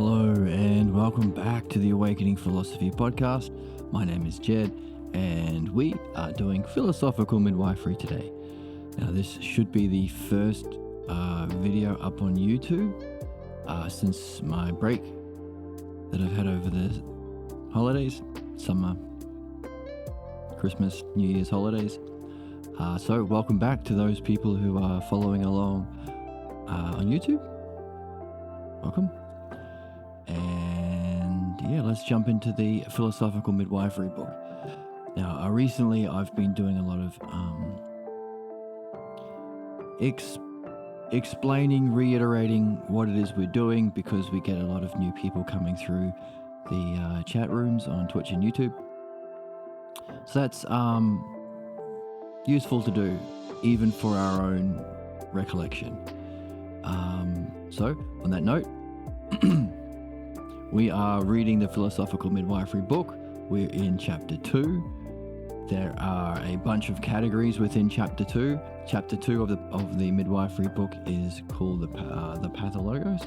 Hello and welcome back to the Awakening Philosophy podcast. My name is Jed and we are doing philosophical midwifery today. Now this should be the first video up on YouTube since my break that I've had over the holidays, summer, Christmas, New Year's holidays. So welcome back to those people who are following along on YouTube. Welcome. And yeah, let's jump into the philosophical midwifery book. Now, recently I've been doing a lot of explaining, reiterating what it is we're doing, because we get a lot of new people coming through the chat rooms on Twitch and YouTube. So that's useful to do, even for our own recollection. So on that note, we are reading the philosophical midwifery book. We're in chapter 2. There are a bunch of categories within chapter 2. Chapter 2 of the midwifery book is called the pathologos,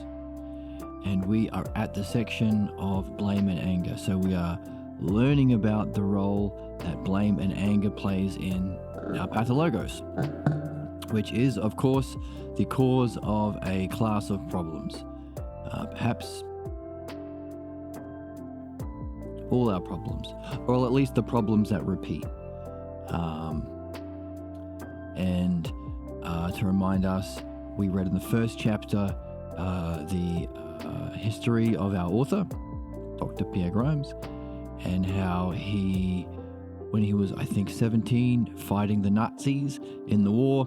and we are at the section of blame and anger. So we are learning about the role that blame and anger plays in our pathologos, which is, of course, the cause of a class of problems. Perhaps all our problems, or at least the problems that repeat. And to remind us, we read in the first chapter the history of our author, Dr. Pierre Grimes, and how when he was, I think, 17, fighting the Nazis in the war,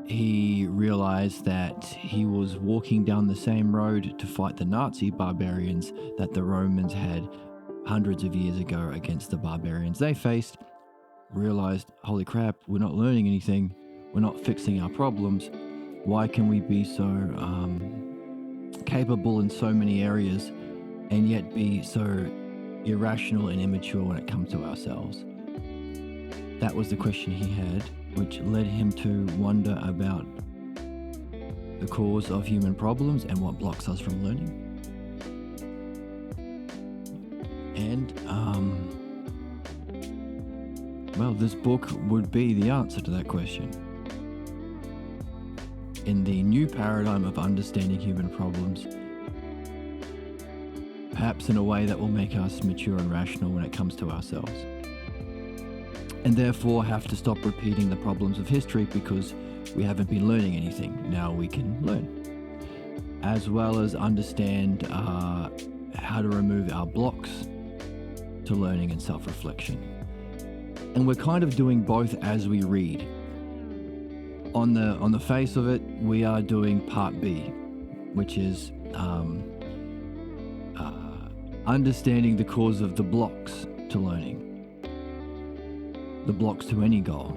he realized that he was walking down the same road to fight the Nazi barbarians that the Romans had hundreds of years ago against the barbarians they faced. Realized, holy crap, we're not learning anything. We're not fixing our problems. Why can we be so capable in so many areas and yet be so irrational and immature when it comes to ourselves? That was the question he had, which led him to wonder about the cause of human problems and what blocks us from learning. And, well, this book would be the answer to that question. In the new paradigm of understanding human problems, perhaps in a way that will make us mature and rational when it comes to ourselves, and therefore have to stop repeating the problems of history because we haven't been learning anything. Now we can learn, as well as understand how to remove our blocks to learning and self-reflection. And we're kind of doing both as we read. On the face of it, we are doing part B, which is understanding the cause of the blocks to learning. The blocks to any goal,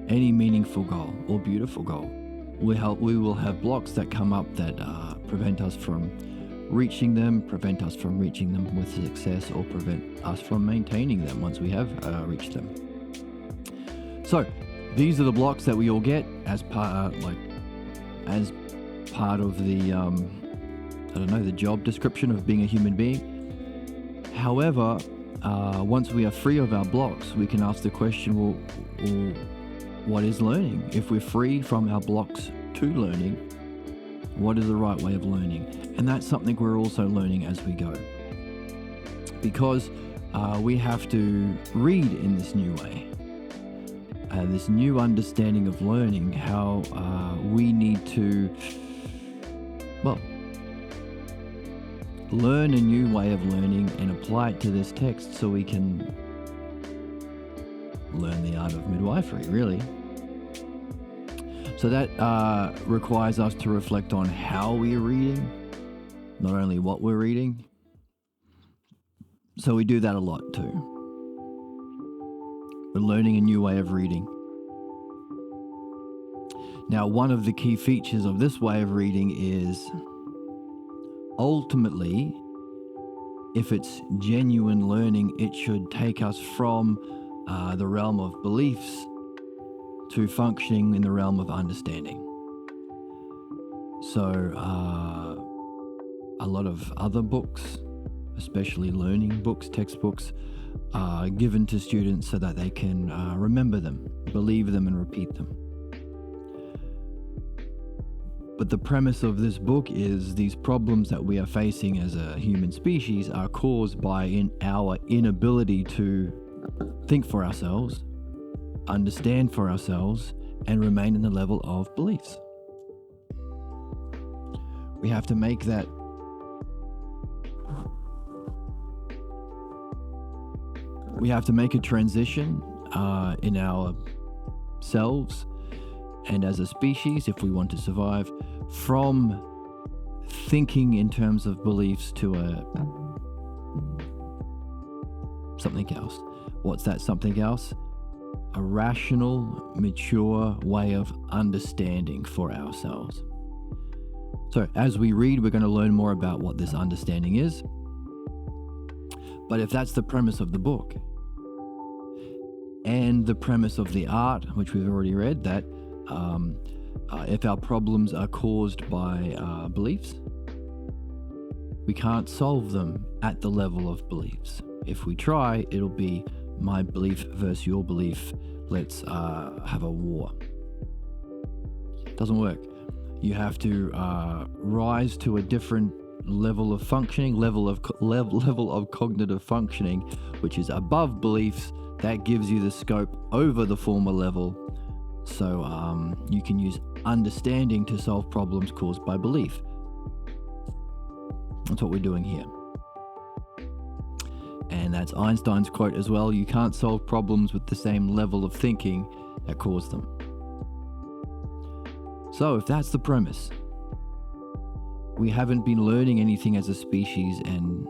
any meaningful goal or beautiful goal. We will have blocks that come up that prevent us from reaching them, prevent us from reaching them with success, or prevent us from maintaining them once we have reached them. So these are the blocks that we all get as part of the the job description of being a human being. However, once we are free of our blocks, we can ask the question, well, what is learning? If we're free from our blocks to learning, what is the right way of learning? And that's something we're also learning as we go. Because we have to read in this new way. This new understanding of learning, how we need to, learn a new way of learning and apply it to this text so we can learn the art of midwifery, really. So that requires us to reflect on how we're reading, not only what we're reading. So we do that a lot too. We're learning a new way of reading. Now, one of the key features of this way of reading is, ultimately, if it's genuine learning, it should take us from the realm of beliefs to functioning in the realm of understanding. So a lot of other books, especially learning books, textbooks, are given to students so that they can remember them, believe them, and repeat them. But the premise of this book is these problems that we are facing as a human species are caused by our inability to think for ourselves, understand for ourselves, and remain in the level of beliefs. We have to make that a transition in ourselves and as a species, if we want to survive, from thinking in terms of beliefs to something else. What's that something else? A rational, mature way of understanding for ourselves. So as we read, we're going to learn more about what this understanding is. But if that's the premise of the book, and the premise of the art, which we've already read, that if our problems are caused by beliefs, we can't solve them at the level of beliefs. If we try, it'll be my belief versus your belief. Let's have a war. Doesn't work. You have to rise to a different level of functioning, level of cognitive functioning, which is above beliefs. That gives you the scope over the former level. So you can use understanding to solve problems caused by belief. That's what we're doing here. And that's Einstein's quote as well: you can't solve problems with the same level of thinking that caused them. So if that's the premise, we haven't been learning anything as a species, and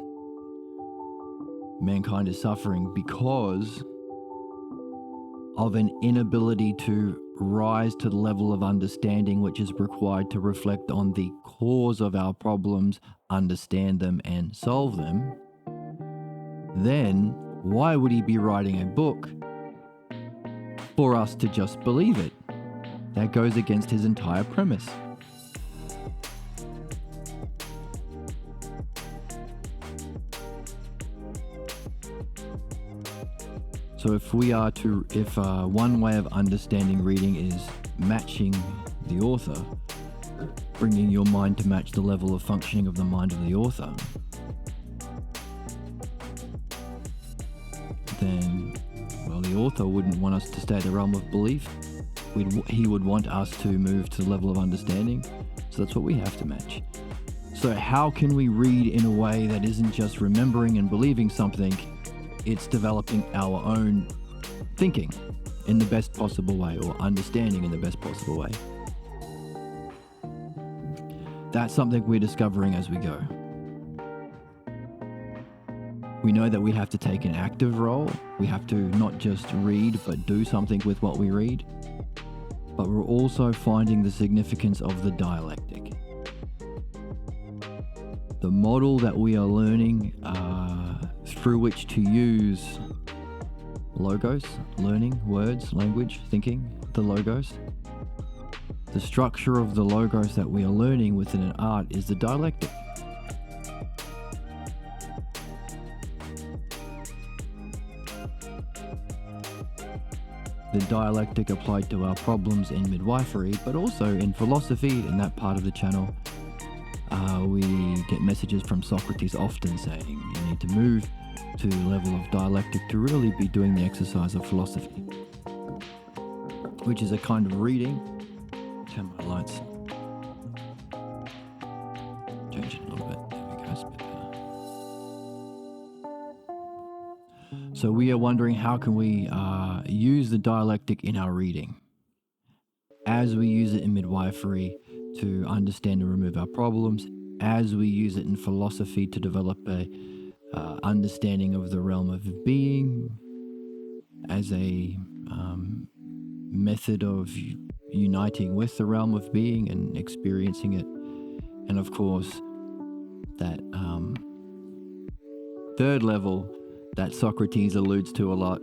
mankind is suffering because of an inability to rise to the level of understanding which is required to reflect on the cause of our problems, understand them, and solve them. Then why would he be writing a book for us to just believe it? That goes against his entire premise. So if one way of understanding reading is matching the author, bringing your mind to match the level of functioning of the mind of the author, then, well, the author wouldn't want us to stay in the realm of belief. He would want us to move to the level of understanding. So that's what we have to match. So how can we read in a way that isn't just remembering and believing something? It's developing our own thinking in the best possible way, or understanding in the best possible way. That's something we're discovering as we go. We know that we have to take an active role. We have to not just read, but do something with what we read. But we're also finding the significance of the dialectic. The model that we are learning through which to use logos, learning, words, language, thinking, the logos. The structure of the logos that we are learning within an art is the dialectic. The dialectic applied to our problems in midwifery, but also in philosophy. In that part of the channel, we get messages from Socrates often saying you need to move to the level of dialectic to really be doing the exercise of philosophy, which is a kind of reading. Turn my lights. Change it a little bit. There we go. It's a bit better. So we are wondering, how can we use the dialectic in our reading as we use it in midwifery to understand and remove our problems, as we use it in philosophy to develop a understanding of the realm of being as a method of uniting with the realm of being and experiencing it. And of course, that third level that Socrates alludes to a lot,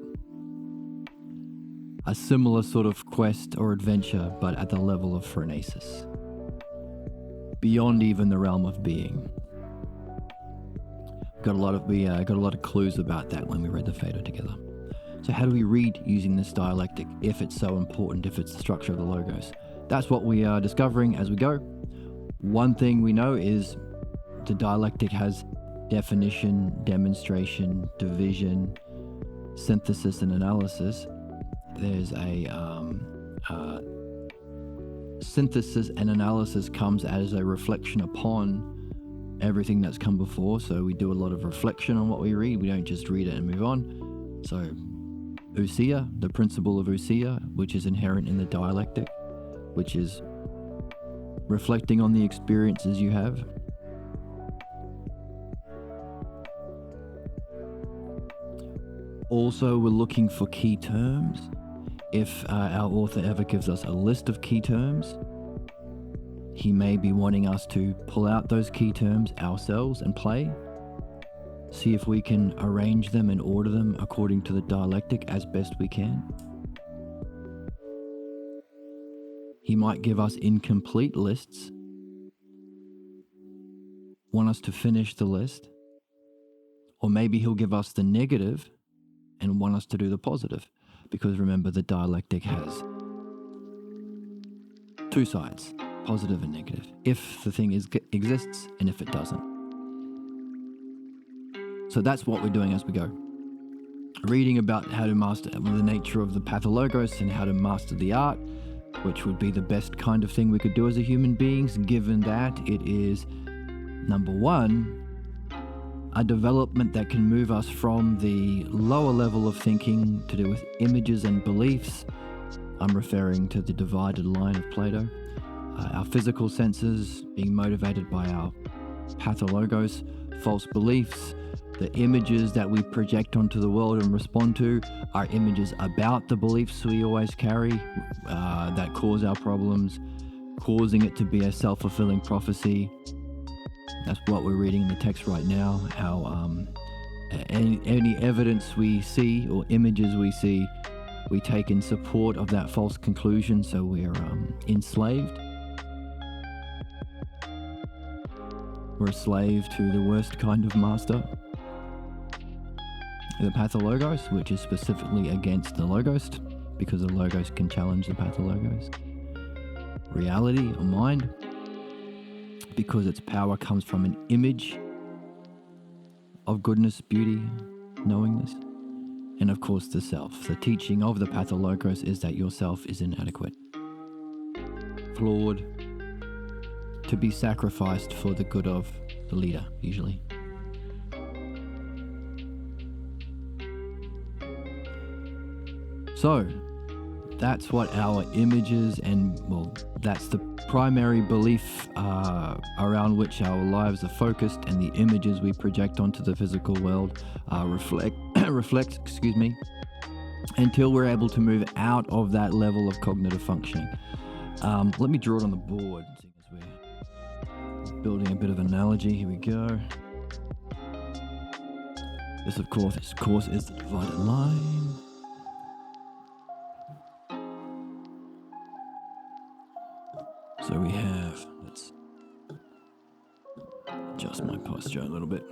a similar sort of quest or adventure, but at the level of phronesis, beyond even the realm of being. got a lot of clues about that when we read the Phaedo together. So how do we read using this dialectic if it's so important, if it's the structure of the Logos? That's what we are discovering as we go. One thing we know is the dialectic has definition, demonstration, division, synthesis, and analysis. There's a synthesis and analysis comes as a reflection upon everything that's come before. So we do a lot of reflection on what we read. We don't just read it and move on. So ousia, the principle of ousia, which is inherent in the dialectic, which is reflecting on the experiences you have. Also, we're looking for key terms. If our author ever gives us a list of key terms, he may be wanting us to pull out those key terms ourselves and play. See if we can arrange them and order them according to the dialectic as best we can. He might give us incomplete lists, want us to finish the list, or maybe he'll give us the negative and want us to do the positive. Because remember, the dialectic has two sides, positive and negative, if the thing exists and if it doesn't. So that's what we're doing as we go. Reading about how to master the nature of the pathologos and how to master the art, which would be the best kind of thing we could do as a human beings, given that it is, number one, a development that can move us from the lower level of thinking to do with images and beliefs. I'm referring to the divided line of Plato. Our physical senses being motivated by our pathologos, false beliefs. The images that we project onto the world and respond to are images about the beliefs we always carry that cause our problems, causing it to be a self-fulfilling prophecy. That's what we're reading in the text right now, how any evidence we see or images we see, we take in support of that false conclusion, so we're enslaved. We're a slave to the worst kind of master, the pathologos, which is specifically against the logos, because the logos can challenge the pathologos. Reality or mind, because its power comes from an image of goodness, beauty, knowingness. And of course the self. The teaching of the pathologos is that your self is inadequate, flawed, to be sacrificed for the good of the leader, usually. So, that's what our images and, well, that's the primary belief around which our lives are focused, and the images we project onto the physical world reflect, until we're able to move out of that level of cognitive functioning. Let me draw it on the board, as we're building a bit of analogy. Here we go. This, of course, is the divided line. So we have, let's adjust my posture a little bit.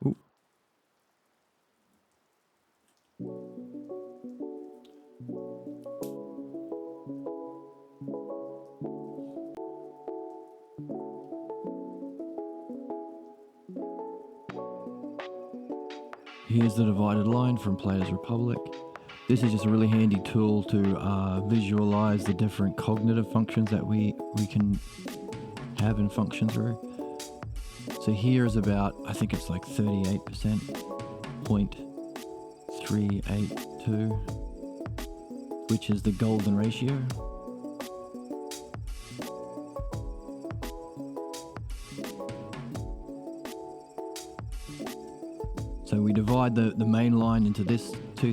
Ooh. Here's the divided line from Plato's Republic. This is just a really handy tool to visualize the different cognitive functions that we can have and function through. So here is about, I think it's like 38%, 0.382, which is the golden ratio. So we divide the main line into these two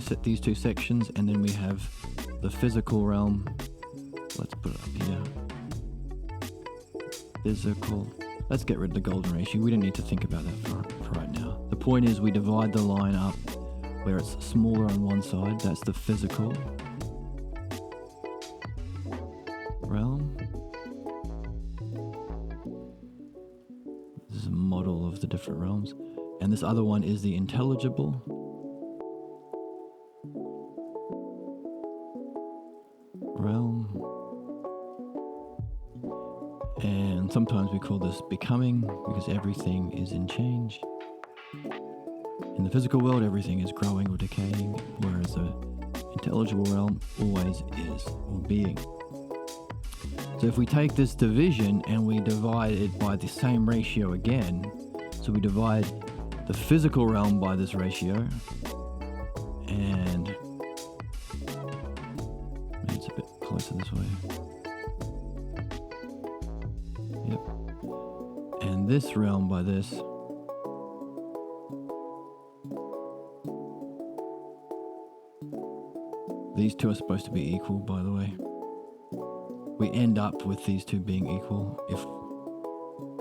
sections, and then we have the physical realm. Let's put it up here. Physical. Let's get rid of the golden ratio. We don't need to think about that for right now. The point is we divide the line up where it's smaller on one side. That's the physical realm. different realms. And this other one is the intelligible realm. And sometimes we call this becoming, because everything is in change. In the physical world, everything is growing or decaying, whereas the intelligible realm always is, or being. So if we take this division and we divide it by the same ratio again, so we divide the physical realm by this ratio, and maybe it's a bit closer this way. Yep. And this realm by this. These two are supposed to be equal, by the way. We end up with these two being equal if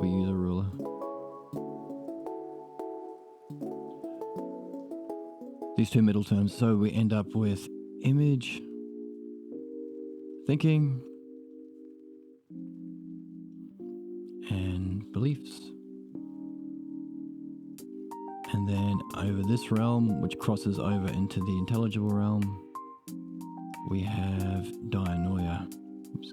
we use a ruler. These two middle terms, so we end up with image, thinking, and beliefs. And then over this realm, which crosses over into the intelligible realm, we have dianoia. Oops.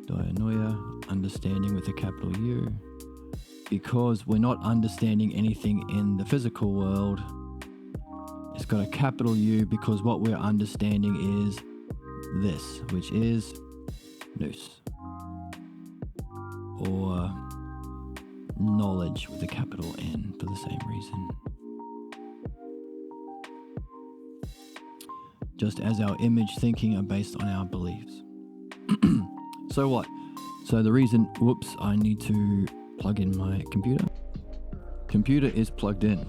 Dianoia, understanding with a capital U. Because we're not understanding anything in the physical world, it's got a capital U because what we're understanding is this, which is nous, or knowledge with a capital N for the same reason. Just as our image thinking are based on our beliefs. So what? So the reason, I need to plug in my computer. Computer is plugged in.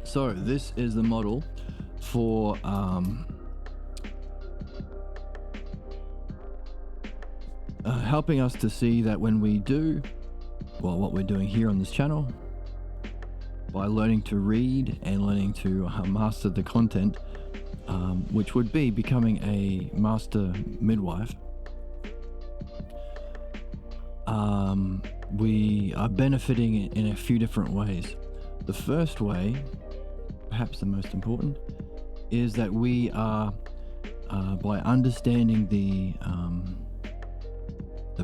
So this is the model for helping us to see that when we do, what we're doing here on this channel, by learning to read and learning to master the content, which would be becoming a master midwife, we are benefiting in a few different ways. The first way, perhaps the most important, is that we are, by understanding the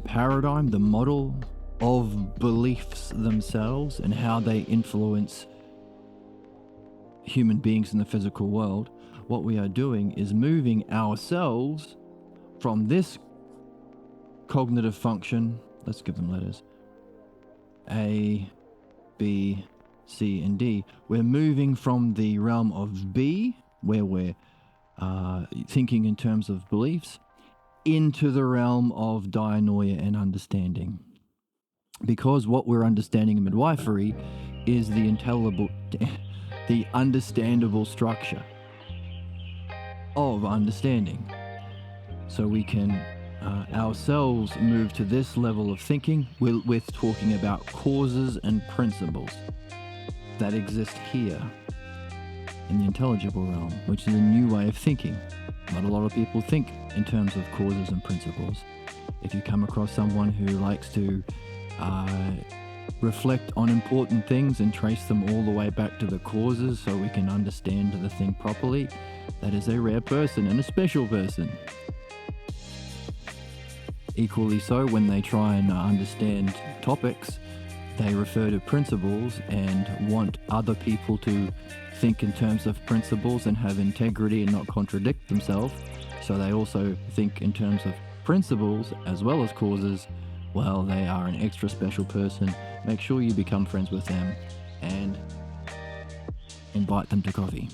paradigm, the model of beliefs themselves and how they influence human beings in the physical world, what we are doing is moving ourselves from this cognitive function. Let's give them letters. A, B, C, and D. We're moving from the realm of B, where we're thinking in terms of beliefs, into the realm of dianoia and understanding. Because what we're understanding in midwifery is the understandable structure of understanding. So we can ourselves move to this level of thinking. We're talking about causes and principles that exist here in the intelligible realm, which is a new way of thinking. Not a lot of people think in terms of causes and principles. If you come across someone who likes to reflect on important things and trace them all the way back to the causes so we can understand the thing properly, that is a rare person and a special person. Equally so, when they try and understand topics, they refer to principles and want other people to think in terms of principles and have integrity and not contradict themselves. So they also think in terms of principles as well as causes. Well, they are an extra special person. Make sure you become friends with them and invite them to coffee.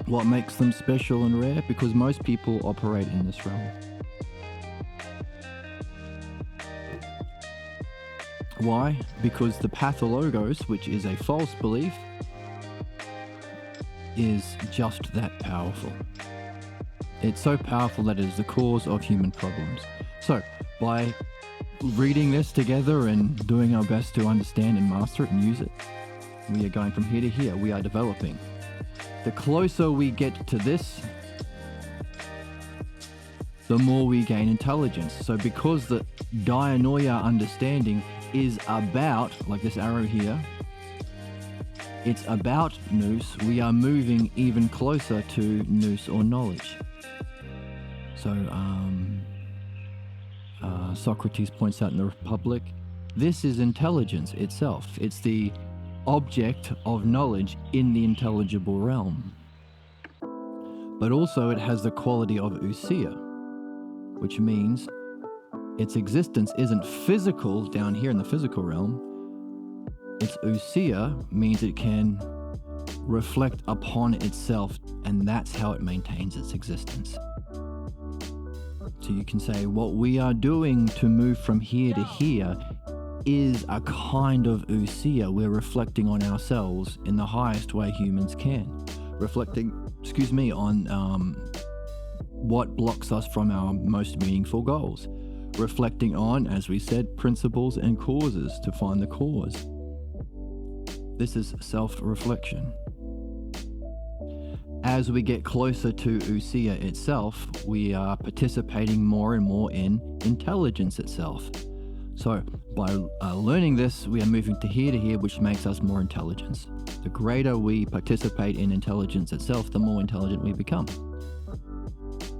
What makes them special and rare? Because most people operate in this realm. Why? Because the pathologos, which is a false belief, is just that powerful. It's so powerful that it is the cause of human problems. So, by reading this together and doing our best to understand and master it and use it, we are going from here to here. We are developing. The closer we get to this, the more we gain intelligence. So because the dianoia understanding is about, like this arrow here, it's about nous, we are moving even closer to nous or knowledge. So Socrates points out in the Republic, this is intelligence itself. It's the object of knowledge in the intelligible realm. But also it has the quality of ousia, which means its existence isn't physical down here in the physical realm. Its ousia means it can reflect upon itself, and that's how it maintains its existence. So you can say what we are doing to move from here to here is a kind of ousia. We're reflecting on ourselves in the highest way humans can. Reflecting, on what blocks us from our most meaningful goals. Reflecting on, as we said, principles and causes to find the cause. This is self-reflection. As we get closer to ousia itself, we are participating more and more in intelligence itself. So by learning this, we are moving to here, which makes us more intelligent. The greater we participate in intelligence itself, the more intelligent we become.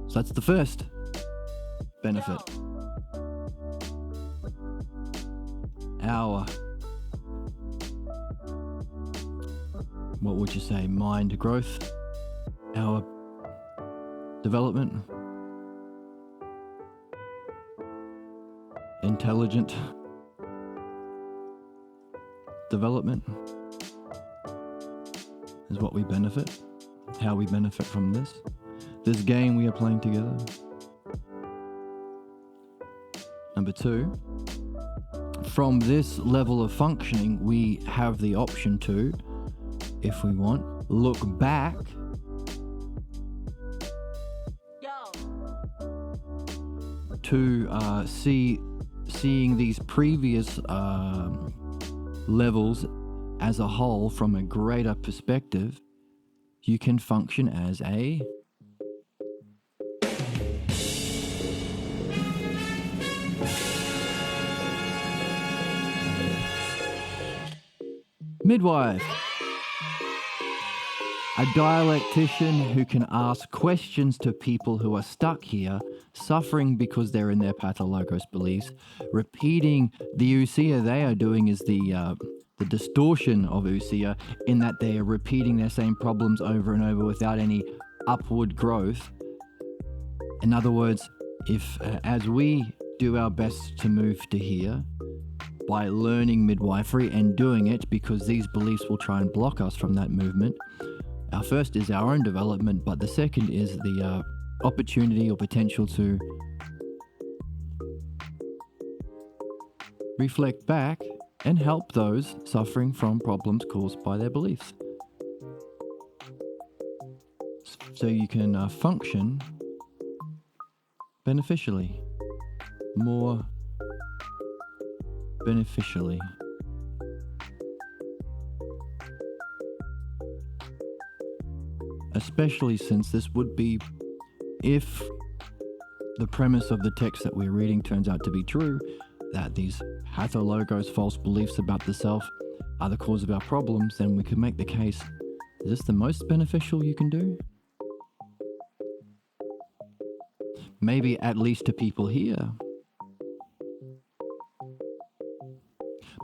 So that's the first benefit. Our, what would you say, mind growth, our development, intelligent development is what we benefit, how we benefit from this game we are playing together. Number 2, from this level of functioning, we have the option to, if we want, look back to seeing these previous levels as a whole from a greater perspective. You can function as a midwife, a dialectician who can ask questions to people who are stuck here, suffering because they're in their pathologos beliefs. Repeating the ousia they are doing is the distortion of ousia, in that they are repeating their same problems over and over without any upward growth. In other words, if as we do our best to move to here by learning midwifery and doing it because these beliefs will try and block us from that movement, our first is our own development, but the second is the opportunity or potential to reflect back and help those suffering from problems caused by their beliefs. So you can function beneficially, more beneficially. Especially since this would be, if the premise of the text that we're reading turns out to be true, that these pathologos, false beliefs about the self, are the cause of our problems, then we could make the case, is this the most beneficial you can do? Maybe at least to people here.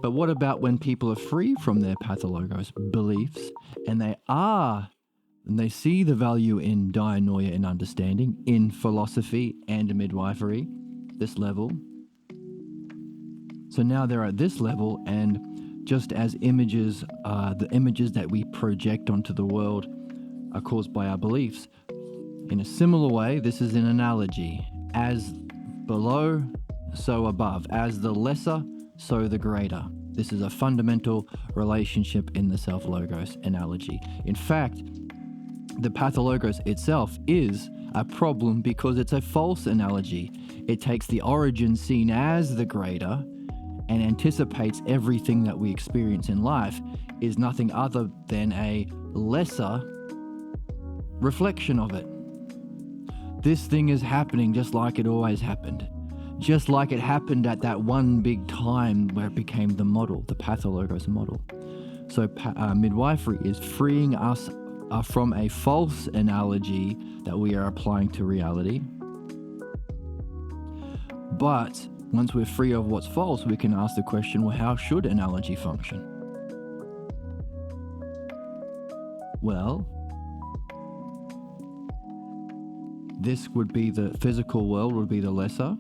But what about when people are free from their pathologos beliefs and they see the value in dianoia, in understanding, in philosophy and midwifery, this level. So now they're at this level, and just as images, the images that we project onto the world are caused by our beliefs, in a similar way, this is an analogy. As below, so above. As the lesser, so the greater. This is a fundamental relationship in the self-logos analogy. In fact, the pathologos itself is a problem because it's a false analogy. It takes the origin seen as the greater and anticipates everything that we experience in life is nothing other than a lesser reflection of it. this thing is happening just like it always happened. Just like it happened at that one big time where it became the model, the pathologos model. So midwifery is freeing us from a false analogy that we are applying to reality. But once we're free of what's false, we can ask the question, well, how should analogy function? Well, this would be the physical world would be the lesser.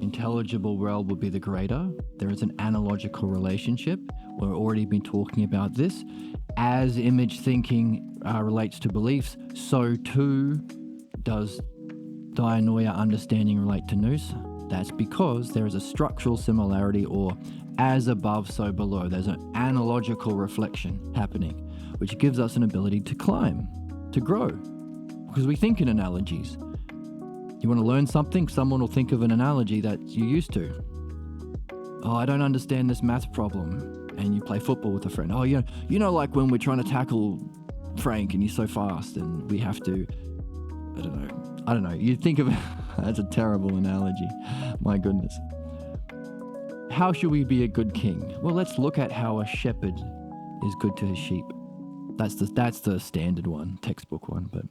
Intelligible world would be the greater. There is an analogical relationship. We've already been talking about this. As image thinking relates to beliefs, so too does dianoia understanding relate to nous. That's because there is a structural similarity, or as above, so below. There's an analogical reflection happening, which gives us an ability to climb, to grow, because we think in analogies. You want to learn something, someone will think of an analogy that you're used to. Oh, I don't understand this math problem. And you play football with a friend. Oh, you know, like when we're trying to tackle Frank and he's so fast and we have to, I don't know. You think of it, that's a terrible analogy. My goodness. How should we be a good king? Well, let's look at how a shepherd is good to his sheep. That's the standard one, textbook one, but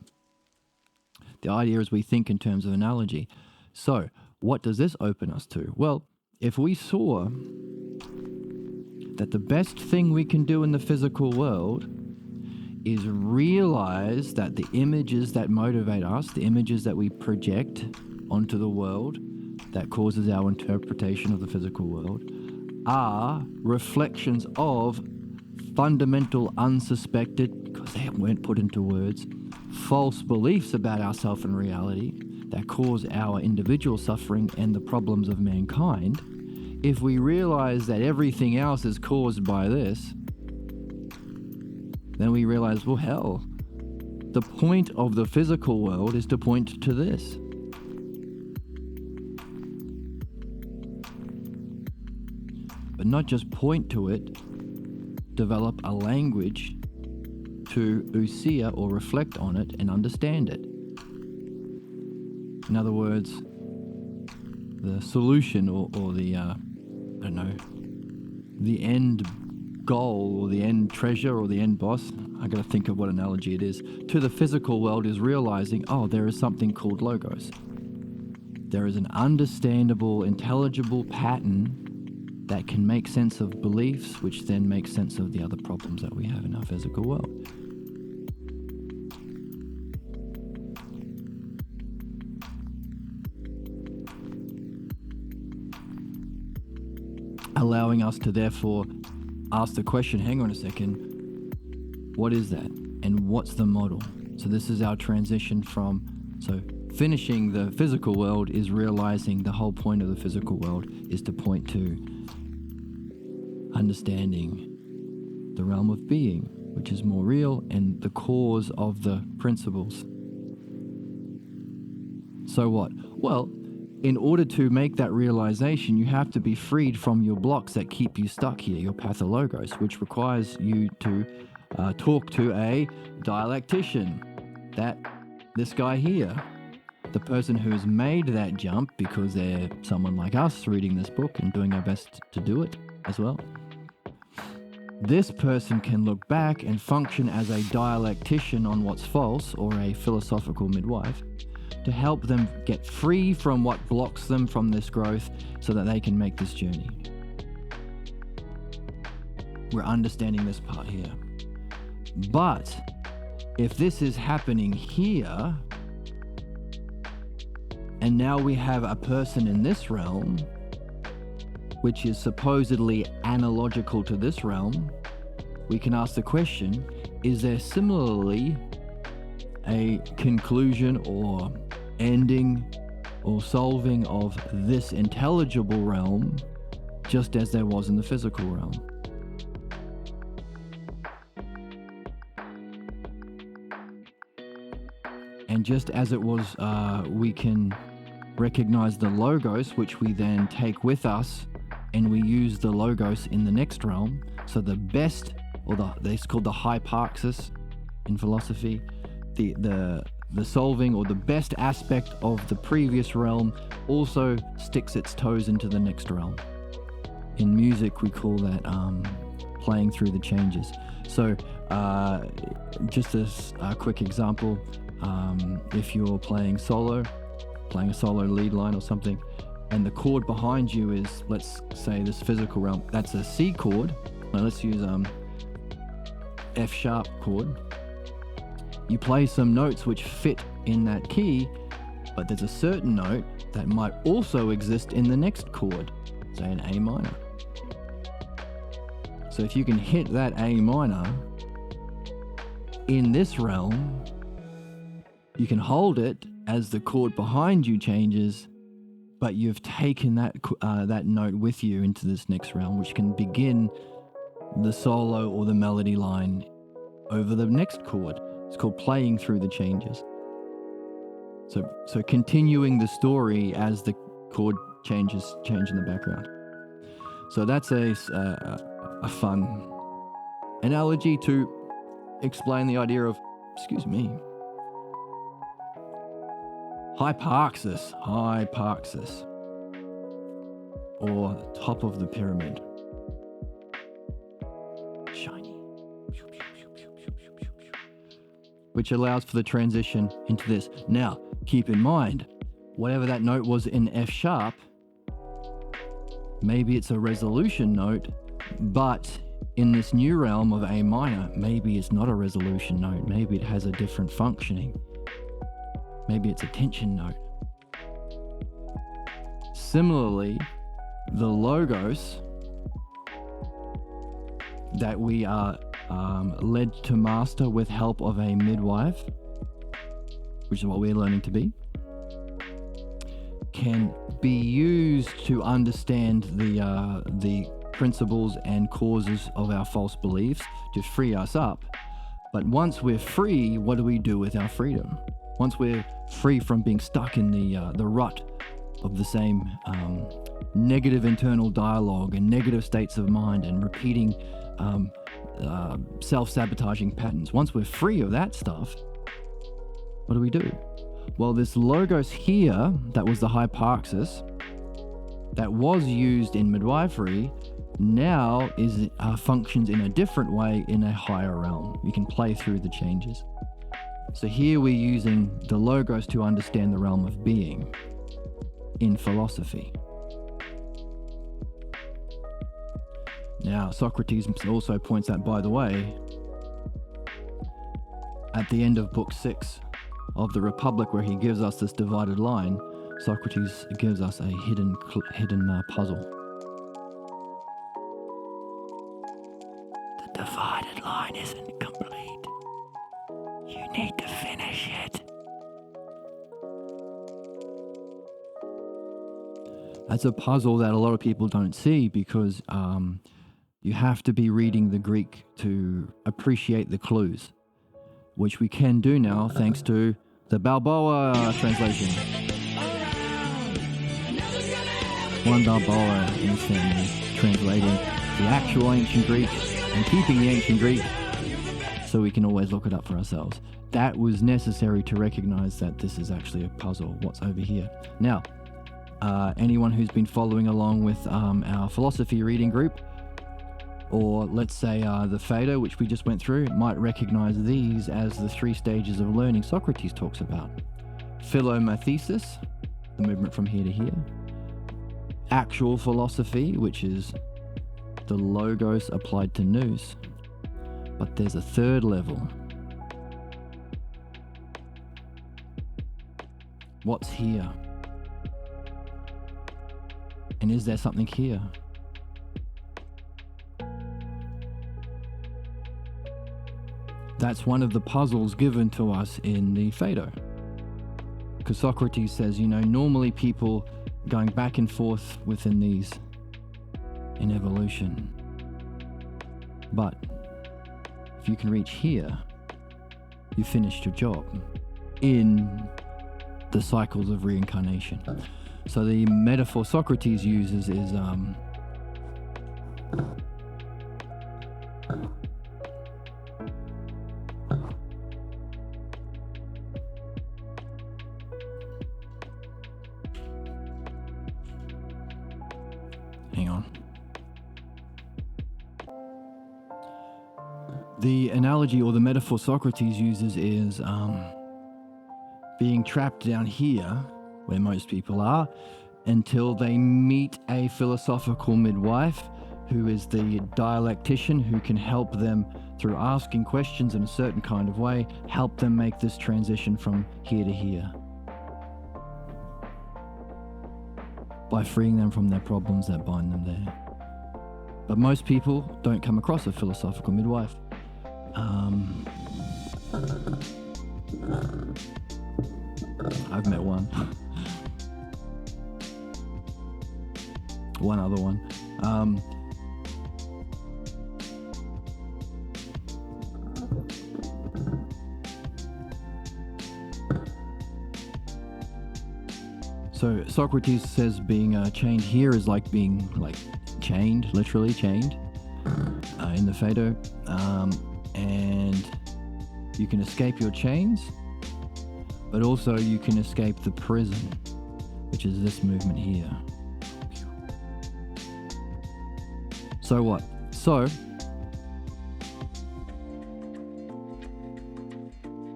the idea is we think in terms of analogy. So, what does this open us to? Well, if we saw that the best thing we can do in the physical world is realize that the images that motivate us, the images that we project onto the world that causes our interpretation of the physical world, are reflections of fundamental, unsuspected, because they weren't put into words, false beliefs about ourselves and reality that cause our individual suffering and the problems of mankind. If we realize that everything else is caused by this, then we realize, well, hell, the point of the physical world is to point to this. But not just point to it, develop a language to ousia or reflect on it and understand it. In other words, the solution or the, the end goal or the end treasure or the end boss, I gotta think of what analogy it is, to the physical world is realizing, oh, there is something called logos. There is an understandable, intelligible pattern that can make sense of beliefs, which then makes sense of the other problems that we have in our physical world. Allowing us to therefore ask the question, hang on a second, what is that? And what's the model? So this is our transition from, finishing the physical world is realizing the whole point of the physical world is to point to understanding the realm of being, which is more real and the cause of the principles. So what? Well, in order to make that realization, you have to be freed from your blocks that keep you stuck here, your pathologos, which requires you to talk to a dialectician. This guy here, the person who has made that jump, because they're someone like us reading this book and doing our best to do it as well. This person can look back and function as a dialectician on what's false, or a philosophical midwife, to help them get free from what blocks them from this growth so that they can make this journey. We're understanding this part here. But if this is happening here, and now we have a person in this realm, which is supposedly analogical to this realm, we can ask the question, is there similarly a conclusion or ending or solving of this intelligible realm, just as there was in the physical realm? And just as it was, we can recognize the logos, which we then take with us, and we use the logos in the next realm. So the best, or it's called the hyparxis in philosophy, the the solving or the best aspect of the previous realm also sticks its toes into the next realm. In music, we call that playing through the changes. So just as a quick example, if you're playing a solo lead line or something, and the chord behind you is, let's say, this physical realm, that's a C chord. Now let's use F sharp chord. You play some notes which fit in that key, but there's a certain note that might also exist in the next chord, say an A minor. So if you can hit that A minor in this realm, you can hold it as the chord behind you changes, but you've taken that note with you into this next realm, which can begin the solo or the melody line over the next chord. It's called playing through the changes. So continuing the story as the chord changes change in the background. So that's a fun analogy to explain the idea of, hyparxis, or the top of the pyramid. Shiny. Which allows for the transition into this. Now, keep in mind, whatever that note was in F sharp, maybe it's a resolution note, but in this new realm of A minor, maybe it's not a resolution note. Maybe it has a different functioning. Maybe it's a tension note. Similarly, the logos that we are led to master with help of a midwife, which is what we're learning to be, can be used to understand the principles and causes of our false beliefs to free us up. But once we're free, what do we do with our freedom? Once we're free from being stuck in the rut of the same negative internal dialogue and negative states of mind and repeating self-sabotaging patterns. Once we're free of that stuff, what do we do? Well, this logos here, that was the hyparxis, that was used in midwifery, now functions in a different way in a higher realm. You can play through the changes. So here we're using the logos to understand the realm of being in philosophy. Now, Socrates also points out, by the way, at the end of Book 6 of the Republic, where he gives us this divided line, Socrates gives us a hidden puzzle. The divided line isn't complete. You need to finish it. That's a puzzle that a lot of people don't see because you have to be reading the Greek to appreciate the clues, which we can do now thanks to the Balboa translation. One Balboa in his family translating the actual ancient Greek and keeping the ancient Greek so we can always look it up for ourselves. That was necessary to recognize that this is actually a puzzle, what's over here. Now, anyone who's been following along with our philosophy reading group, or let's say the Phaedo, which we just went through, might recognize these as the 3 stages of learning Socrates talks about. Philomathesis, the movement from here to here. Actual philosophy, which is the logos applied to nous. But there's a third level. What's here? And is there something here? That's one of the puzzles given to us in the Phaedo. Because Socrates says, normally people going back and forth within these in evolution. But if you can reach here, you finished your job in the cycles of reincarnation. So the metaphor Socrates uses is The analogy or the metaphor Socrates uses is being trapped down here, where most people are, until they meet a philosophical midwife who is the dialectician who can help them through asking questions in a certain kind of way, help them make this transition from here to here, by freeing them from their problems that bind them there. But most people don't come across a philosophical midwife. I've met one. One other one. So Socrates says being chained here is like being chained, literally chained, in the Phaedo, and you can escape your chains, but also you can escape the prison, which is this movement here. So what? So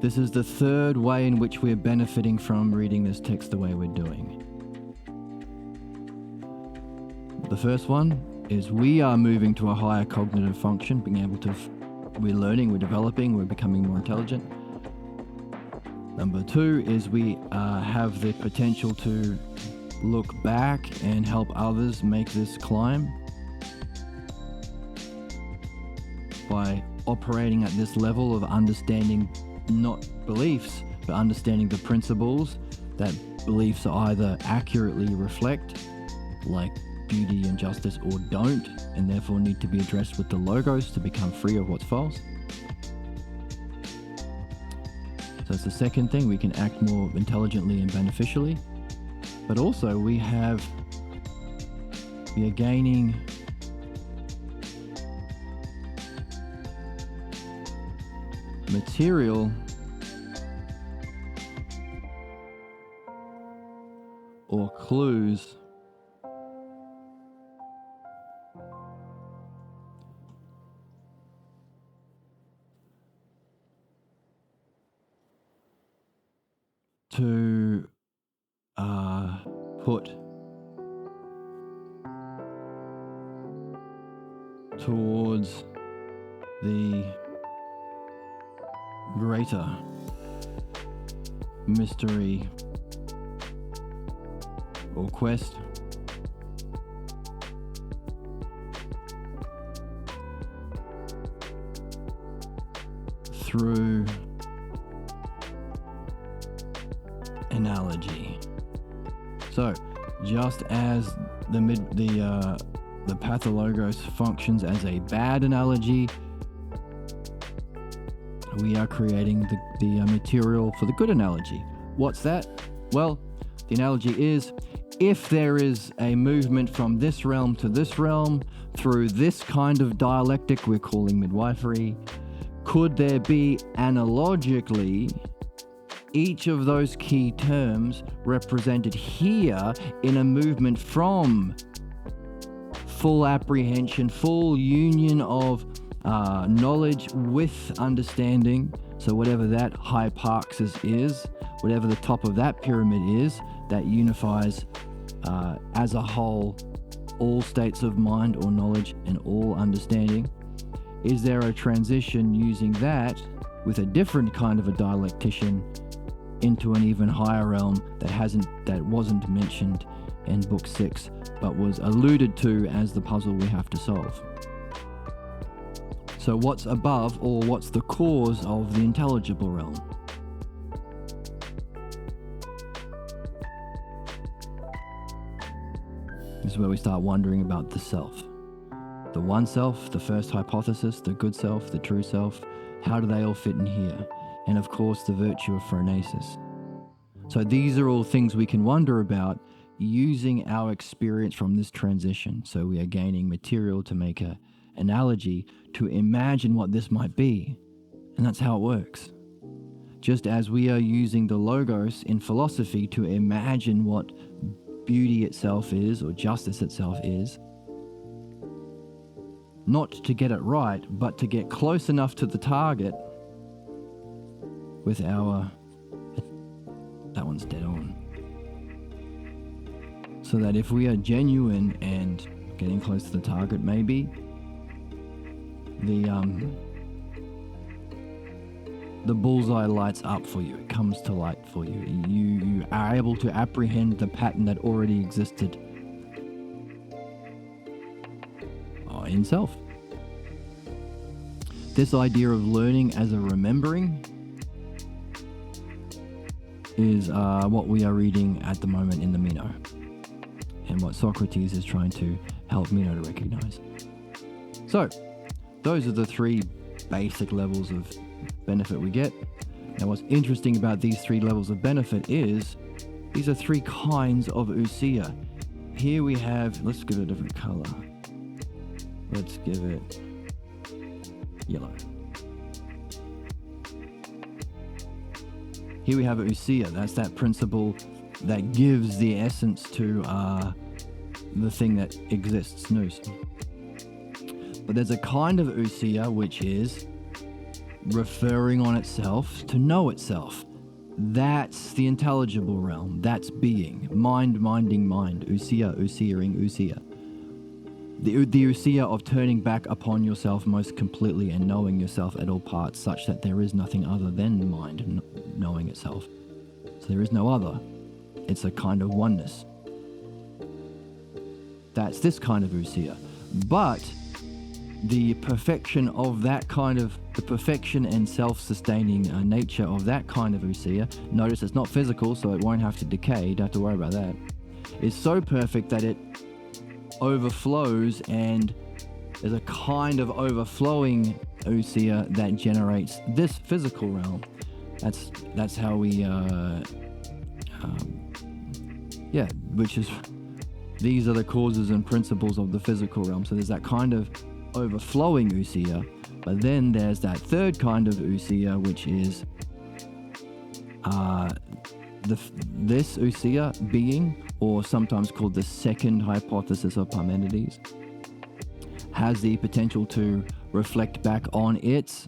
this is the third way in which we're benefiting from reading this text the way we're doing. The first one is we are moving to a higher cognitive function, being able to, we're learning, we're developing, we're becoming more intelligent. Number two is we have the potential to look back and help others make this climb by operating at this level of understanding, not beliefs, but understanding the principles that beliefs either accurately reflect, like beauty and justice, or don't, and therefore need to be addressed with the logos to become free of what's false. So it's the second thing, we can act more intelligently and beneficially. But also we are gaining material or clues to put towards the greater mystery or quest through analogy. So just as the pathologos functions as a bad analogy, we are creating the material for the good analogy. What's that? Well, the analogy is, if there is a movement from this realm to this realm through this kind of dialectic we're calling midwifery, could there be analogically each of those key terms represented here in a movement from full apprehension, full union of knowledge with understanding? So whatever that hyparxis is, whatever the top of that pyramid is, that unifies as a whole all states of mind or knowledge and all understanding. Is there a transition using that with a different kind of a dialectician into an even higher realm that wasn't mentioned in book 6, but was alluded to as the puzzle we have to solve? So what's above, or what's the cause of the intelligible realm? This is where we start wondering about the self. The one self, the first hypothesis, the good self, the true self, how do they all fit in here? And of course, the virtue of phronesis. So these are all things we can wonder about using our experience from this transition. So we are gaining material to make an analogy to imagine what this might be. And that's how it works. Just as we are using the logos in philosophy to imagine what beauty itself is, or justice itself is, not to get it right, but to get close enough to the target with our... That one's dead on. So that if we are genuine and getting close to the target, maybe the bullseye lights up for you. It comes to light for you. You are able to apprehend the pattern that already existed in self. This idea of learning as a remembering is what we are reading at the moment in the Meno, and what Socrates is trying to help Meno to recognize. So, those are the three basic levels of benefit we get. Now, what's interesting about these three levels of benefit is these are three kinds of ousia. Here we have, let's give it a different color. Let's give it yellow. Here we have ousia. That's that principle that gives the essence to the thing that exists, nous. But there's a kind of ousia which is referring on itself to know itself. That's the intelligible realm. That's being. Mind minding mind. Ousia, ousia-ing, ousia. The ousia of turning back upon yourself most completely and knowing yourself at all parts, such that there is nothing other than mind knowing itself. So there is no other. It's a kind of oneness. That's this kind of ousia. But the perfection of that kind of, the perfection and self-sustaining nature of that kind of ousia, notice it's not physical, so it won't have to decay, you don't have to worry about that, is so perfect that it overflows, and there's a kind of overflowing ousia that generates this physical realm. That's how we which is, these are the causes and principles of the physical realm. So there's that kind of overflowing ousia, but then there's that third kind of ousia, which is this ousia being, or sometimes called the second hypothesis of Parmenides, has the potential to reflect back on its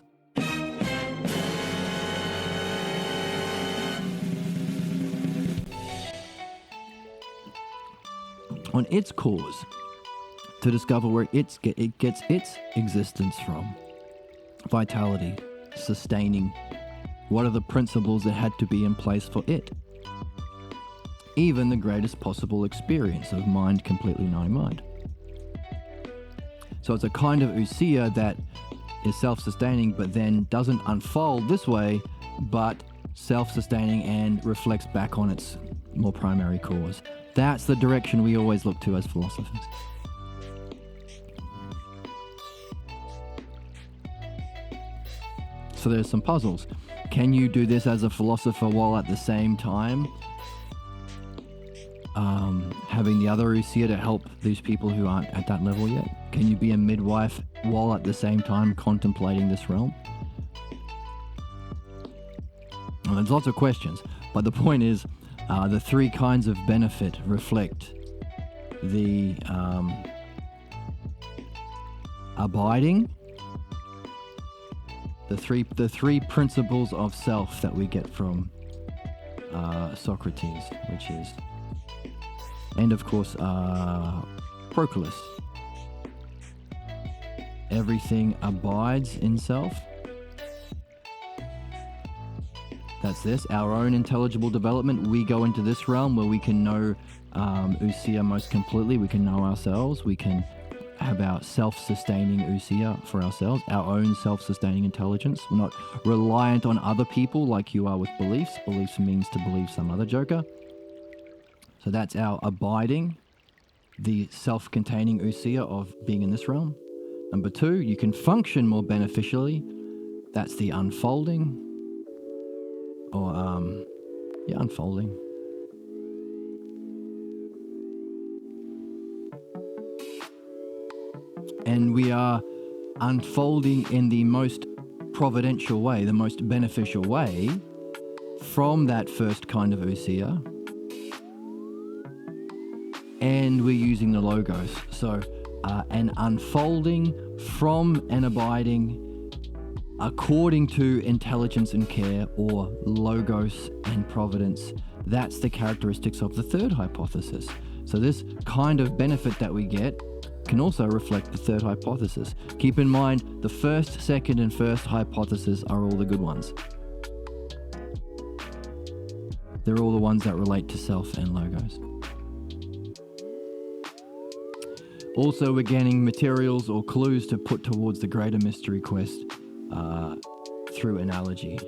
cause, to discover where it gets its existence from. Vitality, sustaining. What are the principles that had to be in place for it? Even the greatest possible experience of mind completely knowing mind. So it's a kind of ousia that is self-sustaining, but then doesn't unfold this way, but self-sustaining and reflects back on its more primary cause. That's the direction we always look to as philosophers. So there's some puzzles. Can you do this as a philosopher while at the same time having the other ousia to help these people who aren't at that level yet? Can you be a midwife while at the same time contemplating this realm? Well, there's lots of questions, but the point is the three kinds of benefit reflect the abiding, the three principles of self that we get from Socrates, which is, and of course Proclus. Everything abides in self. That's this, our own intelligible development. We go into this realm where we can know ousia most completely. We can know ourselves. We can have our self-sustaining ousia for ourselves, our own self-sustaining intelligence. We're not reliant on other people like you are with beliefs. Beliefs means to believe some other joker. So that's our abiding, the self-containing ousia of being in this realm. Number two, you can function more beneficially. That's the unfolding, or unfolding. And we are unfolding in the most providential way, the most beneficial way from that first kind of ousia. And we're using the logos. So and unfolding from and abiding according to intelligence and care, or logos and providence. That's the characteristics of the third hypothesis. So this kind of benefit that we get can also reflect the third hypothesis. Keep in mind, the first, second, and first hypothesis are all the good ones. They're all the ones that relate to self and logos. Also, we're getting materials or clues to put towards the greater mystery quest through analogy.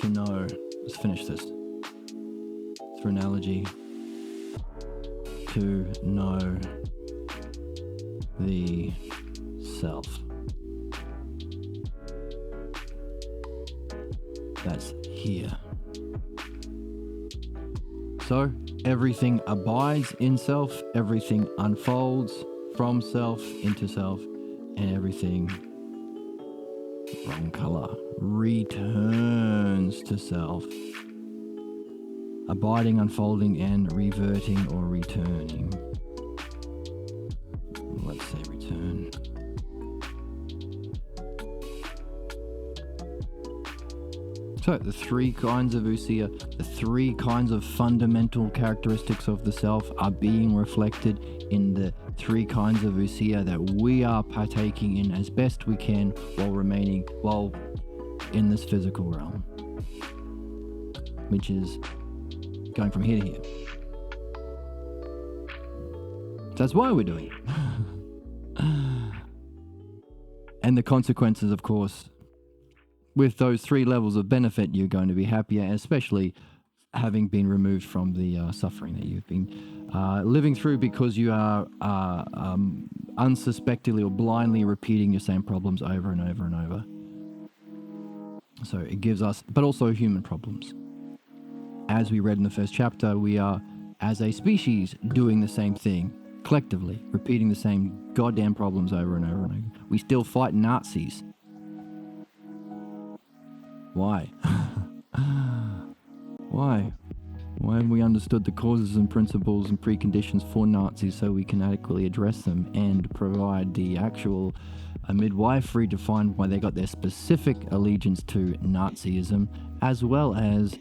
To know, let's finish this. Through analogy, to know the self. That's here. So, everything abides in self, everything unfolds from self into self, and everything, wrong color, returns to self. Abiding, unfolding, and reverting or returning. Let's say return. So the three kinds of ousia, the three kinds of fundamental characteristics of the self are being reflected in the three kinds of ousia that we are partaking in as best we can while in this physical realm, which is going from here to here. That's why we're doing it. And the consequences, of course, with those three levels of benefit, you're going to be happier, especially having been removed from the suffering that you've been living through, because you are unsuspectingly or blindly repeating your same problems over and over and over. So it gives us, but also human problems. As we read in the first chapter, we are, as a species, doing the same thing, collectively, repeating the same goddamn problems over and over and over. We still fight Nazis. Why? Why? Why haven't we understood the causes and principles and preconditions for Nazis so we can adequately address them and provide the actual midwifery to find why they got their specific allegiance to Nazism, as well as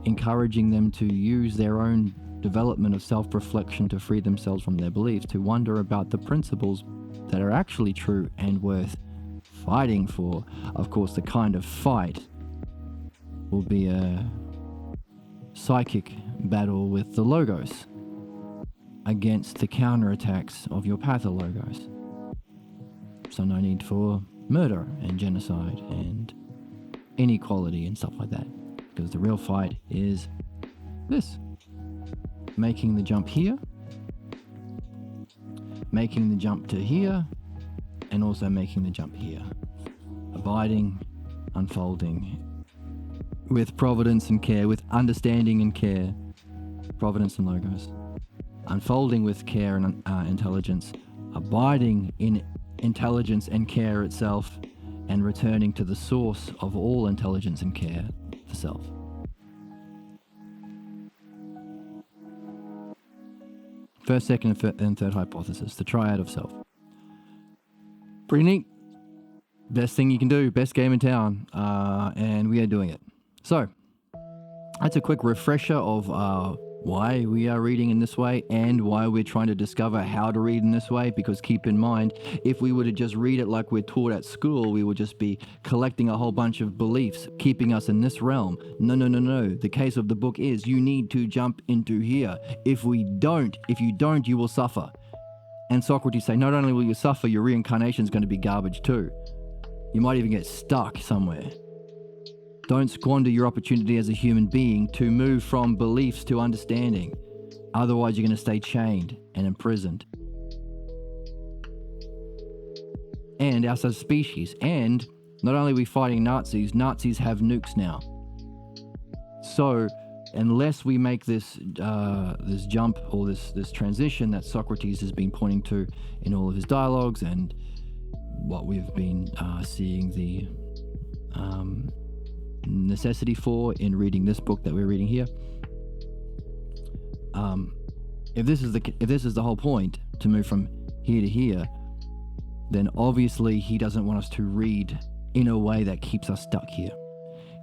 encouraging them to use their own development of self-reflection to free themselves from their beliefs, to wonder about the principles that are actually true and worth fighting for. Of course, the kind of fight will be a psychic battle with the logos against the counterattacks of your pathologos. So no need for murder and genocide and inequality and stuff like that, because the real fight is this: making the jump here, making the jump to here, and also making the jump here. Abiding, unfolding, with providence and care, with understanding and care, providence and logos. Unfolding with care and intelligence, abiding in intelligence and care itself, and returning to the source of all intelligence and care, the self. First, second, and third hypothesis, the triad of self. Pretty neat. Best thing you can do, best game in town, and we are doing it. So, that's a quick refresher of why we are reading in this way and why we're trying to discover how to read in this way, because keep in mind, if we were to just read it like we're taught at school, we would just be collecting a whole bunch of beliefs, keeping us in this realm. No. The case of the book is you need to jump into here. If you don't, you will suffer. And Socrates say, not only will you suffer, your reincarnation is going to be garbage too. You might even get stuck somewhere. Don't squander your opportunity as a human being to move from beliefs to understanding. Otherwise, you're going to stay chained and imprisoned. And us as a species. And not only are we fighting Nazis have nukes now. So, unless we make this jump or this transition that Socrates has been pointing to in all of his dialogues, and what we've been seeing the necessity for in reading this book that we're reading here, if this is the whole point, to move from here to here, then obviously he doesn't want us to read in a way that keeps us stuck here.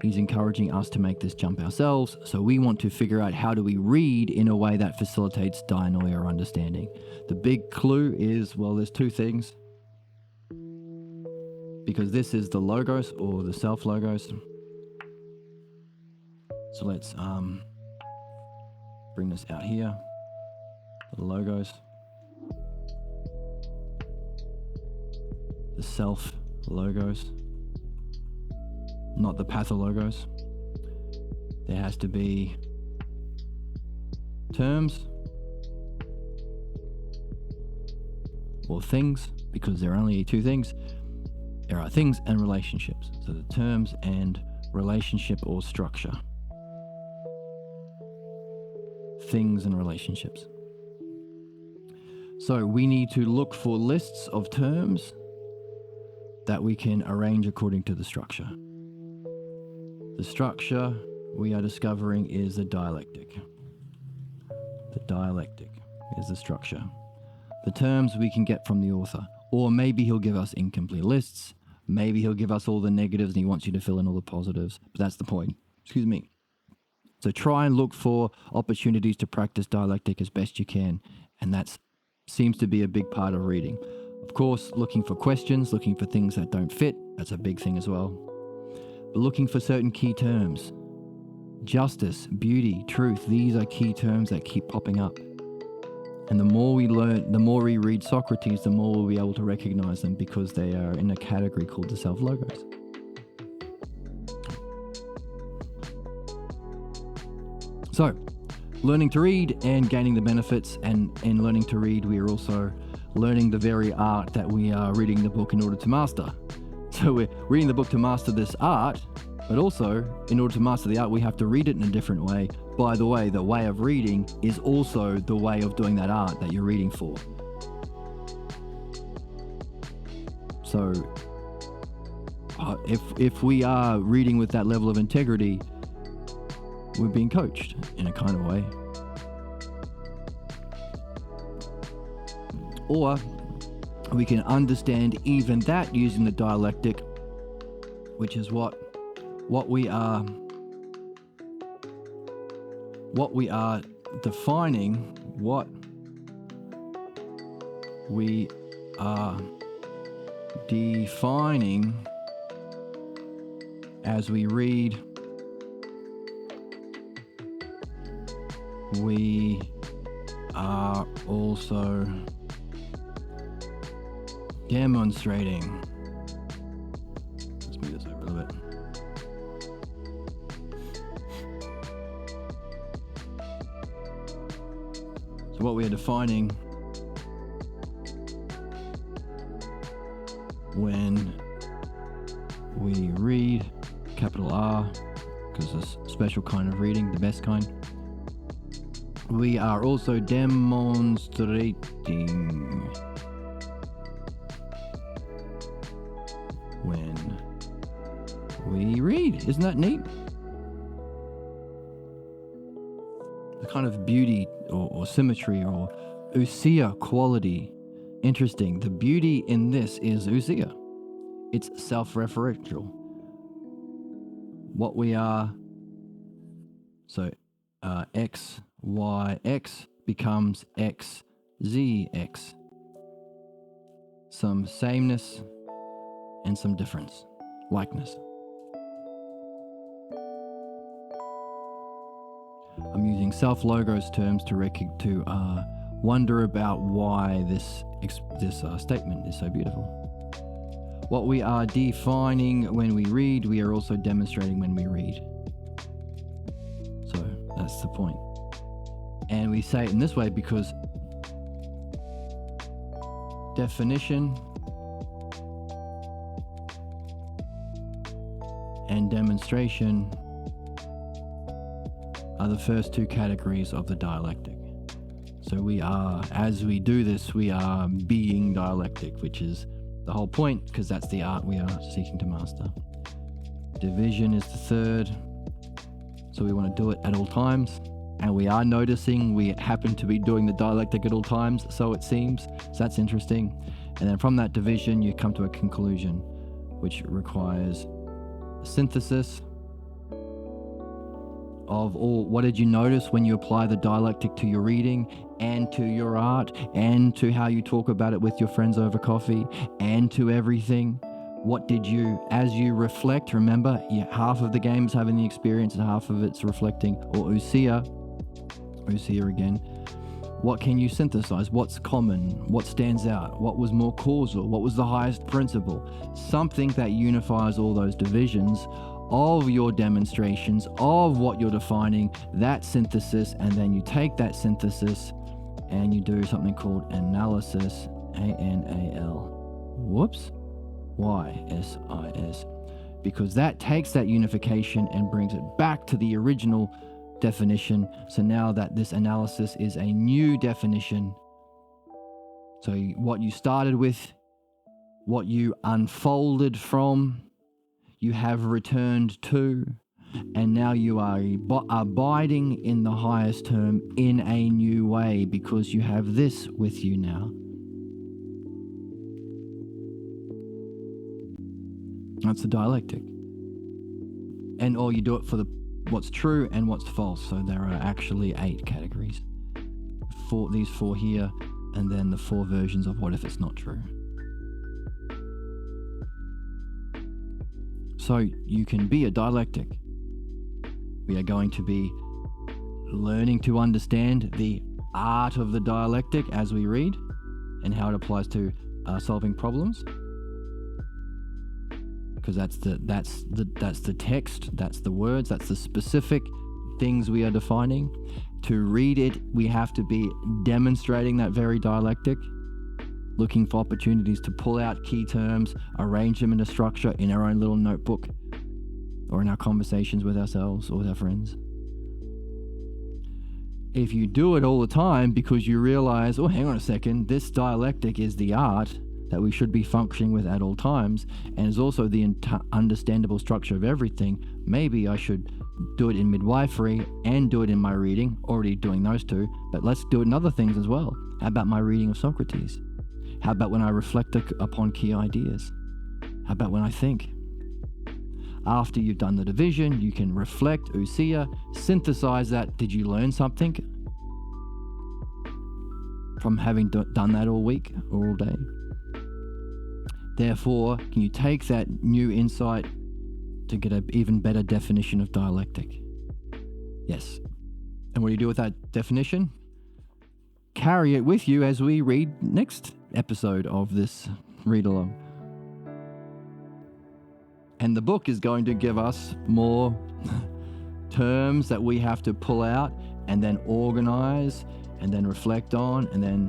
He's encouraging us to make this jump ourselves, so we want to figure out how do we read in a way that facilitates dianoia or understanding. The big clue is, well, there's two things. Because this is the logos or the self-logos. So let's bring this out here. The logos. The self-logos. Not the pathologos. There has to be terms or things, because there are only two things. There are things and relationships. So the terms and relationship or structure. Things and relationships. So we need to look for lists of terms that we can arrange according to the structure. The structure we are discovering is the dialectic. The dialectic is the structure. The terms we can get from the author. Or maybe he'll give us incomplete lists. Maybe he'll give us all the negatives and he wants you to fill in all the positives. But that's the point. Excuse me. So try and look for opportunities to practice dialectic as best you can. And that seems to be a big part of reading. Of course, looking for questions, looking for things that don't fit. That's a big thing as well. But looking for certain key terms. Justice, beauty, truth. These are key terms that keep popping up. And the more we learn, the more we read Socrates, the more we'll be able to recognize them because they are in a category called the self-logos. So, learning to read and gaining the benefits, and in learning to read, we are also learning the very art that we are reading the book in order to master. So we're reading the book to master this art, but also, in order to master the art, we have to read it in a different way. By the way of reading is also the way of doing that art that you're reading for. So, if we are reading with that level of integrity, we're being coached in a kind of way. Or we can understand even that using the dialectic, which is what we are defining, what we are defining as we read. We are also demonstrating. Let's move this over a little bit. So what we are defining when we read, capital R, because it's a special kind of reading, the best kind. We are also demonstrating when we read. Isn't that neat? The kind of beauty or symmetry or ousia quality. Interesting. The beauty in this is ousia. It's self-referential. What we are, so X, Y, X becomes X, Z, X. Some sameness and some difference, likeness. I'm using self-logos terms to wonder about why this statement is so beautiful. What we are defining when we read, we are also demonstrating when we read. So that's the point. And we say it in this way because definition and demonstration are the first two categories of the dialectic. So we are, as we do this, we are being dialectic, which is the whole point, because that's the art we are seeking to master. Division is the third. So we want to do it at all times and we are noticing we happen to be doing the dialectic at all times, so it seems. So that's interesting. And then from that division, you come to a conclusion, which requires synthesis of all. What did you notice when you apply the dialectic to your reading and to your art and to how you talk about it with your friends over coffee and to everything? What did you, as you reflect, remember, half of the game is having the experience and half of it's reflecting, or ousia again. What can you synthesize? What's common? What stands out? What was more causal? What was the highest principle? Something that unifies all those divisions of your demonstrations, of what you're defining, that synthesis, and then you take that synthesis and you do something called analysis, A-N-A-L. Whoops. Y-S-I-S. Because that takes that unification and brings it back to the original definition. So now that this analysis is a new definition. So what you started with, what you unfolded from, you have returned to, and now you are abiding in the highest term in a new way because you have this with you now. That's the dialectic. Or you do it for what's true and what's false. So there are actually 8 categories. These 4 here, and then the 4 versions of what if it's not true. So you can be a dialectic. We are going to be learning to understand the art of the dialectic as we read and how it applies to solving problems. Because that's the text, that's the words, that's the specific things we are defining. To read it, we have to be demonstrating that very dialectic, looking for opportunities to pull out key terms, arrange them in a structure in our own little notebook, or in our conversations with ourselves or with our friends. If you do it all the time because you realize, oh, hang on a second, this dialectic is the art that we should be functioning with at all times, and is also the understandable structure of everything, maybe I should do it in midwifery and do it in my reading, already doing those 2, but let's do it in other things as well. How about my reading of Socrates? How about when I reflect upon key ideas? How about when I think? After you've done the division, you can reflect, ousia, synthesize that. Did you learn something from having done that all week or all day? Therefore, can you take that new insight to get an even better definition of dialectic? Yes. And what do you do with that definition? Carry it with you as we read next episode of this read along. And the book is going to give us more terms that we have to pull out and then organize and then reflect on and then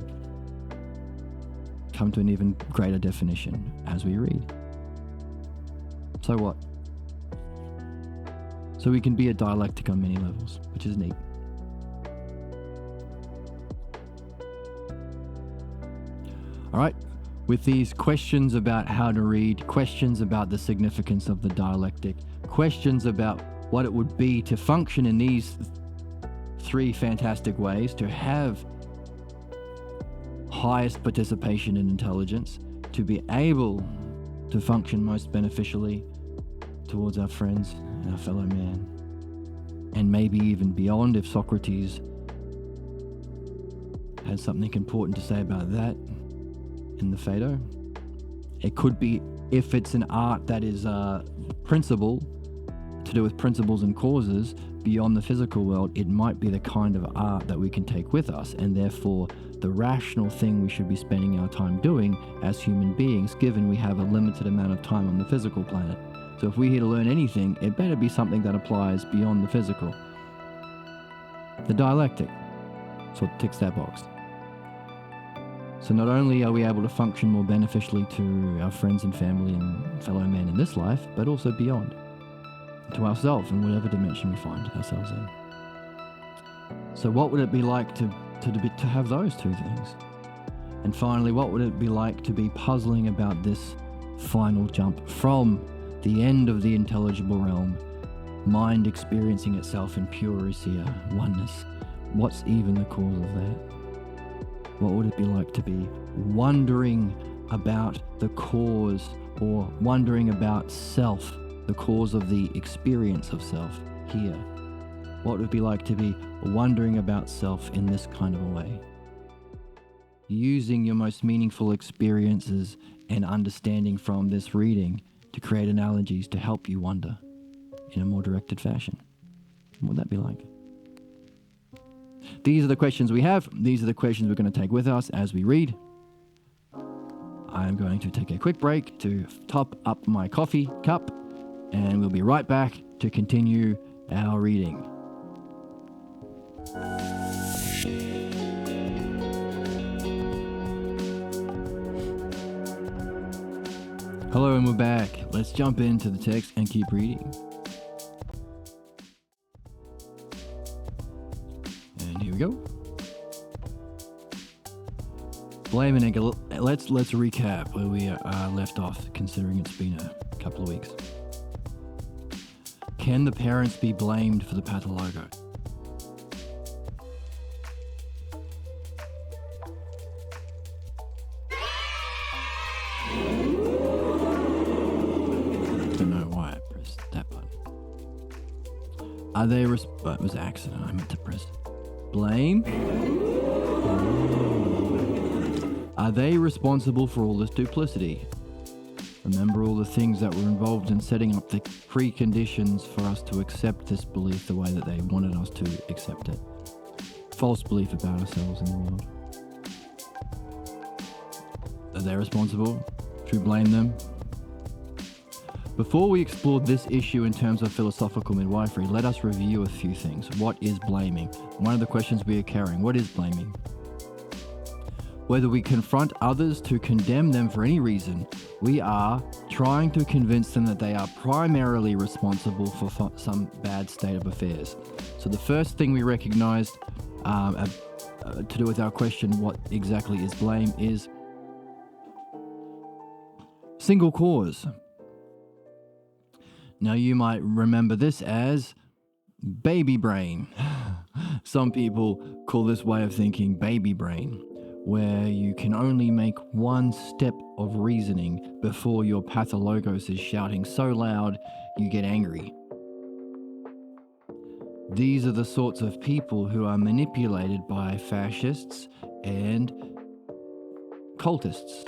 come to an even greater definition as we read. So what? So we can be a dialectic on many levels, which is neat. All right, with these questions about how to read, questions about the significance of the dialectic, questions about what it would be to function in these 3 fantastic ways, to have highest participation in intelligence, to be able to function most beneficially towards our friends and our fellow man, and maybe even beyond if Socrates has something important to say about that in the Phaedo. It could be, if it's an art that is principle, to do with principles and causes beyond the physical world, it might be the kind of art that we can take with us, and therefore the rational thing we should be spending our time doing as human beings, given we have a limited amount of time on the physical planet. So if we're here to learn anything, it better be something that applies beyond the physical. The dialectic, so it ticks that box. So not only are we able to function more beneficially to our friends and family and fellow men in this life, but also beyond, to ourselves in whatever dimension we find ourselves in. So what would it be like to have those 2 things? And finally, what would it be like to be puzzling about this final jump from the end of the intelligible realm, mind experiencing itself in pure ousia, oneness, What's even the cause of that? What would it be like to be wondering about the cause, or wondering about self, the cause of the experience of self here? What would it be like to be wondering about self in this kind of a way? Using your most meaningful experiences and understanding from this reading to create analogies to help you wonder in a more directed fashion. What would that be like? These are the questions we have. These are the questions we're going to take with us as we read. I'm going to take a quick break to top up my coffee cup, and we'll be right back to continue our reading. Hello, and we're back. Let's jump into the text and keep reading. And here we go. Blame and anger. Let's recap where we left off, considering it's been a couple of weeks. Can the parents be blamed for the pathologo? Don't know why I pressed that button. Are they it was an accident. I meant to press blame. Are they responsible for all this duplicity? Remember all the things that were involved in setting up the preconditions for us to accept this belief the way that they wanted us to accept it. False belief about ourselves in the world. Are they responsible? Should we blame them? Before we explore this issue in terms of philosophical midwifery, let us review a few things. What is blaming? One of the questions we are carrying. What is blaming? Whether we confront others to condemn them for any reason, we are trying to convince them that they are primarily responsible for some bad state of affairs. So the first thing we recognized to do with our question, what exactly is blame, is single cause. Now you might remember this as baby brain. Some people call this way of thinking baby brain, where you can only make one step of reasoning before your pathologos is shouting so loud you get angry. These are the sorts of people who are manipulated by fascists and cultists,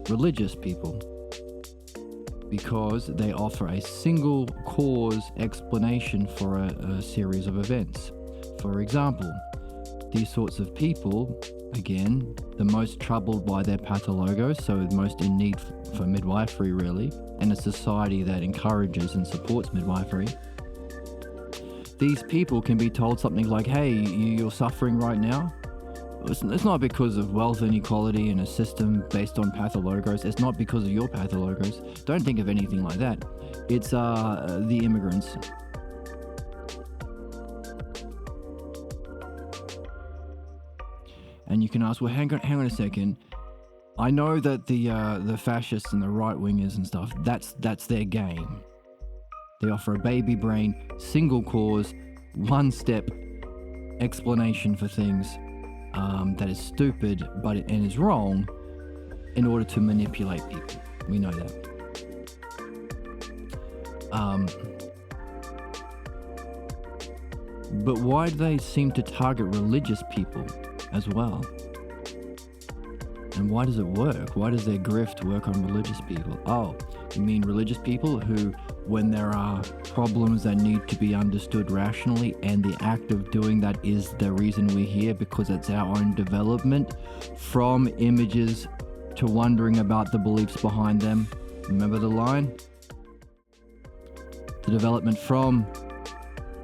religious people, because they offer a single cause explanation for a series of events. For example, these sorts of people, again, the most troubled by their pathologos, so the most in need for midwifery really, and a society that encourages and supports midwifery. These people can be told something like, hey, you're suffering right now. It's not because of wealth inequality in a system based on pathologos. It's not because of your pathologos. Don't think of anything like that. It's the immigrants. And you can ask, well, hang on a second. I know that the fascists and the right wingers and stuff, that's their game. They offer a baby brain, single cause, one step explanation for things that is stupid and is wrong in order to manipulate people. We know that. But why do they seem to target religious people as well? And why does it work? Why does their grift work on religious people? Oh, you mean religious people who, when there are problems that need to be understood rationally, and the act of doing that is the reason we're here because it's our own development, from images to wondering about the beliefs behind them. Remember the line? The development from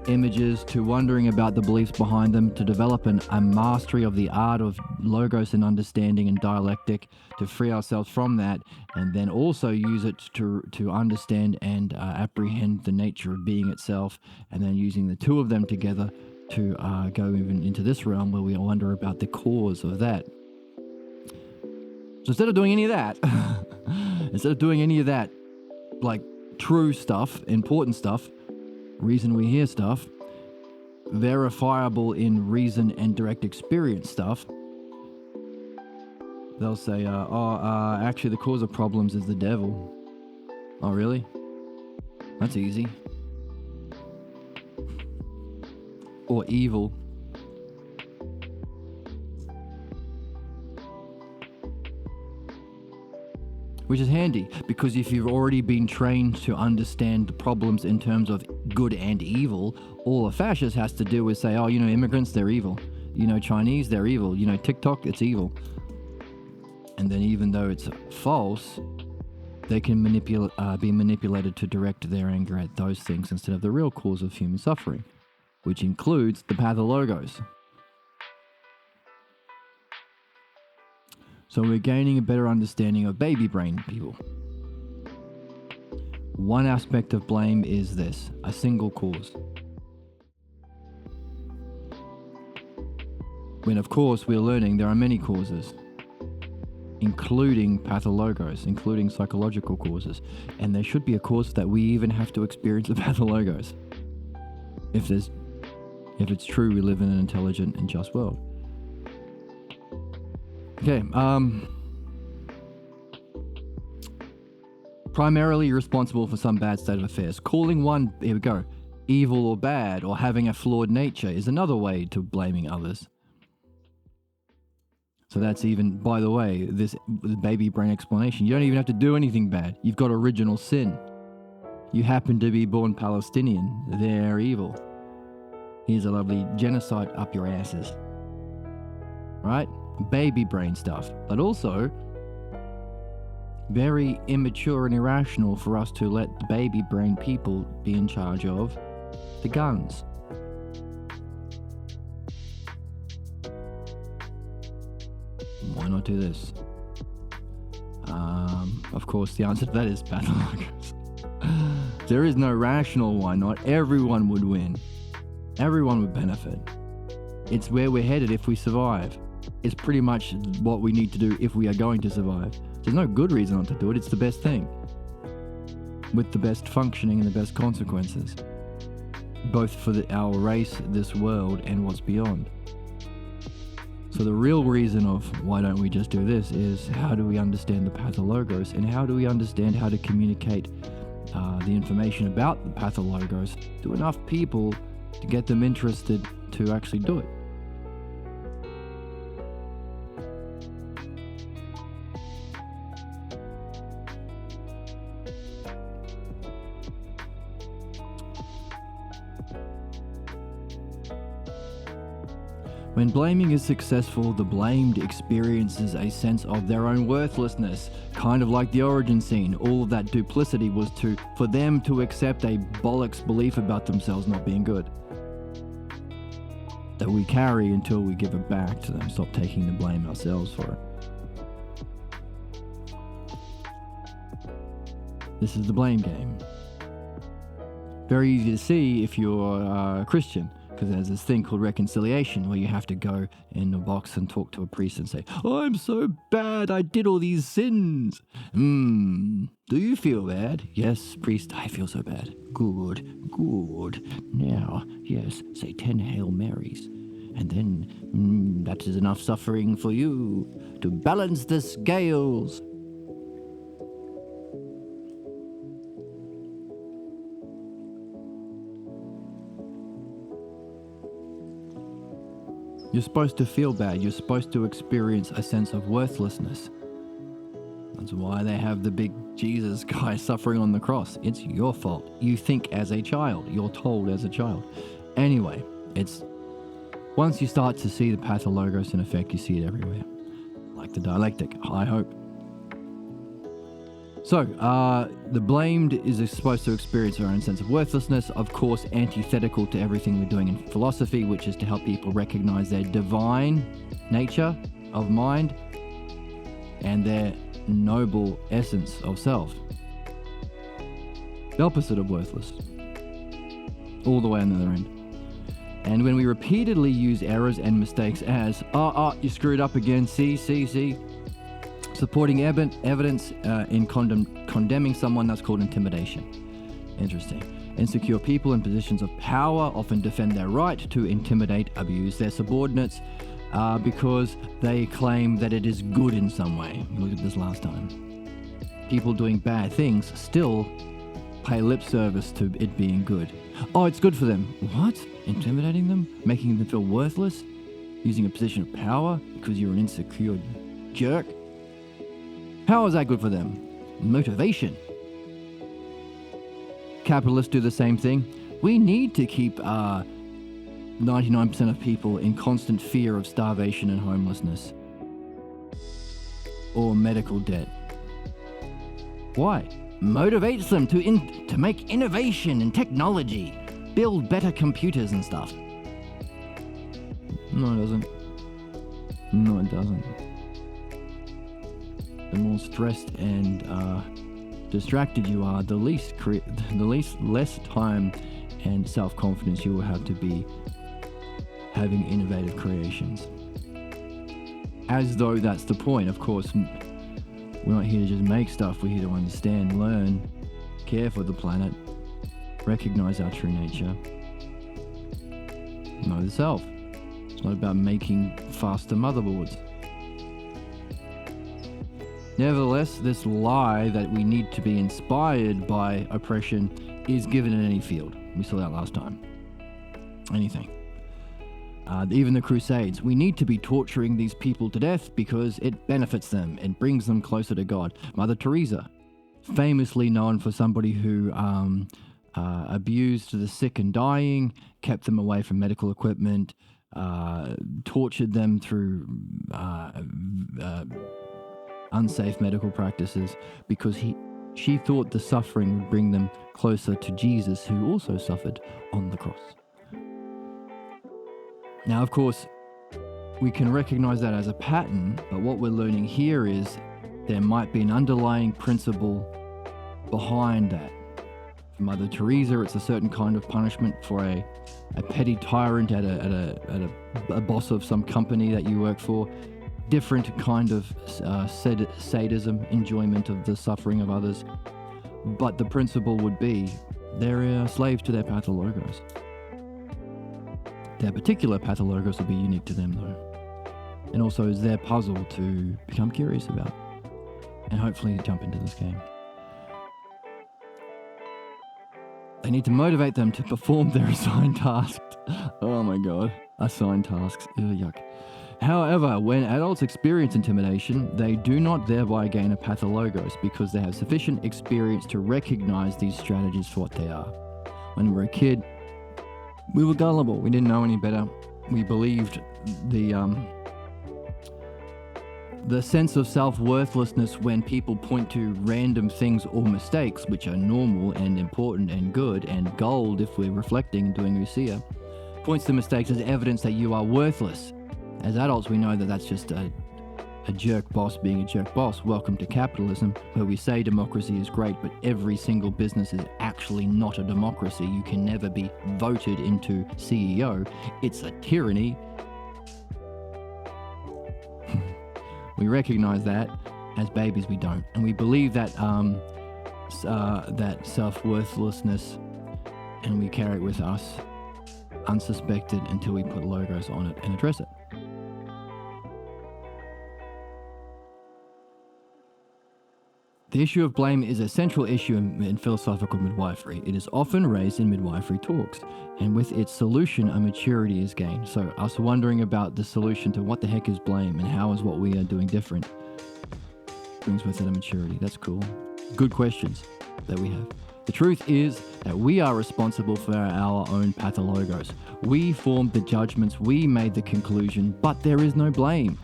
images to wondering about the beliefs behind them, to develop a mastery of the art of logos and understanding and dialectic, to free ourselves from that, and then also use it to understand and apprehend the nature of being itself, and then using the two of them together to go even into this realm where we wonder about the cause of that. So instead of doing any of that, like true stuff, important stuff, reason we hear stuff, verifiable in reason and direct experience stuff, they'll say, actually the cause of problems is the devil. Oh, really? That's easy. Or evil. Which is handy, because if you've already been trained to understand the problems in terms of good and evil, all a fascist has to do is say, immigrants, they're evil. Chinese, they're evil. TikTok, it's evil. And then even though it's false, they can be manipulated to direct their anger at those things instead of the real cause of human suffering, which includes the pathologos. So we're gaining a better understanding of baby brain people. One aspect of blame is this: a single cause. When of course we're learning there are many causes, including pathologos, including psychological causes. And there should be a cause that we even have to experience the pathologos. If it's true we live in an intelligent and just world. Okay, primarily responsible for some bad state of affairs. Calling one, here we go, evil or bad, or having a flawed nature is another way to blaming others. So that's even, by the way, this baby brain explanation. You don't even have to do anything bad. You've got original sin. You happen to be born Palestinian. They're evil. Here's a lovely genocide up your asses. Right? Baby brain stuff. But also, very immature and irrational for us to let the baby brain people be in charge of the guns. Why not do this? Of course, the answer to that is pathologos. There is no rational why not. Everyone would win. Everyone would benefit. It's where we're headed if we survive. It's pretty much what we need to do if we are going to survive. There's no good reason not to do it. It's the best thing. With the best functioning and the best consequences. Both for our race, this world, and what's beyond. So the real reason of why don't we just do this is how do we understand the pathologos, and how do we understand how to communicate the information about the pathologos to enough people to get them interested to actually do it. When blaming is successful, the blamed experiences a sense of their own worthlessness, kind of like the origin scene. All of that duplicity was for them to accept a bollocks belief about themselves not being good, that we carry until we give it back to them, stop taking the blame ourselves for it. This is the blame game. Very easy to see if you're a Christian. Because there's this thing called reconciliation where you have to go in a box and talk to a priest and say, I'm so bad, I did all these sins. Do you feel bad? Yes, priest, I feel so bad. Good. Now, yes, say 10 Hail Marys. And then that is enough suffering for you to balance the scales. You're supposed to feel bad. You're supposed to experience a sense of worthlessness. That's why they have the big Jesus guy suffering on the cross. It's your fault. You think as a child. You're told as a child. Anyway, it's once you start to see the pathologos in effect, you see it everywhere. Like the dialectic, I hope. So, the blamed is supposed to experience their own sense of worthlessness, of course antithetical to everything we're doing in philosophy, which is to help people recognize their divine nature of mind and their noble essence of self. The opposite of worthless. All the way on the other end. And when we repeatedly use errors and mistakes as, you screwed up again, see, supporting evidence in condemning someone, that's called intimidation. Interesting. Insecure people in positions of power often defend their right to intimidate, abuse their subordinates because they claim that it is good in some way. We looked at this last time. People doing bad things still pay lip service to it being good. Oh, it's good for them. What? Intimidating them? Making them feel worthless? Using a position of power because you're an insecure jerk? How is that good for them? Motivation. Capitalists do the same thing. We need to keep 99% of people in constant fear of starvation and homelessness or medical debt. Why? Motivates them to make innovation and technology, build better computers and stuff. No, it doesn't. No, it doesn't. The more stressed and distracted you are, the less time and self-confidence you will have to be having innovative creations. As though that's the point. Of course, we're not here to just make stuff. We're here to understand, learn, care for the planet, recognize our true nature, know the self. It's not about making faster motherboards. Nevertheless, this lie that we need to be inspired by oppression is given in any field. We saw that last time. Anything. Even the Crusades. We need to be torturing these people to death because it benefits them. It brings them closer to God. Mother Teresa, famously known for somebody who abused the sick and dying, kept them away from medical equipment, tortured them through unsafe medical practices because she thought the suffering would bring them closer to Jesus, who also suffered on the cross. Now, of course, we can recognize that as a pattern, but what we're learning here is there might be an underlying principle behind that. For Mother Teresa, it's a certain kind of punishment. For a petty tyrant at a boss of some company that you work for, different kind of sadism, enjoyment of the suffering of others. But the principle would be they're slaves to their pathologos. Their particular pathologos will be unique to them, though. And also is their puzzle to become curious about and hopefully jump into this game. They need to motivate them to perform their assigned tasks. Oh my God, assigned tasks. Ew, yuck. However, when adults experience intimidation, they do not thereby gain a pathologos because they have sufficient experience to recognize these strategies for what they are. When we were a kid, we were gullible. We didn't know any better. We believed the sense of self-worthlessness when people point to random things or mistakes, which are normal and important and good and gold if we're reflecting and doing Usia, points to mistakes as evidence that you are worthless. As adults, we know that that's just a jerk boss being a jerk boss. Welcome to capitalism, where we say democracy is great, but every single business is actually not a democracy. You can never be voted into CEO. It's a tyranny. We recognize that. As babies, we don't. And we believe that that self-worthlessness, and we carry it with us unsuspected until we put logos on it and address it. The issue of blame is a central issue in philosophical midwifery. It is often raised in midwifery talks, and with its solution, a maturity is gained. So us wondering about the solution to what the heck is blame and how is what we are doing different brings with it a maturity. That's cool. Good questions that we have. The truth is that we are responsible for our own pathologos. We formed the judgments, we made the conclusion, but there is no blame.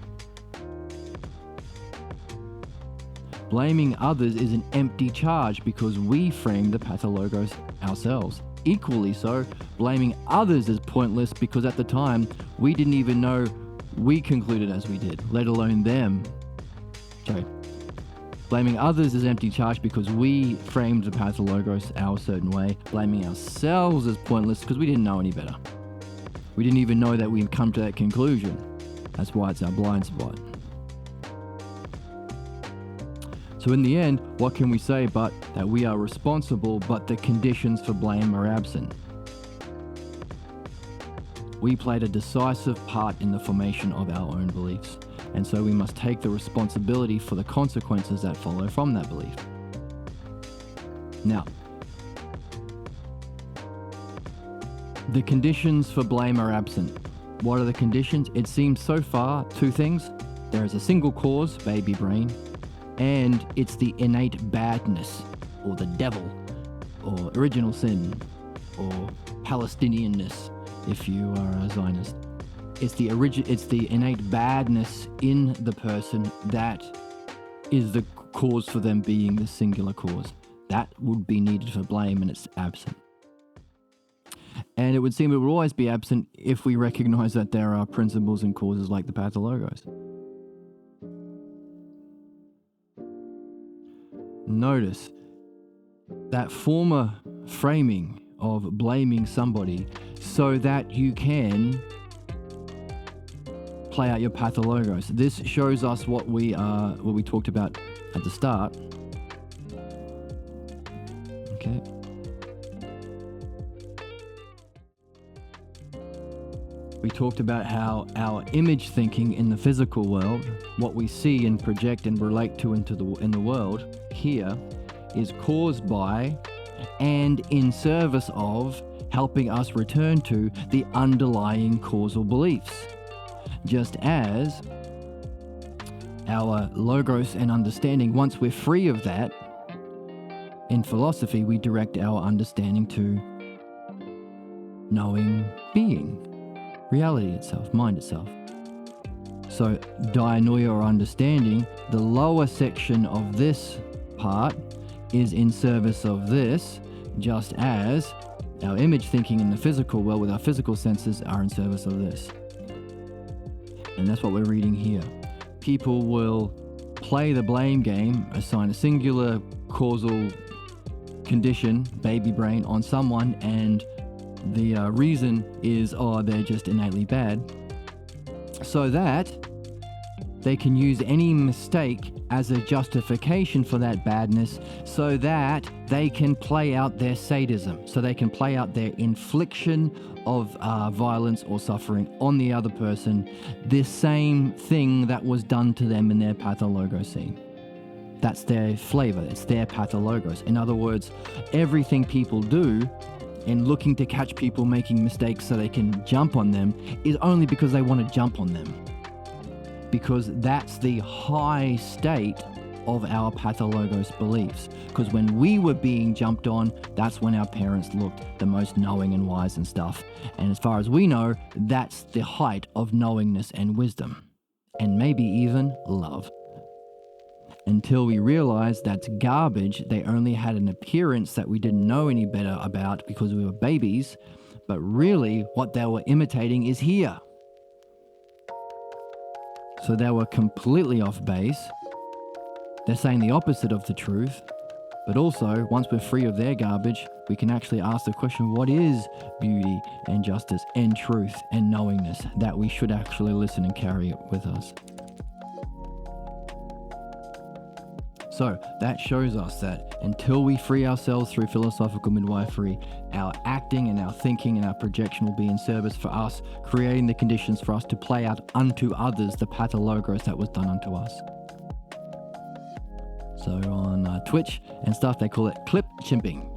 Blaming others is an empty charge because we framed the pathologos ourselves. Equally so, blaming others is pointless because at the time, we didn't even know we concluded as we did, let alone them. Sorry. Blaming others is empty charge because we framed the pathologos our certain way. Blaming ourselves is pointless because we didn't know any better. We didn't even know that we'd come to that conclusion. That's why it's our blind spot. So So in the end, what can we say but that we are responsible, but the conditions for blame are absent? We played a decisive part in the formation of our own beliefs, and so we must take the responsibility for the consequences that follow from that belief. Now, the conditions for blame are absent. What are the conditions? It seems so far two things. There is a single cause, baby brain, and it's the innate badness, or the devil, or original sin, or Palestinianness, if you are a Zionist. It's the innate badness in the person that is the cause for them being the singular cause. That would be needed for blame, and it's absent. And it would seem it would always be absent if we recognize that there are principles and causes like the pathologos. Notice that former framing of blaming somebody so that you can play out your pathologos. This shows us what we talked about at the start. Okay. We talked about how our image thinking in the physical world, what we see and project and relate to in the world here, is caused by and in service of helping us return to the underlying causal beliefs. Just as our logos and understanding, once we're free of that, in philosophy we direct our understanding to knowing being, reality itself, mind itself. So dianoia, or understanding, the lower section of this part is in service of this, just as our image thinking in the physical world with our physical senses are in service of this. And that's what we're reading here. People will play the blame game, assign a singular causal condition, baby brain, on someone, and the reason is, they're just innately bad, so that they can use any mistake as a justification for that badness, so that they can play out their sadism, so they can play out their infliction of violence or suffering on the other person, the same thing that was done to them in their pathologos scene. That's their flavor, it's their pathologos. In other words, everything people do in looking to catch people making mistakes so they can jump on them is only because they want to jump on them. Because that's the high state of our pathologos beliefs. Because when we were being jumped on, that's when our parents looked the most knowing and wise and stuff. And as far as we know, that's the height of knowingness and wisdom. And maybe even love. Until we realized that's garbage. They only had an appearance that we didn't know any better about because we were babies, but really what they were imitating is here. So they were completely off base. They're saying the opposite of the truth, but also once we're free of their garbage, we can actually ask the question, what is beauty and justice and truth and knowingness, that we should actually listen and carry it with us. So that shows us that until we free ourselves through philosophical midwifery, our acting and our thinking and our projection will be in service for us, creating the conditions for us to play out unto others the pathologos that was done unto us. So on Twitch and stuff, they call it clip chimping.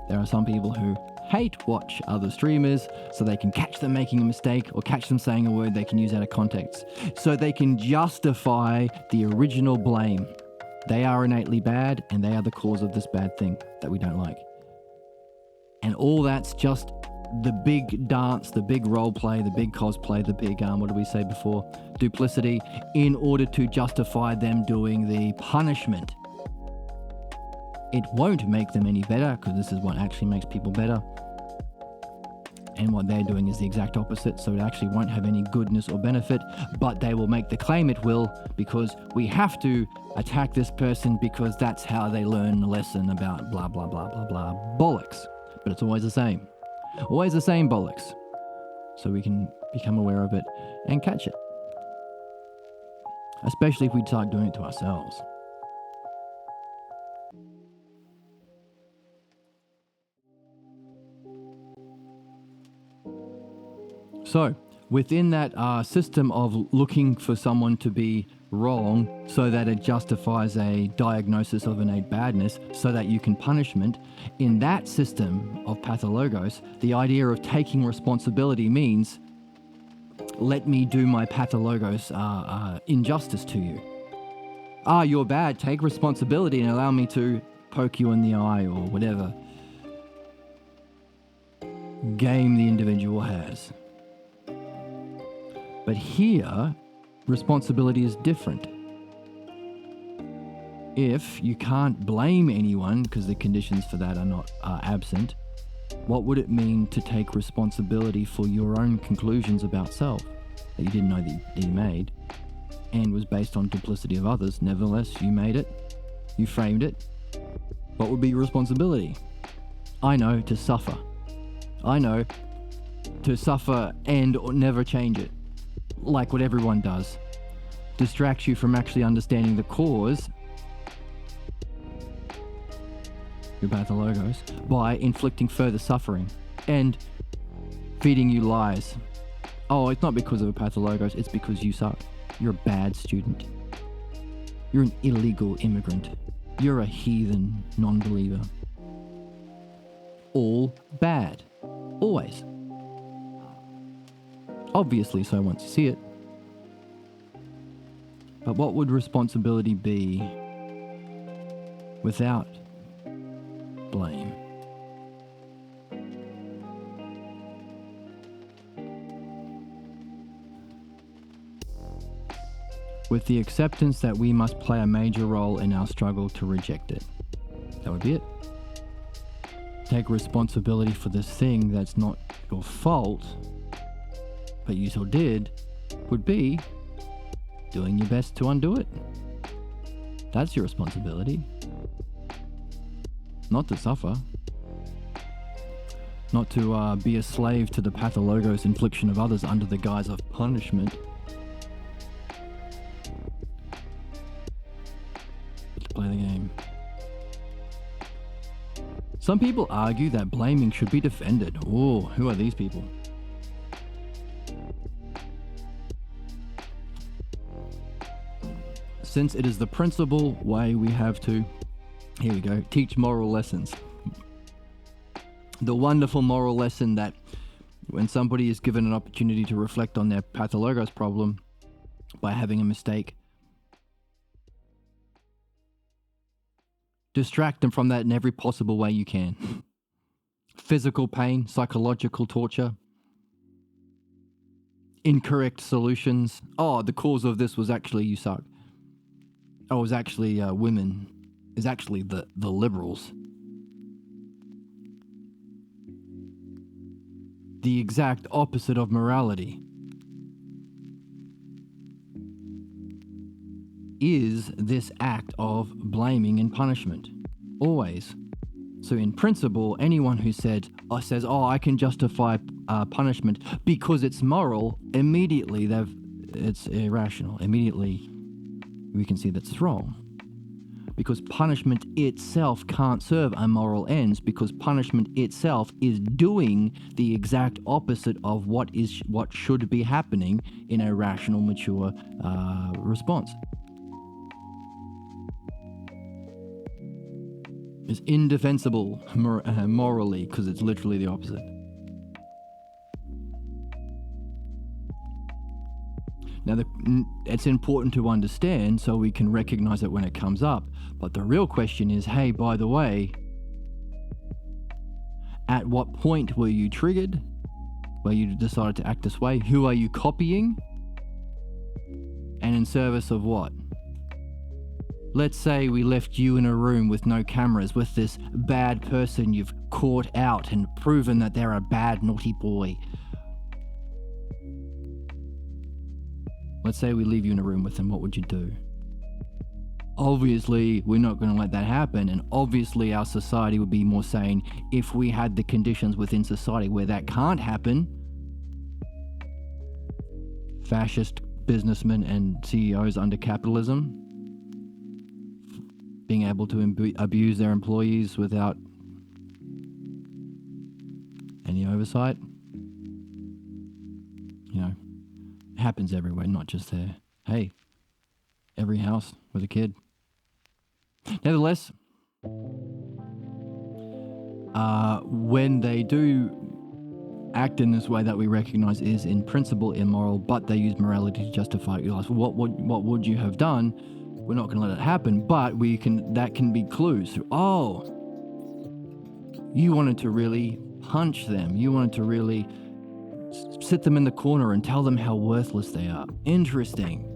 There are some people who hate watch other streamers so they can catch them making a mistake or catch them saying a word they can use out of context, so they can justify the original blame. They are innately bad, and they are the cause of this bad thing that we don't like. And all that's just the big dance, the big role play, the big cosplay, the big, what did we say before? Duplicity, in order to justify them doing the punishment. It won't make them any better, because this is what actually makes people better. And what they're doing is the exact opposite, so it actually won't have any goodness or benefit, but they will make the claim it will, because we have to attack this person because that's how they learn a lesson about blah, blah, blah, blah, blah, bollocks. But it's always the same. Always the same bollocks. So we can become aware of it and catch it. Especially if we start doing it to ourselves. So, within that system of looking for someone to be wrong so that it justifies a diagnosis of innate badness so that you can punishment, in that system of pathologos, the idea of taking responsibility means, let me do my pathologos injustice to you. You're bad, take responsibility and allow me to poke you in the eye or whatever game the individual has. But here, responsibility is different. If you can't blame anyone because the conditions for that are absent, what would it mean to take responsibility for your own conclusions about self that you didn't know that you made and was based on duplicity of others? Nevertheless, you made it, you framed it. What would be your responsibility? I know, to suffer. I know, to suffer and never change it, like what everyone does. Distracts you from actually understanding the cause, your pathologos, by inflicting further suffering and feeding you lies. Oh, it's not because of a pathologos, it's because you suck. You're a bad student. You're an illegal immigrant. You're a heathen non-believer. All bad. Always. Obviously so once you see it. But what would responsibility be without blame? With the acceptance that we must play a major role in our struggle to reject it. That would be it. Take responsibility for this thing that's not your fault, but you still did, would be doing your best to undo it. That's your responsibility. Not to suffer. Not to be a slave to the pathologos infliction of others under the guise of punishment. But to play the game. Some people argue that blaming should be defended. Oh, who are these people? Since it is the principal way we have to, here we go, teach moral lessons. The wonderful moral lesson that when somebody is given an opportunity to reflect on their pathologos problem by having a mistake, distract them from that in every possible way you can. Physical pain, psychological torture, incorrect solutions. Oh, the cause of this was actually you suck. Oh, it was actually women. It's actually the liberals. The exact opposite of morality is this act of blaming and punishment. Always. So in principle, anyone who says, I can justify punishment because it's moral, immediately it's irrational. Immediately we can see that's wrong. Because punishment itself can't serve immoral ends, because punishment itself is doing the exact opposite of what should be happening in a rational, mature response. It's indefensible morally because it's literally the opposite. Now, it's important to understand so we can recognize it when it comes up. But the real question is, hey, by the way, at what point were you triggered? Where you decided to act this way? Who are you copying? And in service of what? Let's say we left you in a room with no cameras with this bad person you've caught out and proven that they're a bad, naughty boy. Let's say we leave you in a room with them, what would you do? Obviously, we're not going to let that happen, and obviously our society would be more sane if we had the conditions within society where that can't happen. Fascist businessmen and CEOs under capitalism being able to abuse their employees without any oversight. It happens everywhere, not just there. Hey, every house with a kid. Nevertheless, when they do act in this way that we recognize is in principle immoral, but they use morality to justify it, you ask, what would you have done? We're not going to let it happen, but that can be clues. Oh, you wanted to really punch them. You wanted to really sit them in the corner and tell them how worthless they are. Interesting.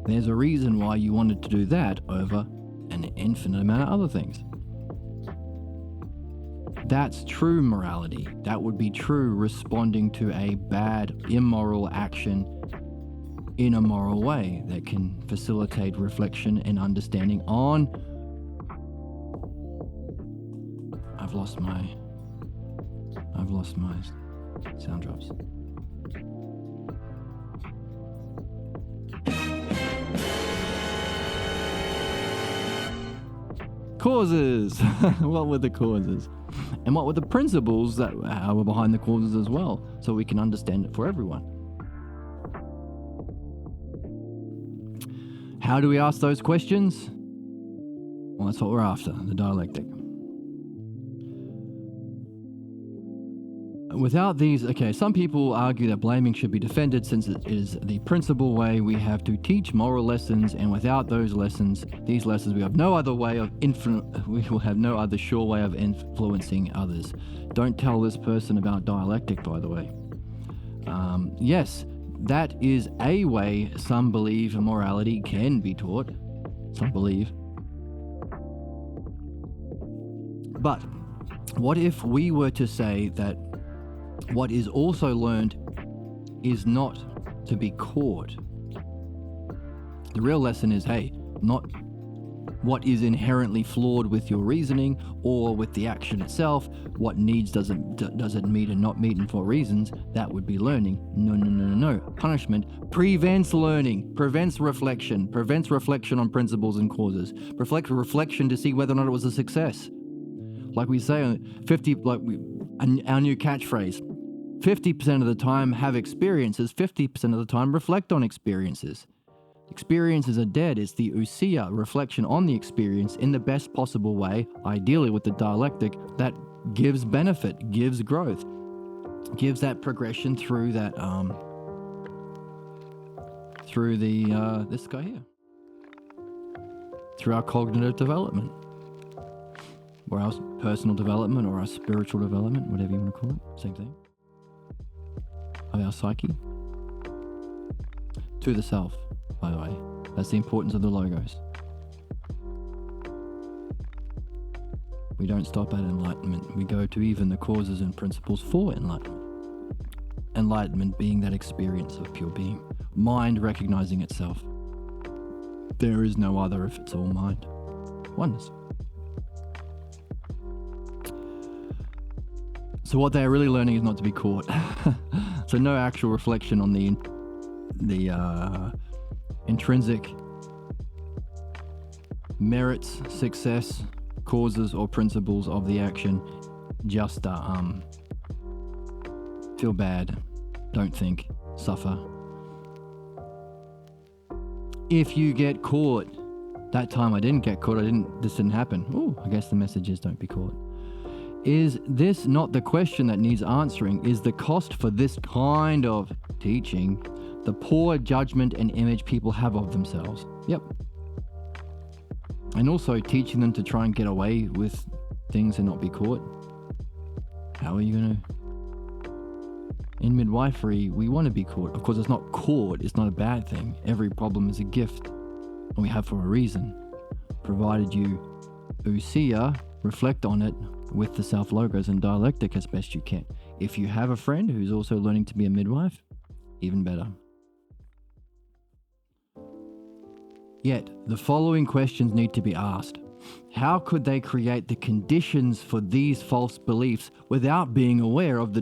There's a reason why you wanted to do that over an infinite amount of other things. That's true morality. That would be true responding to a bad, immoral action in a moral way that can facilitate reflection and understanding on... I've lost my sound drops. Causes. What were the causes? And what were the principles that were behind the causes as well, so we can understand it for everyone? How do we ask those questions? Well, that's what we're after, the dialectic. Without these, some people argue that blaming should be defended since it is the principal way we have to teach moral lessons, and without these lessons, we have no other way of we will have no other sure way of influencing others. Don't tell this person about dialectic, by the way. Yes, that is a way some believe morality can be taught. Some believe. But what if we were to say that what is also learned is not to be caught? The real lesson is, not what is inherently flawed with your reasoning or with the action itself, what needs does it meet and not meet and for reasons. That would be learning. No. Punishment prevents learning, prevents reflection on principles and causes, reflection to see whether or not it was a success. Like we say, our new catchphrase, 50% of the time have experiences, 50% of the time reflect on experiences. Experiences are dead. It's the ousia, reflection on the experience in the best possible way, ideally with the dialectic, that gives benefit, gives growth, gives that progression through that, this guy here, through our cognitive development, or our personal development, or our spiritual development, whatever you want to call it, same thing, of our psyche, to the self, by the way. That's the importance of the logos. We don't stop at enlightenment. We go to even the causes and principles for enlightenment. Enlightenment being that experience of pure being. Mind recognizing itself. There is no other if it's all mind. Oneness. So what they are really learning is not to be caught. So no actual reflection on the intrinsic merits, success, causes, or principles of the action. Just feel bad, don't think, suffer. If you get caught, that time I didn't get caught, this didn't happen. Oh, I guess the message is don't be caught. Is this not the question that needs answering? Is the cost for this kind of teaching the poor judgment and image people have of themselves? Yep. And also teaching them to try and get away with things and not be caught. How are you going to... In midwifery, we want to be caught. Of course, it's not caught. It's not a bad thing. Every problem is a gift. And we have for a reason. Provided you ousia, reflect on it with the self-logos and dialectic as best you can. If you have a friend who's also learning to be a midwife, even better. Yet, the following questions need to be asked. How could they create the conditions for these false beliefs without being aware of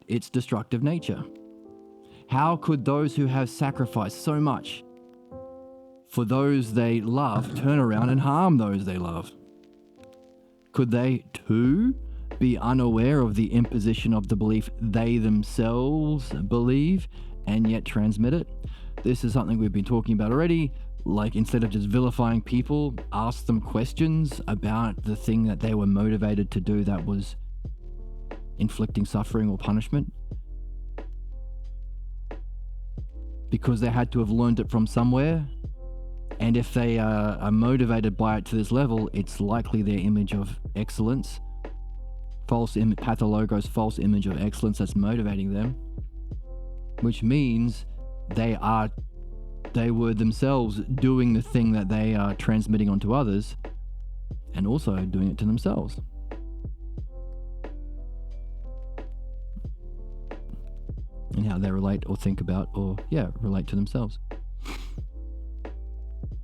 its destructive nature? How could those who have sacrificed so much for those they love turn around and harm those they love? Could they, too, be unaware of the imposition of the belief they themselves believe and yet transmit it. This is something we've been talking about already. Like, instead of just vilifying people, ask them questions about the thing that they were motivated to do that was inflicting suffering or punishment, because they had to have learned it from somewhere. And if they are motivated by it to this level, it's likely their image of excellence, pathologos, false image of excellence, that's motivating them, which means they were themselves doing the thing that they are transmitting onto others, and also doing it to themselves. And how they relate or think about or relate to themselves.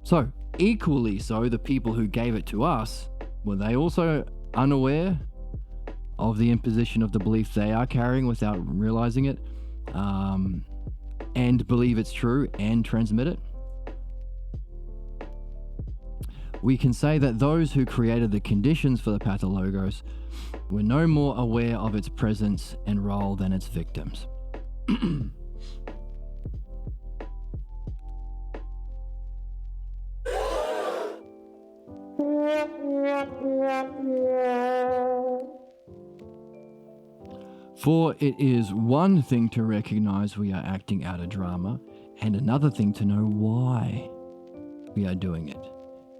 So, equally so, the people who gave it to us, were they also unaware of the imposition of the belief they are carrying without realizing it, and believe it's true and transmit it? We can say that those who created the conditions for the pathologos were no more aware of its presence and role than its victims. For it is one thing to recognize we are acting out a drama, and another thing to know why we are doing it.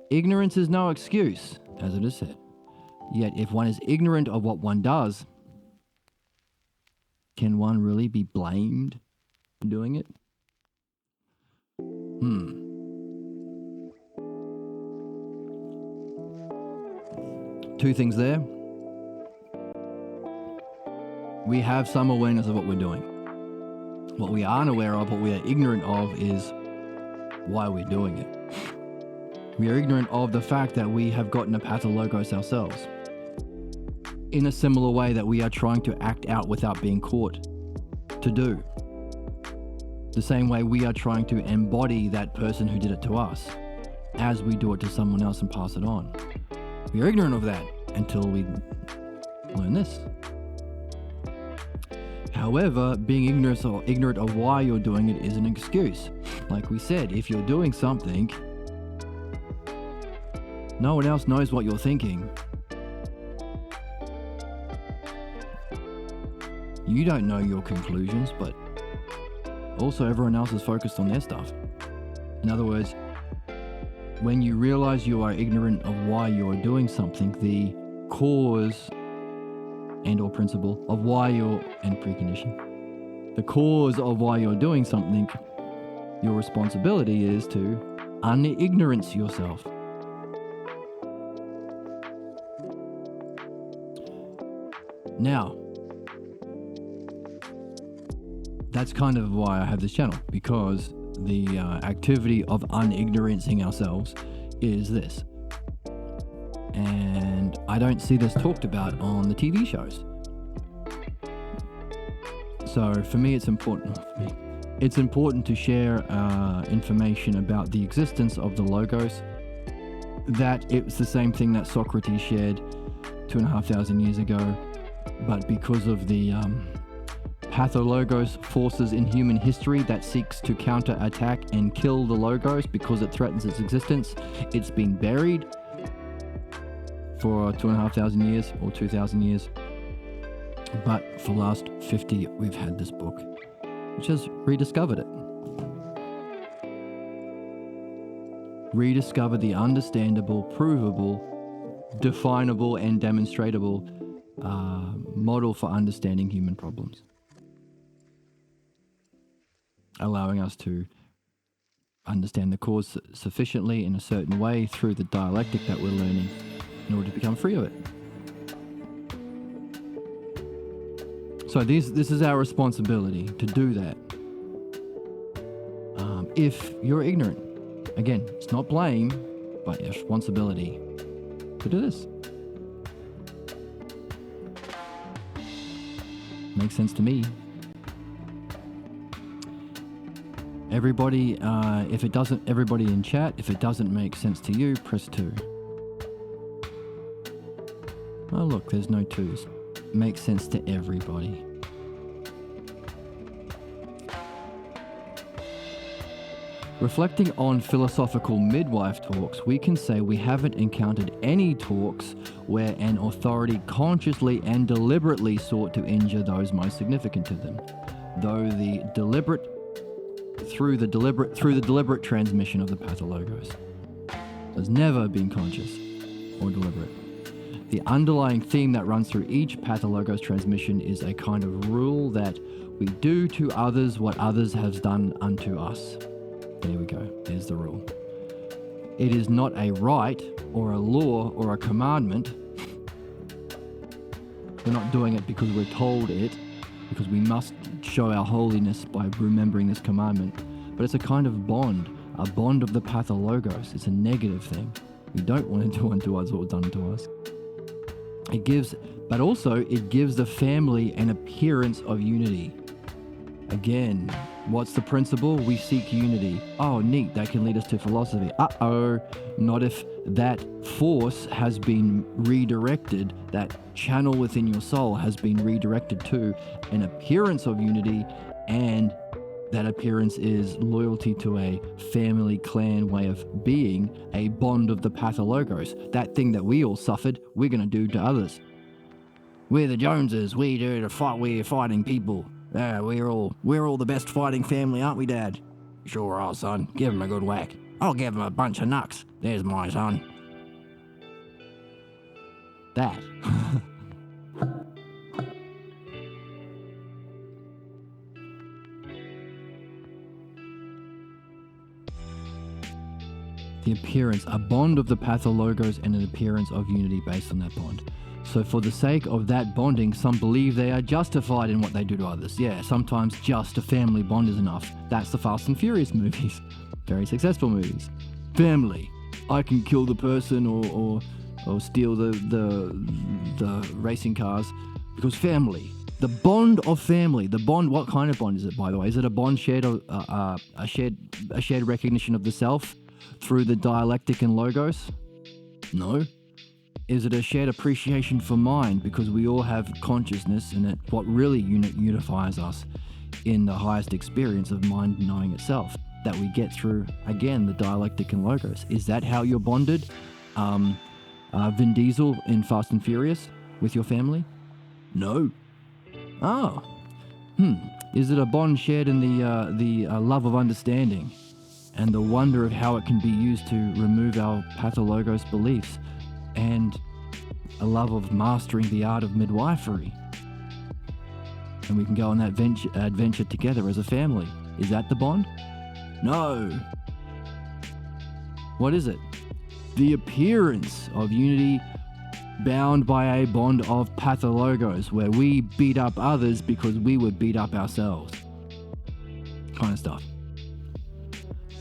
Ignorance is no excuse, as it is said. Yet if one is ignorant of what one does, can one really be blamed for doing it? Two things there. We have some awareness of what we're doing. What we aren't aware of, what we are ignorant of, is why we're doing it. We are ignorant of the fact that we have gotten a pathologos ourselves, in a similar way that we are trying to act out without being caught to do. The same way we are trying to embody that person who did it to us as we do it to someone else and pass it on. We are ignorant of that until we learn this. However, being ignorant of why you're doing it is an excuse. Like we said, if you're doing something, no one else knows what you're thinking. You don't know your conclusions, but also everyone else is focused on their stuff. In other words, when you realize you are ignorant of why you're doing something, the cause and or principle of why and precondition, the cause of why you're doing something, your responsibility is to un-ignorance yourself. Now, that's kind of why I have this channel, because the activity of un-ignorancing ourselves is this. And I don't see this talked about on the TV shows. So for me, it's important to share information about the existence of the logos, that it's the same thing that Socrates shared 2,500 years ago, but because of the pathologos forces in human history that seeks to counter-attack and kill the logos because it threatens its existence, it's been buried for 2,500 years or 2,000 years. But for the last 50, we've had this book, which has rediscovered it. Rediscovered the understandable, provable, definable, and demonstratable model for understanding human problems, allowing us to understand the cause sufficiently in a certain way through the dialectic that we're learning in order to become free of it. So this is our responsibility to do that. If you're ignorant, again, it's not blame, but your responsibility to do this. Makes sense to me. Everybody, everybody in chat, if it doesn't make sense to you, press 2. Oh look, there's no 2s. makes sense to everybody. Reflecting on philosophical midwife talks, we can say we haven't encountered any talks where an authority consciously and deliberately sought to injure those most significant to them, through the deliberate transmission of the pathologos. Has never been conscious or deliberate. The underlying theme that runs through each pathologos transmission is a kind of rule that we do to others what others have done unto us. There we go. There's the rule. It is not a right or a law or a commandment. We're not doing it because we're told it, because we must show our holiness by remembering this commandment. But it's a kind of bond, a bond of the pathologos. It's a negative thing. We don't want to do unto us what was done to us. It gives the family an appearance of unity. Again, what's the principle? We seek unity. Oh, neat, that can lead us to philosophy. Not if that force has been redirected, that channel within your soul has been redirected to an appearance of unity, and that appearance is loyalty to a family clan way of being, a bond of the pathologos. That thing that we all suffered, we're going to do to others. We're the Joneses, we're fighting people. We're all the best fighting family, aren't we, Dad? Sure are, son. Give him a good whack. I'll give him a bunch of knucks. There's my son. That. The appearance, a bond of the pathologos and an appearance of unity based on that bond. So for the sake of that bonding, some believe they are justified in what they do to others. Yeah, sometimes just a family bond is enough. That's the Fast and Furious movies. Very successful movies. Family. I can kill the person or steal the racing cars because family. The bond of family. The bond. What kind of bond is it, by the way? Is it a bond shared, a shared recognition of the self through the dialectic and logos? No. Is it a shared appreciation for mind because we all have consciousness, and it what really unifies us in the highest experience of mind knowing itself that we get through, again, the dialectic and logos? Is that how you're bonded? Vin Diesel in Fast and Furious with your family? No. Oh. Is it a bond shared in the love of understanding and the wonder of how it can be used to remove our pathologos beliefs, and a love of mastering the art of midwifery? And we can go on that adventure together as a family. Is that the bond? No. What is it? The appearance of unity bound by a bond of pathologos, where we beat up others because we would beat up ourselves. Kind of stuff.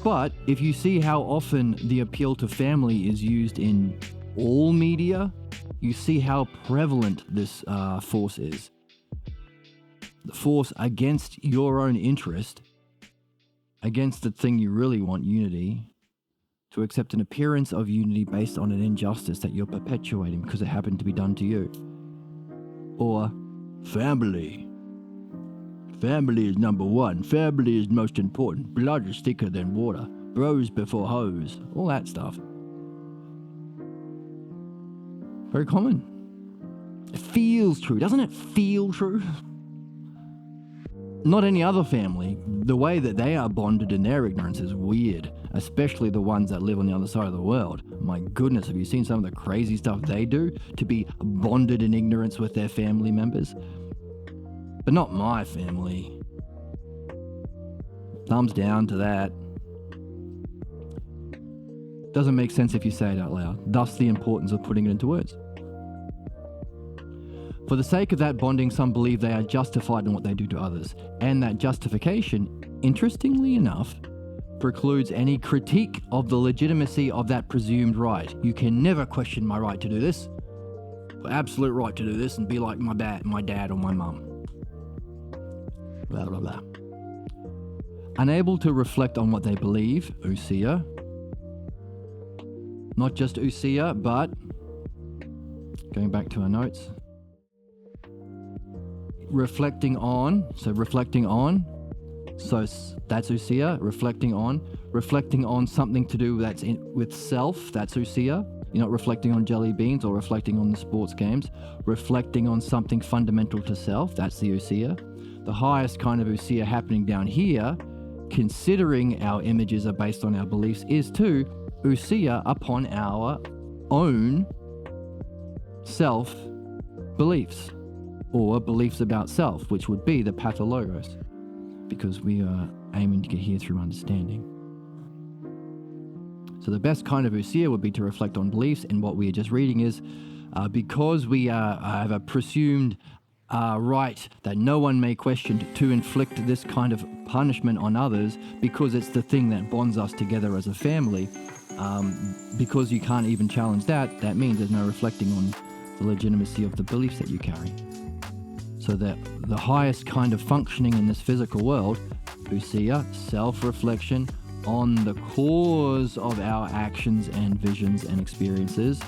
But if you see how often the appeal to family is used in all media, you see how prevalent this force is. The force against your own interest, against the thing you really want, unity, to accept an appearance of unity based on an injustice that you're perpetuating because it happened to be done to you. Or family. Family is number one. Family is most important. Blood is thicker than water. Bros before hoes. All that stuff. Very common. It feels true. Doesn't it feel true? Not any other family. The way that they are bonded in their ignorance is weird, especially the ones that live on the other side of the world. My goodness, have you seen some of the crazy stuff they do to be bonded in ignorance with their family members? But not my family. Thumbs down to that. Doesn't make sense if you say it out loud. Thus the importance of putting it into words. For the sake of that bonding, some believe they are justified in what they do to others. And that justification, interestingly enough, precludes any critique of the legitimacy of that presumed right. You can never question my right to do this. Absolute right to do this and be like my dad or my mum. Blah, blah, blah. Unable to reflect on what they believe, ousia. Not just ousia, but, going back to our notes, reflecting on. So that's ousia. Reflecting on something to do with self. That's ousia. You're not reflecting on jelly beans or reflecting on the sports games. Reflecting on something fundamental to self. That's the ousia. The highest kind of ousia happening down here, considering our images are based on our beliefs, is to ousia upon our own self beliefs, or beliefs about self, which would be the pathologos, because we are aiming to get here through understanding. So the best kind of ousia would be to reflect on beliefs, and what we are just reading is because we have a presumed right that no one may question, to inflict this kind of punishment on others, because it's the thing that bonds us together as a family. Because you can't even challenge that means there's no reflecting on the legitimacy of the beliefs that you carry. So that the highest kind of functioning in this physical world, ousia, self-reflection on the cause of our actions and visions and experiences.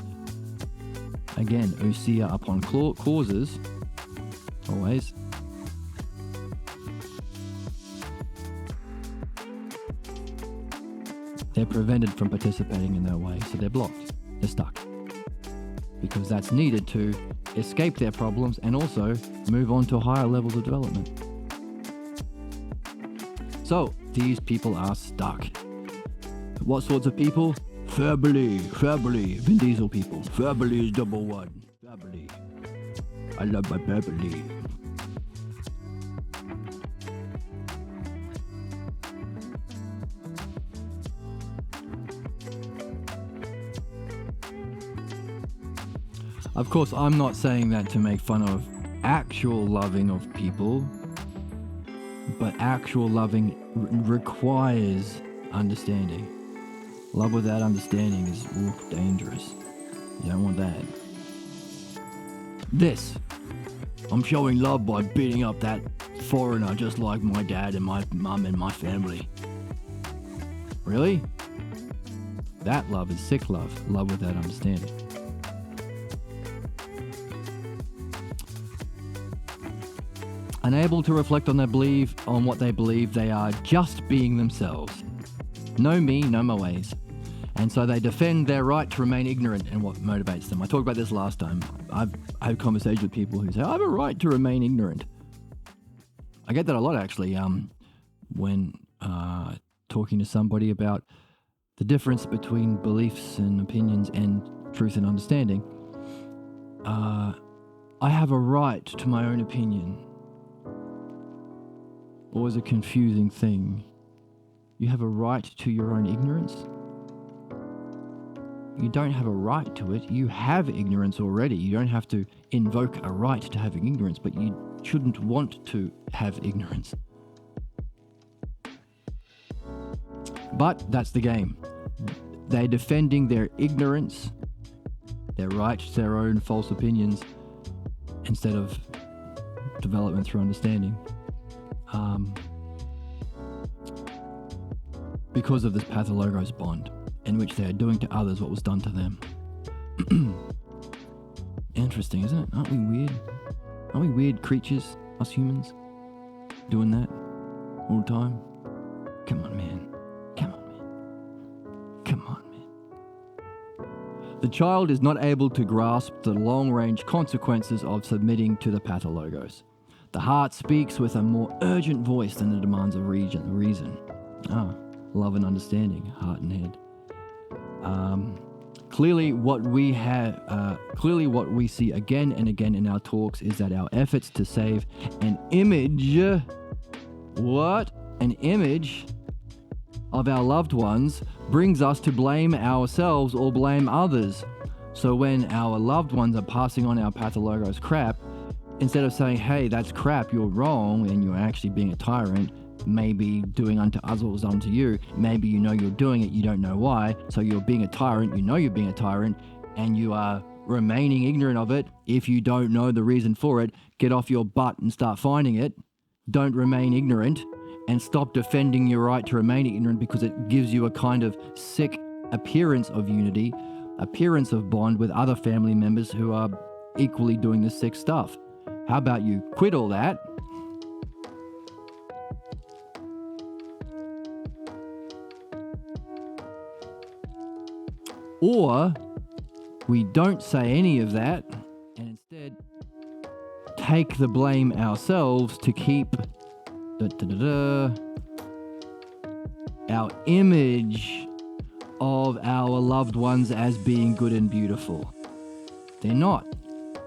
Again, ousia upon causes, always. They're prevented from participating in their way, so they're blocked, they're stuck. Because that's needed to escape their problems and also move on to higher levels of development. So, these people are stuck. What sorts of people? Fably, Vin Diesel people. Fably is number one. Fably. I love my Fably. Of course, I'm not saying that to make fun of actual loving of people, but actual loving requires understanding. Love without understanding is dangerous. You don't want that. I'm showing love by beating up that foreigner just like my dad and my mum and my family. Really? That love is sick love without understanding. Unable to reflect on what they believe, they are just being themselves. No me, no my ways. And so they defend their right to remain ignorant and what motivates them. I talked about this last time. I've had conversations with people who say, I have a right to remain ignorant. I get that a lot, actually, when talking to somebody about the difference between beliefs and opinions and truth and understanding. I have a right to my own opinion. Always a confusing thing. You have a right to your own ignorance? You don't have a right to it. You have ignorance already. You don't have to invoke a right to having ignorance, but you shouldn't want to have ignorance. But that's the game. They're defending their ignorance, their right to their own false opinions, instead of development through understanding. Because of this pathologos bond, in which they are doing to others what was done to them. Interesting, isn't it? Aren't we weird? Aren't we weird creatures, us humans, doing that all the time? Come on, man. The child is not able to grasp the long-range consequences of submitting to the pathologos. The heart speaks with a more urgent voice than the demands of reason. Love and understanding, heart and head. Clearly what we see again and again in our talks is that our efforts to save an image of our loved ones brings us to blame ourselves or blame others. So when our loved ones are passing on our pathologos crap, instead of saying, hey, that's crap, you're wrong, and you're actually being a tyrant, maybe doing unto others what was done to you, maybe you know you're doing it, you don't know why, so you're being a tyrant, you know you're being a tyrant, and you are remaining ignorant of it. If you don't know the reason for it, get off your butt and start finding it. Don't remain ignorant, and stop defending your right to remain ignorant, because it gives you a kind of sick appearance of unity, appearance of bond with other family members who are equally doing this sick stuff. How about you quit all that? Or we don't say any of that and instead take the blame ourselves to keep our image of our loved ones as being good and beautiful. They're not.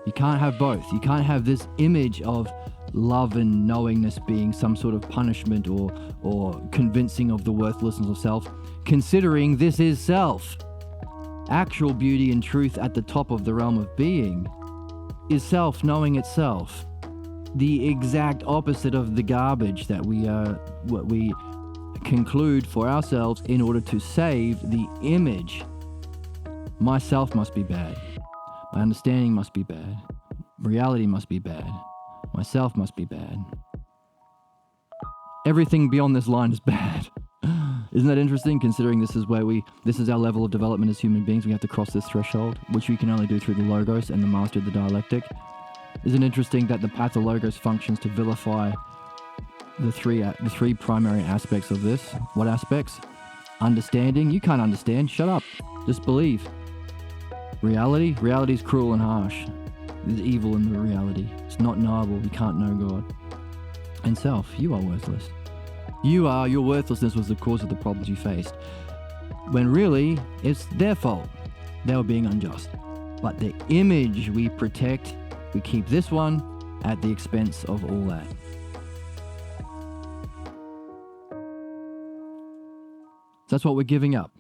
You can't have both. You can't have this image of love and knowingness being some sort of punishment or convincing of the worthlessness of self, considering this is self. Actual beauty and truth at the top of the realm of being is self knowing itself. The exact opposite of the garbage that we conclude for ourselves in order to save the image. Myself must be bad. My understanding must be bad. Reality must be bad. Myself must be bad. Everything beyond this line is bad. Isn't that interesting, considering this is our level of development as human beings? We have to cross this threshold, which we can only do through the logos and the mastery of the dialectic. Isn't it interesting that the path of logos functions to vilify the three primary aspects of this? What aspects? Understanding. You can't understand. Shut up. Just believe. Reality. Reality is cruel and harsh. There's evil in the reality. It's not knowable. We can't know God. And self. You are worthless. Your worthlessness was the cause of the problems you faced. When really, it's their fault. They were being unjust. But the image we protect, we keep this one at the expense of all that. That's what we're giving up.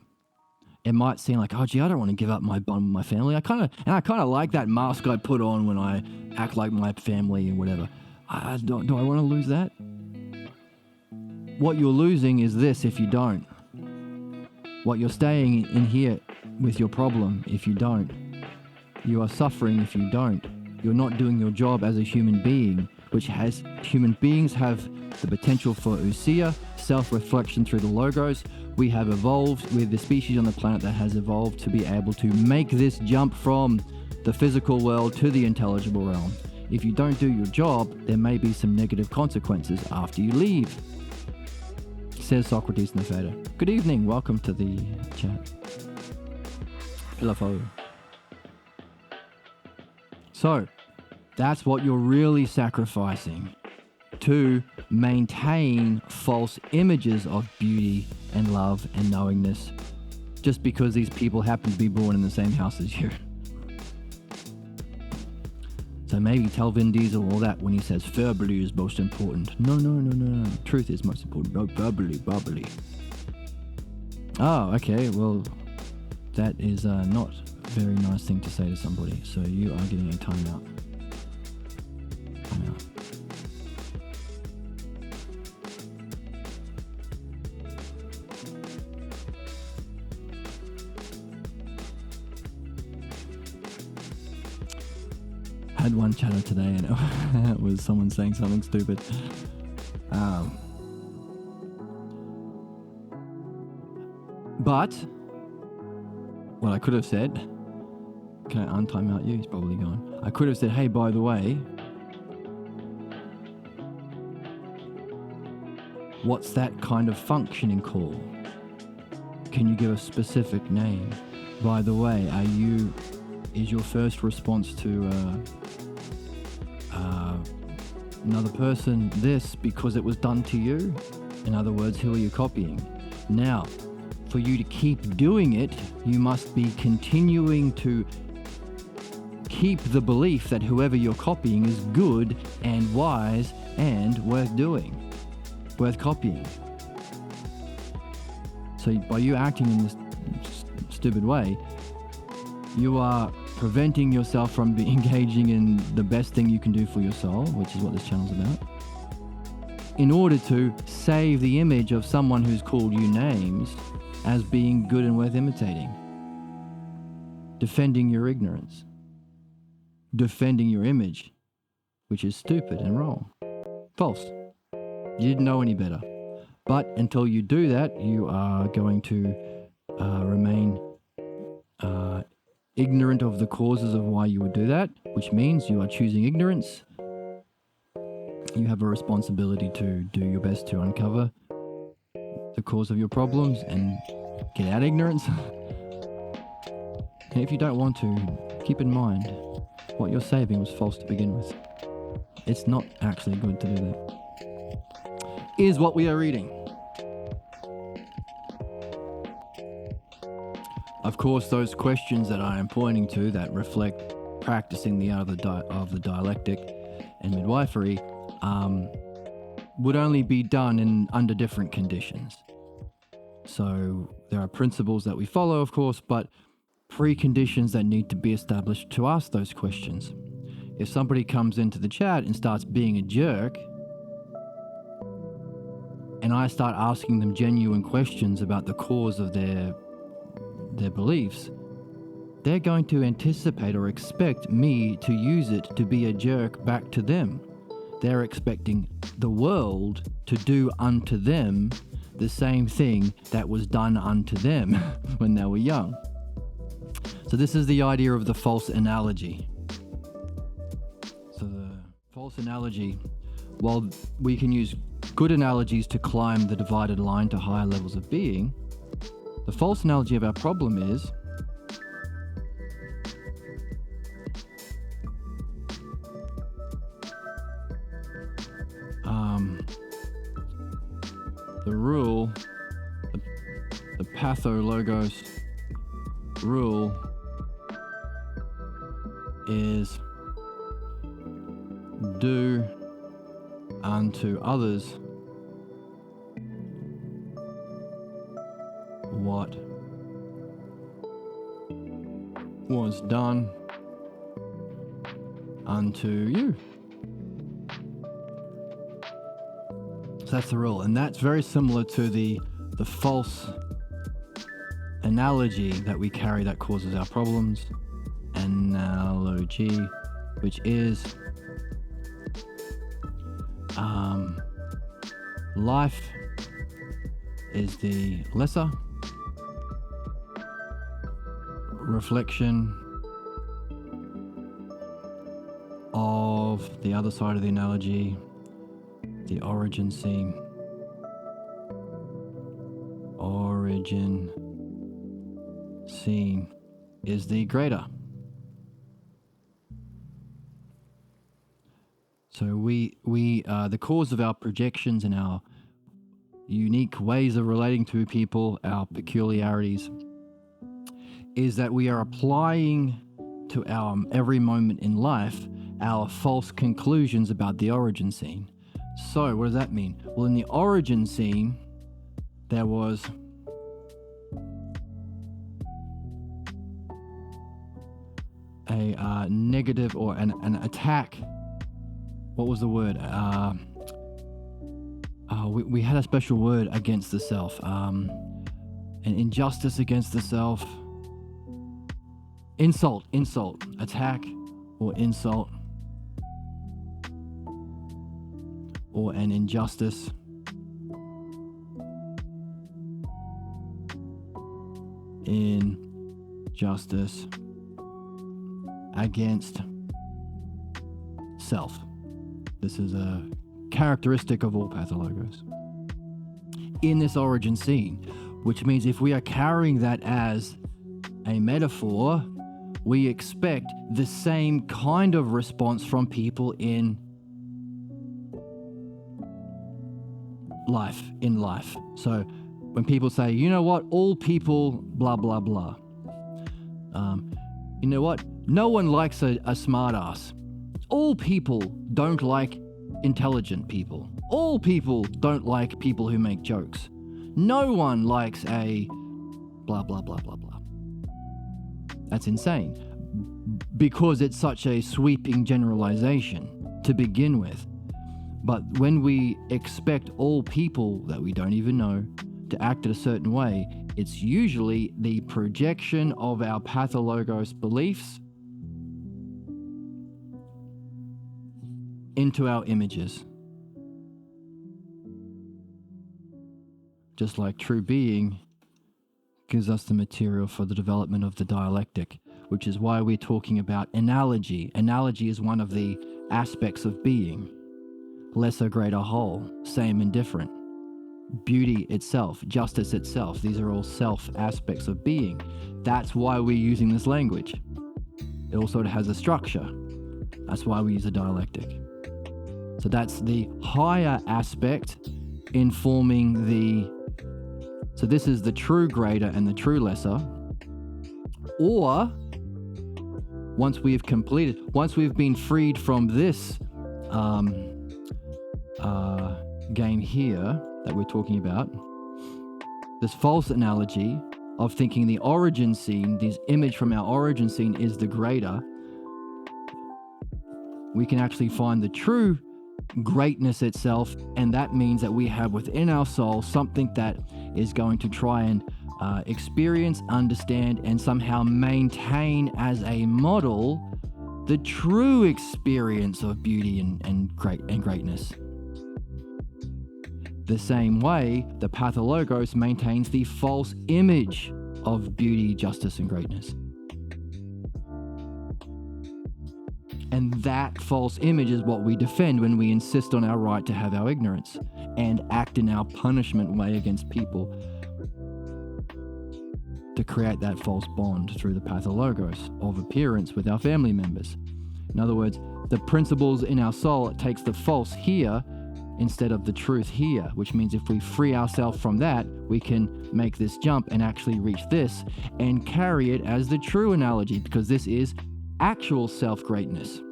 It might seem like, oh gee, I don't want to give up my bond with my family. I kind of like that mask I put on when I act like my family and whatever. Do I want to lose that? What you're losing is this if you don't. What you're staying in here with your problem if you don't. You are suffering if you don't. You're not doing your job as a human being, human beings have the potential for ousia, self-reflection through the logos. We have evolved, we're the species on the planet that has evolved to be able to make this jump from the physical world to the intelligible realm. If you don't do your job, there may be some negative consequences after you leave, says Socrates in the Phaedo. Good evening, welcome to the chat. Hello. So, that's what you're really sacrificing to maintain false images of beauty and love and knowingness just because these people happen to be born in the same house as you. So maybe tell Vin Diesel all that when he says verbally is most important. No. Truth is most important. No, verbally. Oh, okay. Well, that is not a very nice thing to say to somebody. So you are getting a timeout. I had one chatter today and it was someone saying something stupid. But what I could have said, can I untime out you? He's probably gone. I could have said, hey, by the way, what's that kind of functioning call? Can you give a specific name? By the way, is your first response to another person this because it was done to you? In other words, who are you copying? Now, for you to keep doing it, you must be continuing to keep the belief that whoever you're copying is good and wise and worth doing, worth copying. So by you acting in this stupid way, you are preventing yourself from engaging in the best thing you can do for your soul, which is what this channel's about, in order to save the image of someone who's called you names as being good and worth imitating. Defending your ignorance. Defending your image, which is stupid and wrong. False. You didn't know any better. But until you do that, you are going to remain ignorant of the causes of why you would do that, which means you are choosing ignorance You have a responsibility to do your best to uncover the cause of your problems and get out of ignorance. And if you don't want to, keep in mind what you're saving was false to begin with. It's not actually good to do that. Is what we are reading. Of course, those questions that I am pointing to that reflect practicing the art of the dialectic and midwifery would only be done under different conditions. So there are principles that we follow, of course, but preconditions that need to be established to ask those questions. If somebody comes into the chat and starts being a jerk, and I start asking them genuine questions about the cause of their beliefs, they're going to anticipate or expect me to use it to be a jerk back to them. They're expecting the world to do unto them the same thing that was done unto them when they were young. So this is the idea of the false analogy. So the false analogy, while we can use good analogies to climb the divided line to higher levels of being, the false analogy of our problem is the rule, the pathologos rule is do unto others what was done unto you. So that's the rule, and that's very similar to the false analogy that we carry that causes our problems. Analogy, which is life is the lesser reflection of the other side of the analogy, the origin scene. Origin scene is the greater. So we the cause of our projections and our unique ways of relating to people, our peculiarities, is that we are applying to our every moment in life our false conclusions about the origin scene. So what does that mean? Well, in the origin scene, there was a negative or an attack. What was the word? We had a special word against the self. An injustice against the self. Insult, attack or insult, or an injustice. Injustice against self. This is a characteristic of all pathologos in this origin scene, which means if we are carrying that as a metaphor, we expect the same kind of response from people in life. So when people say, you know what, all people blah blah blah, you know what, no one likes a smart ass. All people don't like intelligent people. All people don't like people who make jokes. No one likes a blah blah blah blah blah. That's insane, because it's such a sweeping generalization to begin with. But when we expect all people that we don't even know to act in a certain way, it's usually the projection of our pathologos beliefs into our images. Just like true being gives us the material for the development of the dialectic, which is why we're talking about analogy. Analogy is one of the aspects of being. lesser, greater, whole, same and different. Beauty itself, justice itself, these are all self aspects of being. That's why we're using this language. It also has a structure. That's why we use a dialectic. So that's the higher aspect informing so this is the true greater and the true lesser. Or once we've been freed from this game here that we're talking about, this false analogy of thinking the origin scene, this image from our origin scene is the greater, we can actually find the true greatness itself, and that means that we have within our soul something that is going to try and experience, understand, and somehow maintain as a model the true experience of beauty and greatness. The same way, the pathologos maintains the false image of beauty, justice, and greatness. And that false image is what we defend when we insist on our right to have our ignorance and act in our punishment way against people to create that false bond through the pathologos of appearance with our family members. In other words, the principles in our soul, it takes the false here instead of the truth here, which means if we free ourselves from that, we can make this jump and actually reach this and carry it as the true analogy, because this is actual self-greatness,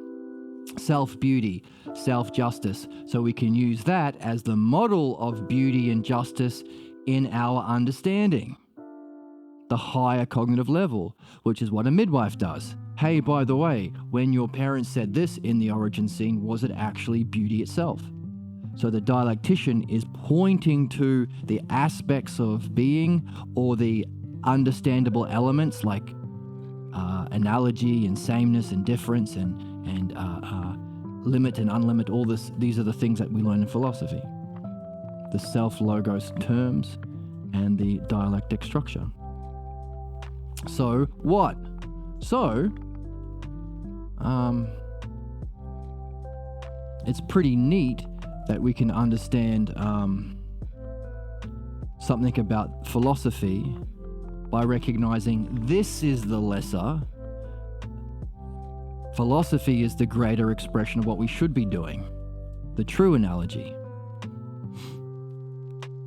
self-beauty, self-justice. So we can use that as the model of beauty and justice in our understanding, the higher cognitive level, which is what a midwife does. Hey, by the way, when your parents said this in the origin scene, was it actually beauty itself? So the dialectician is pointing to the aspects of being or the understandable elements like analogy and sameness and difference and limit and unlimit. All this, these are the things that we learn in philosophy. The self-logos terms and the dialectic structure. So what? So it's pretty neat that we can understand something about philosophy by recognizing this is the lesser. Philosophy is the greater expression of what we should be doing, the true analogy.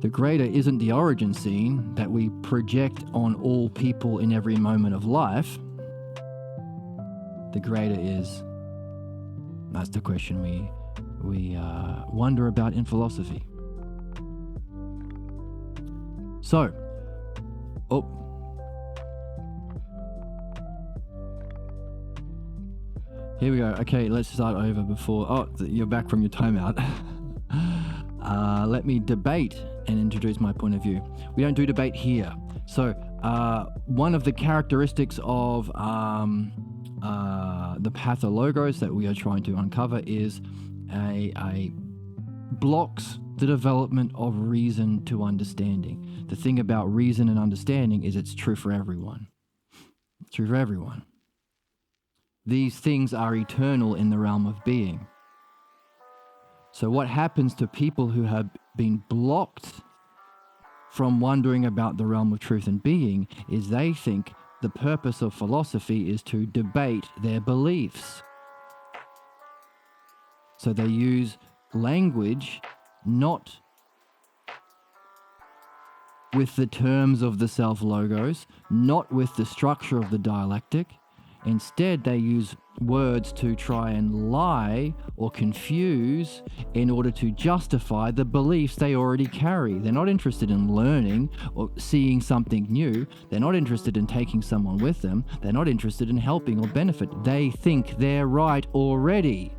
The greater isn't the origin scene that we project on all people in every moment of life. The greater is, that's the question we wonder about in philosophy. So, here we go. Okay, let's start over before. You're back from your timeout. Let me debate and introduce my point of view. We don't do debate here. So, one of the characteristics of the pathologos that we are trying to uncover is a blocks the development of reason to understanding. The thing about reason and understanding is it's true for everyone. It's true for everyone. These things are eternal in the realm of being. So what happens to people who have been blocked from wondering about the realm of truth and being is they think the purpose of philosophy is to debate their beliefs. So they use language not with the terms of the self-logos, not with the structure of the dialectic. Instead, they use words to try and lie or confuse in order to justify the beliefs they already carry. They're not interested in learning or seeing something new. They're not interested in taking someone with them. They're not interested in helping or benefit. They think they're right already.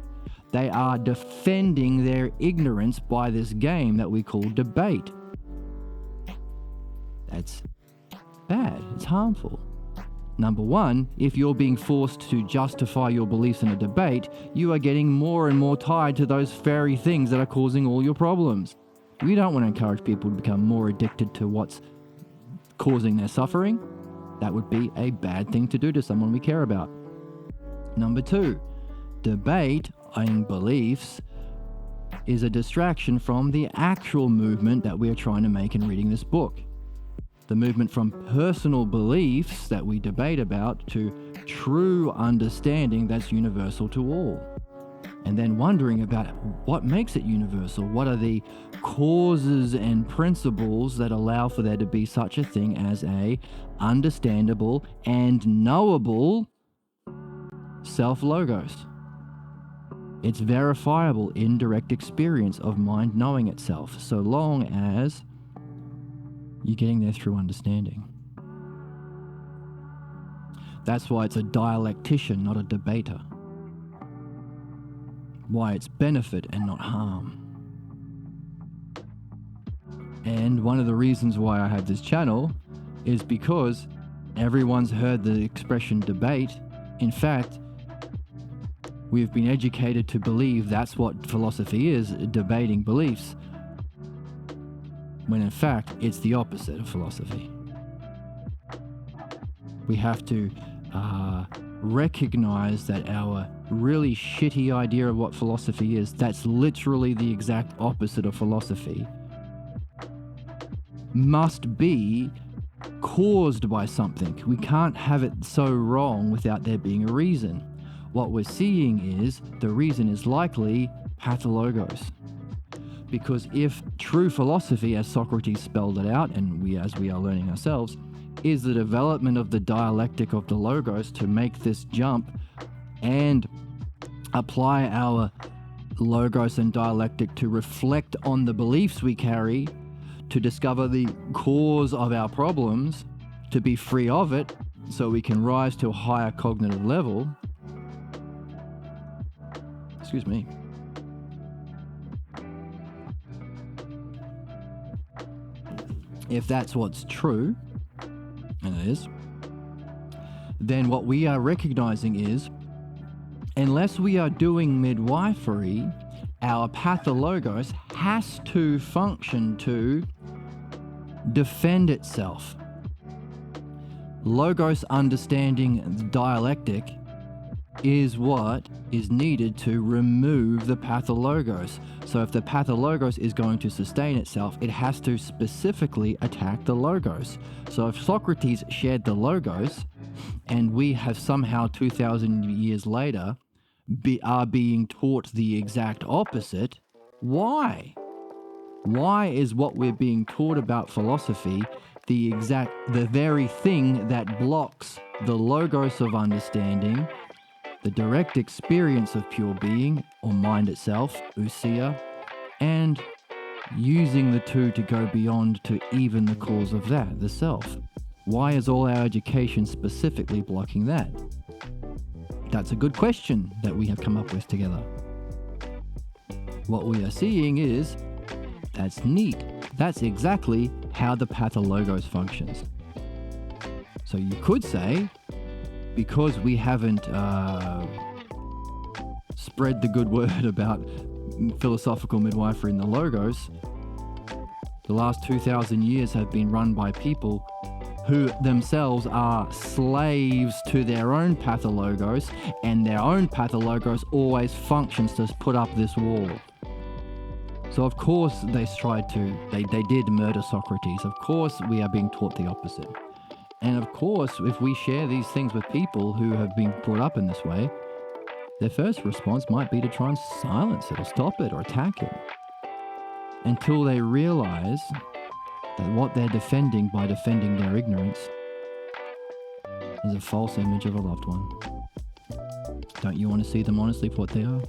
They are defending their ignorance by this game that we call debate. That's bad. It's harmful. Number one, if you're being forced to justify your beliefs in a debate, you are getting more and more tied to those very things that are causing all your problems. We don't want to encourage people to become more addicted to what's causing their suffering. That would be a bad thing to do to someone we care about. Number two, debating beliefs is a distraction from the actual movement that we're trying to make in reading this book. The movement from personal beliefs that we debate about to true understanding that's universal to all. And then wondering about what makes it universal. What are the causes and principles that allow for there to be such a thing as a understandable and knowable self-logos? It's verifiable indirect experience of mind knowing itself, so long as you're getting there through understanding. That's why it's a dialectician, not a debater. Why it's benefit and not harm. And one of the reasons why I have this channel is because everyone's heard the expression debate. In fact, we've been educated to believe that's what philosophy is, debating beliefs, when in fact it's the opposite of philosophy. We have to recognize that our really shitty idea of what philosophy is, that's literally the exact opposite of philosophy, must be caused by something. We can't have it so wrong without there being a reason. What we're seeing is the reason is likely pathologos. Because if true philosophy, as Socrates spelled it out, and as we are learning ourselves, is the development of the dialectic of the logos to make this jump and apply our logos and dialectic to reflect on the beliefs we carry, to discover the cause of our problems, to be free of it so we can rise to a higher cognitive level. Excuse me. If that's what's true, and it is, then what we are recognizing is, unless we are doing midwifery, our pathologos has to function to defend itself. Logos understanding dialectic is what is needed to remove the pathologos. So if the pathologos is going to sustain itself, it has to specifically attack the logos. So if Socrates shared the logos, and we have somehow 2,000 years later are being taught the exact opposite, why? Why is what we're being taught about philosophy the very thing that blocks the logos of understanding, the direct experience of pure being, or mind itself, ousia, and using the two to go beyond to even the cause of that, the self? Why is all our education specifically blocking that? That's a good question that we have come up with together. What we are seeing is, that's neat. That's exactly how the pathologos functions. So you could say, because we haven't spread the good word about philosophical midwifery in the logos, the last 2,000 years have been run by people who themselves are slaves to their own pathologos, and their own pathologos always functions to put up this wall. So of course they did murder Socrates. Of course we are being taught the opposite. And of course, if we share these things with people who have been brought up in this way, their first response might be to try and silence it or stop it or attack it, until they realize that what they're defending by defending their ignorance is a false image of a loved one. Don't you want to see them honestly for what they are?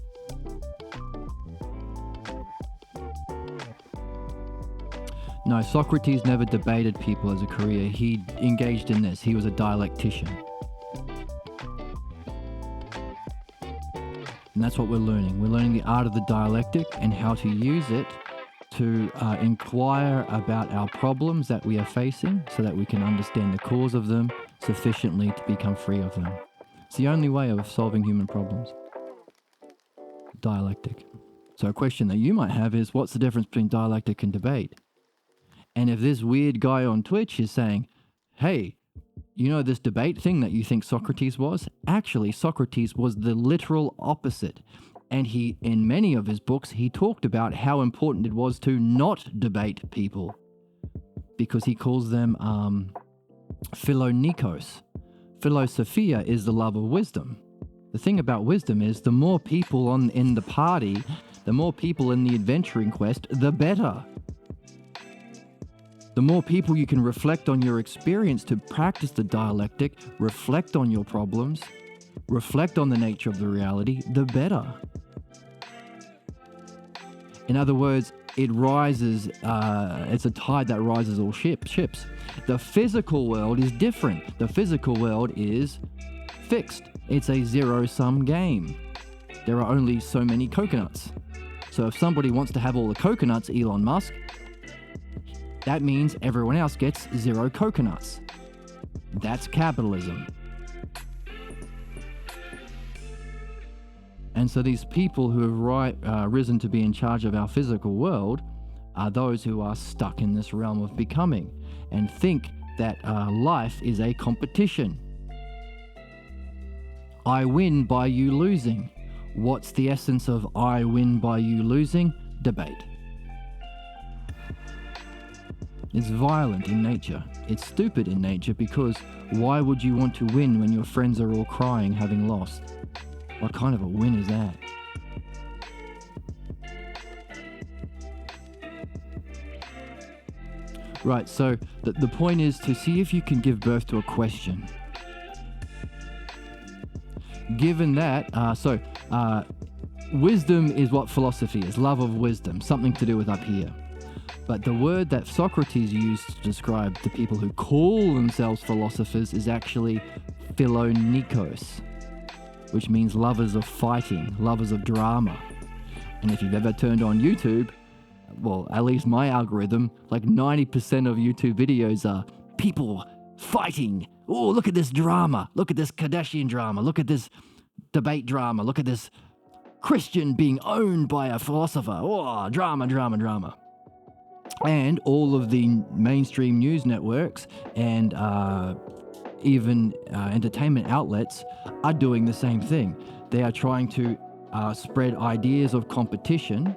No, Socrates never debated people as a career. He engaged in this. He was a dialectician. And that's what we're learning. We're learning the art of the dialectic and how to use it to inquire about our problems that we are facing so that we can understand the cause of them sufficiently to become free of them. It's the only way of solving human problems. Dialectic. So a question that you might have is, what's the difference between dialectic and debate? And if this weird guy on Twitch is saying, hey, you know this debate thing that you think Socrates was? Actually, Socrates was the literal opposite. And in many of his books, he talked about how important it was to not debate people, because he calls them philonikos. Philosophia is the love of wisdom. The thing about wisdom is the more people in the party, the more people in the adventuring quest, the better. The more people you can reflect on your experience to practice the dialectic, reflect on your problems, reflect on the nature of the reality, the better. In other words, it rises, it's a tide that rises all ships. The physical world is different. The physical world is fixed. It's a zero-sum game. There are only so many coconuts. So if somebody wants to have all the coconuts, Elon Musk, that means everyone else gets 0 coconuts. That's capitalism. And so these people who have risen to be in charge of our physical world are those who are stuck in this realm of becoming and think that life is a competition. I win by you losing. What's the essence of I win by you losing? Debate. It's violent in nature. It's stupid in nature, because why would you want to win when your friends are all crying having lost? What kind of a win is that? Right, so the point is to see if you can give birth to a question. Given that, wisdom is what philosophy is, love of wisdom, something to do with up here. But the word that Socrates used to describe the people who call themselves philosophers is actually philonikos, which means lovers of fighting, lovers of drama. And if you've ever turned on YouTube, well, at least my algorithm, like 90% of YouTube videos are people fighting. Oh, look at this drama. Look at this Kardashian drama. Look at this debate drama. Look at this Christian being owned by a philosopher. Oh, drama, drama, drama. And all of the mainstream news networks and even entertainment outlets are doing the same thing. They are trying to spread ideas of competition,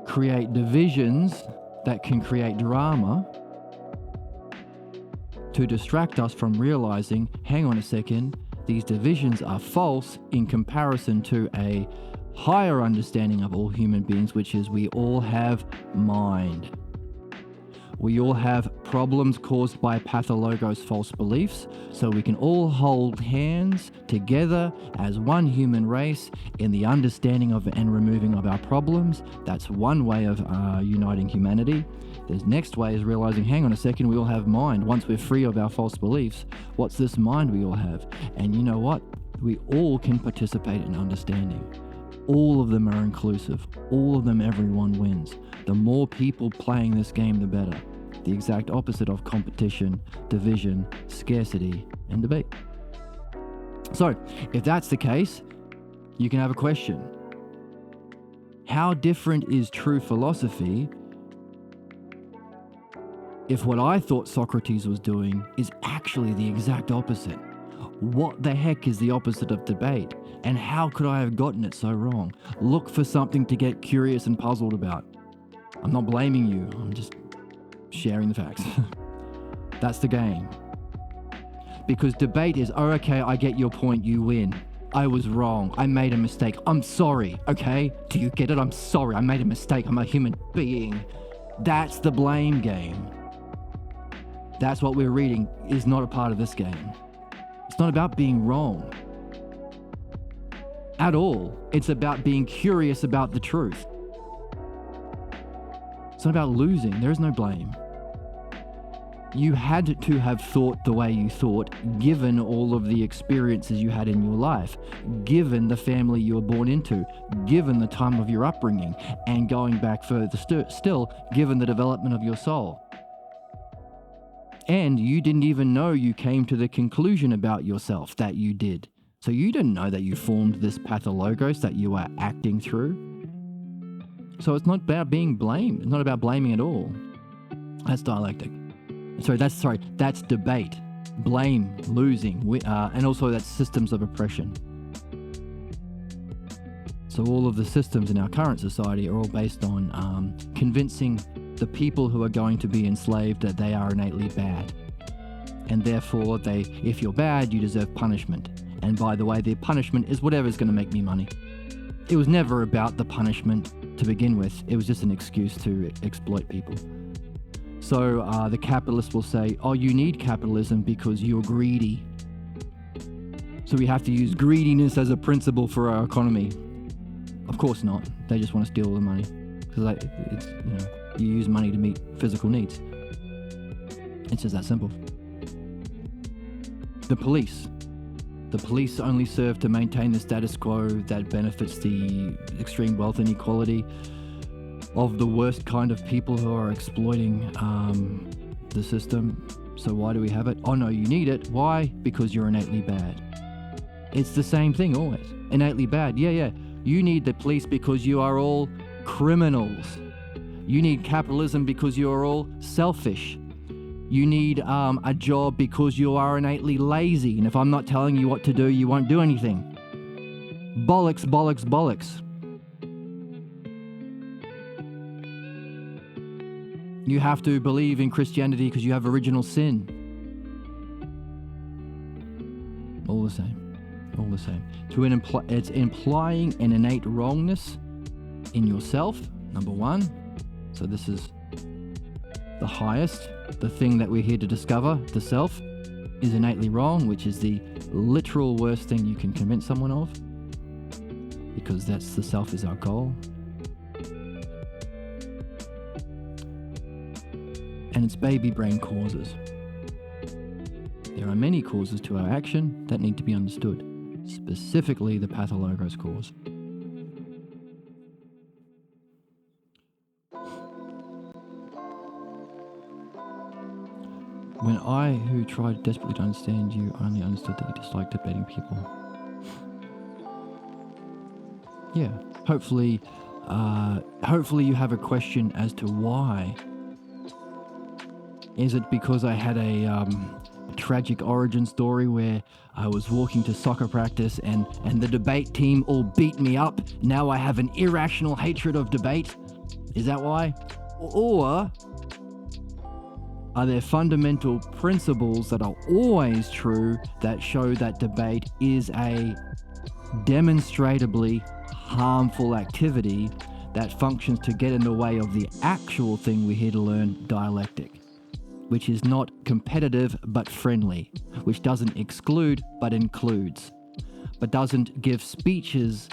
create divisions that can create drama, to distract us from realizing, hang on a second, these divisions are false in comparison to a higher understanding of all human beings, which is we all have mind. We all have problems caused by pathologos false beliefs, so we can all hold hands together as one human race in the understanding of and removing of our problems. That's one way of uniting humanity. The next way is realizing, hang on a second, we all have mind. Once we're free of our false beliefs, what's this mind we all have? And you know what? We all can participate in understanding. All of them are inclusive. All of them, everyone wins. The more people playing this game, the better. The exact opposite of competition, division, scarcity, and debate. So, if that's the case, you can have a question. How different is true philosophy if what I thought Socrates was doing is actually the exact opposite? What the heck is the opposite of debate? And how could I have gotten it so wrong? Look for something to get curious and puzzled about. I'm not blaming you, I'm just sharing the facts. That's the game. Because debate is, oh, okay, I get your point, you win. I was wrong, I made a mistake, I'm sorry, okay? Do you get it? I'm sorry, I made a mistake, I'm a human being. That's the blame game. That's what we're reading is not a part of this game. It's not about being wrong at all. It's about being curious about the truth. It's not about losing. There is no blame. You had to have thought the way you thought, given all of the experiences you had in your life, given the family you were born into, given the time of your upbringing, and going back further still, given the development of your soul. And you didn't even know you came to the conclusion about yourself that you did. So you didn't know that you formed this pathologos that you are acting through. So it's not about being blamed. It's not about blaming at all. That's dialectic. That's debate. blame, losing, and also that's systems of oppression. So all of the systems in our current society are all based on convincing the people who are going to be enslaved that they are innately bad. And therefore, if you're bad, you deserve punishment. And by the way, the punishment is whatever's going to make me money. It was never about the punishment to begin with. It was just an excuse to exploit people. So the capitalist will say, oh, you need capitalism because you're greedy. So we have to use greediness as a principle for our economy. Of course not. They just want to steal all the money. Because you use money to meet physical needs. It's just that simple. The police. The police only serve to maintain the status quo that benefits the extreme wealth inequality of the worst kind of people who are exploiting the system. So why do we have it? Oh no, you need it. Why? Because you're innately bad. It's the same thing always. Innately bad. Yeah. You need the police because you are all criminals. You need capitalism because you are all selfish. You need a job because you are innately lazy. And if I'm not telling you what to do, you won't do anything. Bollocks, bollocks, bollocks. You have to believe in Christianity because you have original sin. All the same. All the same. It's implying an innate wrongness in yourself, number one. So this is the highest. The thing that we're here to discover, the self, is innately wrong, which is the literal worst thing you can convince someone of. Because the self is our goal. And it's baby brain causes. There are many causes to our action that need to be understood. Specifically the pathologos cause. When I, who tried desperately to understand you, only understood that you disliked debating people. Yeah, hopefully you have a question as to why. Is it because I had a tragic origin story where I was walking to soccer practice and the debate team all beat me up? Now I have an irrational hatred of debate? Is that why? Or are there fundamental principles that are always true that show that debate is a demonstrably harmful activity that functions to get in the way of the actual thing we're here to learn, dialectic, which is not competitive but friendly, which doesn't exclude but includes, but doesn't give speeches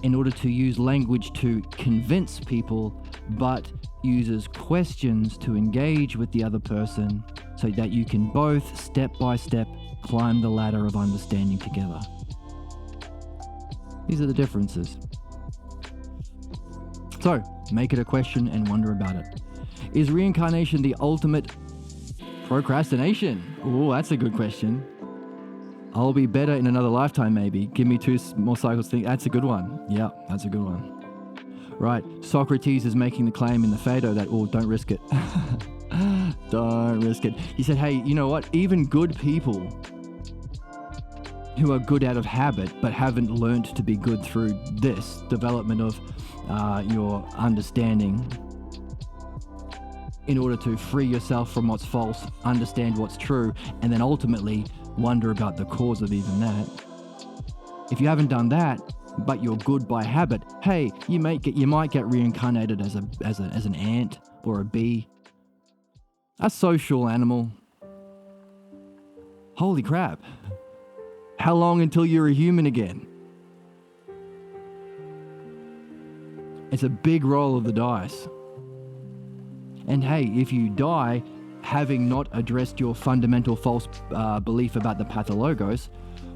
in order to use language to convince people, but uses questions to engage with the other person so that you can both, step by step, climb the ladder of understanding together. These are the differences. So, make it a question and wonder about it. Is reincarnation the ultimate procrastination? Oh, that's a good question. I'll be better in another lifetime, maybe. Give me 2 more cycles. That's a good one. Yeah, that's a good one. Right, Socrates is making the claim in the Phaedo that, don't risk it. Don't risk it. He said, hey, you know what? Even good people who are good out of habit but haven't learned to be good through this development of your understanding in order to free yourself from what's false, understand what's true, and then ultimately wonder about the cause of even that. If you haven't done that, but you're good by habit, hey, you might get reincarnated as an ant or a bee, a social animal. Holy crap! How long until you're a human again? It's a big roll of the dice. And hey, if you die having not addressed your fundamental false belief about the pathologos,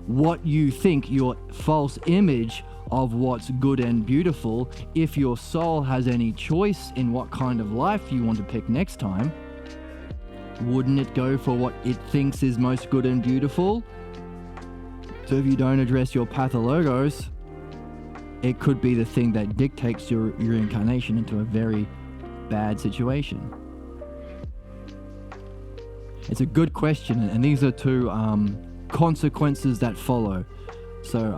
what you think your false image of what's good and beautiful, if your soul has any choice in what kind of life you want to pick next time, wouldn't it go for what it thinks is most good and beautiful? So if you don't address your pathologos, it could be the thing that dictates your reincarnation into a very bad situation. It's a good question, and these are two consequences that follow. So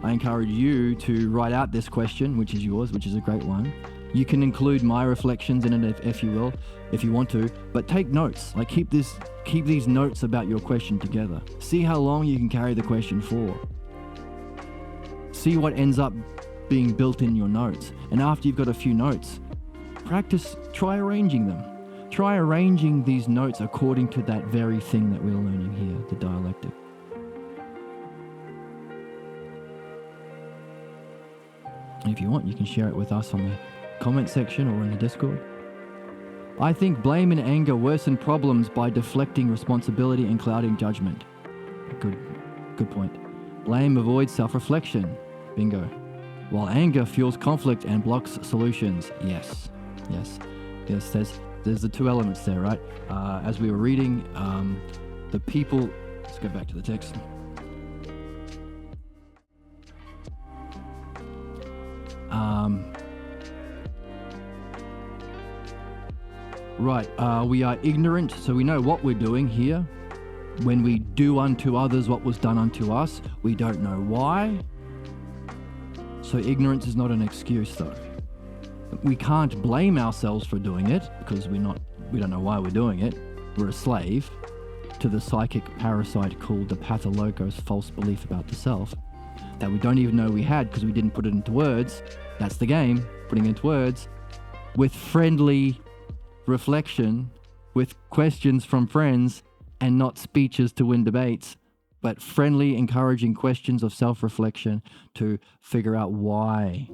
I encourage you to write out this question, which is yours, which is a great one. You can include my reflections in it if you will, if you want to, but take notes. Like keep these notes about your question together. See how long you can carry the question for. See what ends up being built in your notes. And after you've got a few notes, try arranging them. Try arranging these notes according to that very thing that we're learning here, the dialectic. And if you want, you can share it with us on the comment section or in the Discord. I think blame and anger worsen problems by deflecting responsibility and clouding judgment. Good point. Blame avoids self-reflection. Bingo. While anger fuels conflict and blocks solutions. Yes. There's the two elements there, right? As we were reading, the people... Let's go back to the text. We are ignorant, so we know what we're doing here. When we do unto others what was done unto us, we don't know why. So ignorance is not an excuse, though. We can't blame ourselves for doing it because we don't know why we're doing it. We're a slave to the psychic parasite called the pathologos, false belief about the self, that we don't even know we had because we didn't put it into words. That's the game, putting it into words. With friendly reflection, with questions from friends, and not speeches to win debates, but friendly, encouraging questions of self-reflection to figure out why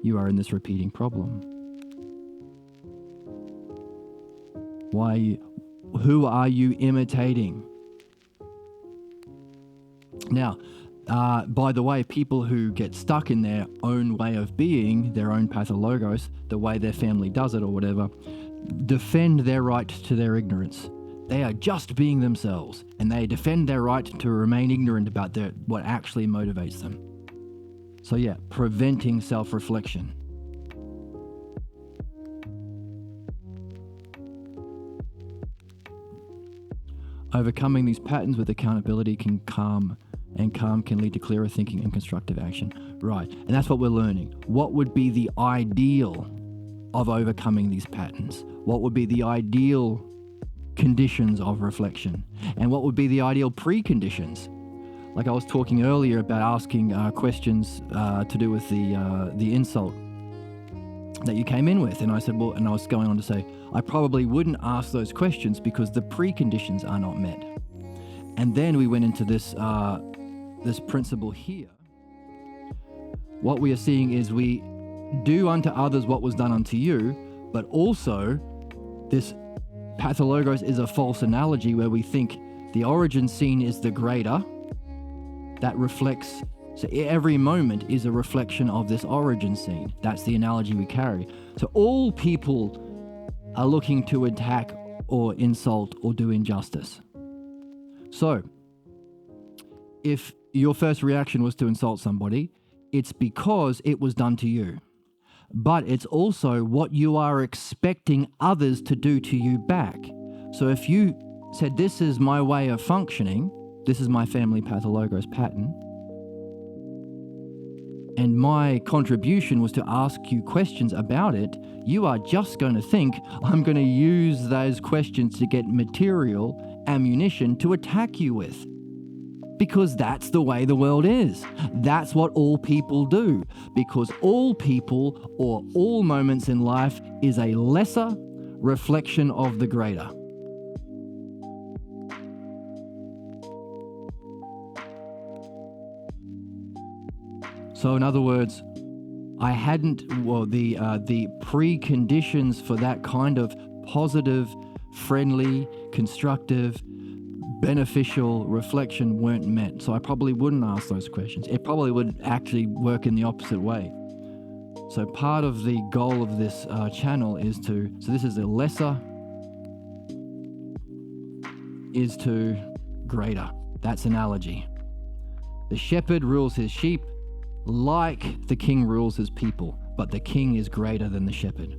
you are in this repeating problem. Who are you imitating? Now, by the way, people who get stuck in their own way of being, their own pathologos, the way their family does it or whatever, defend their right to their ignorance. They are just being themselves, and they defend their right to remain ignorant about what actually motivates them. So yeah, preventing self-reflection. Overcoming these patterns with accountability can calm can lead to clearer thinking and constructive action. Right, and that's what we're learning. What would be the ideal of overcoming these patterns? What would be the ideal conditions of reflection? And what would be the ideal preconditions? Like I was talking earlier about asking questions to do with the insult that you came in with. And I said, well, and I was going on to say, I probably wouldn't ask those questions because the preconditions are not met. And then we went into this principle here. What we are seeing is we do unto others what was done unto you, but also this pathologos is a false analogy where we think the origin scene is the greater. That reflects, so every moment is a reflection of this origin scene. That's the analogy we carry. So all people are looking to attack or insult or do injustice. So if your first reaction was to insult somebody, it's because it was done to you. But it's also what you are expecting others to do to you back. So if you said, this is my way of functioning, this is my family pathologos pattern, and my contribution was to ask you questions about it, you are just going to think, I'm going to use those questions to get material ammunition to attack you with. Because that's the way the world is. That's what all people do. Because all people or all moments in life is a lesser reflection of the greater. So in other words, the preconditions for that kind of positive, friendly, constructive, beneficial reflection weren't met. So I probably wouldn't ask those questions. It probably would actually work in the opposite way. So part of the goal of this channel is so this is a lesser is to greater. That's analogy. The shepherd rules his sheep like the king rules his people, but the king is greater than the shepherd.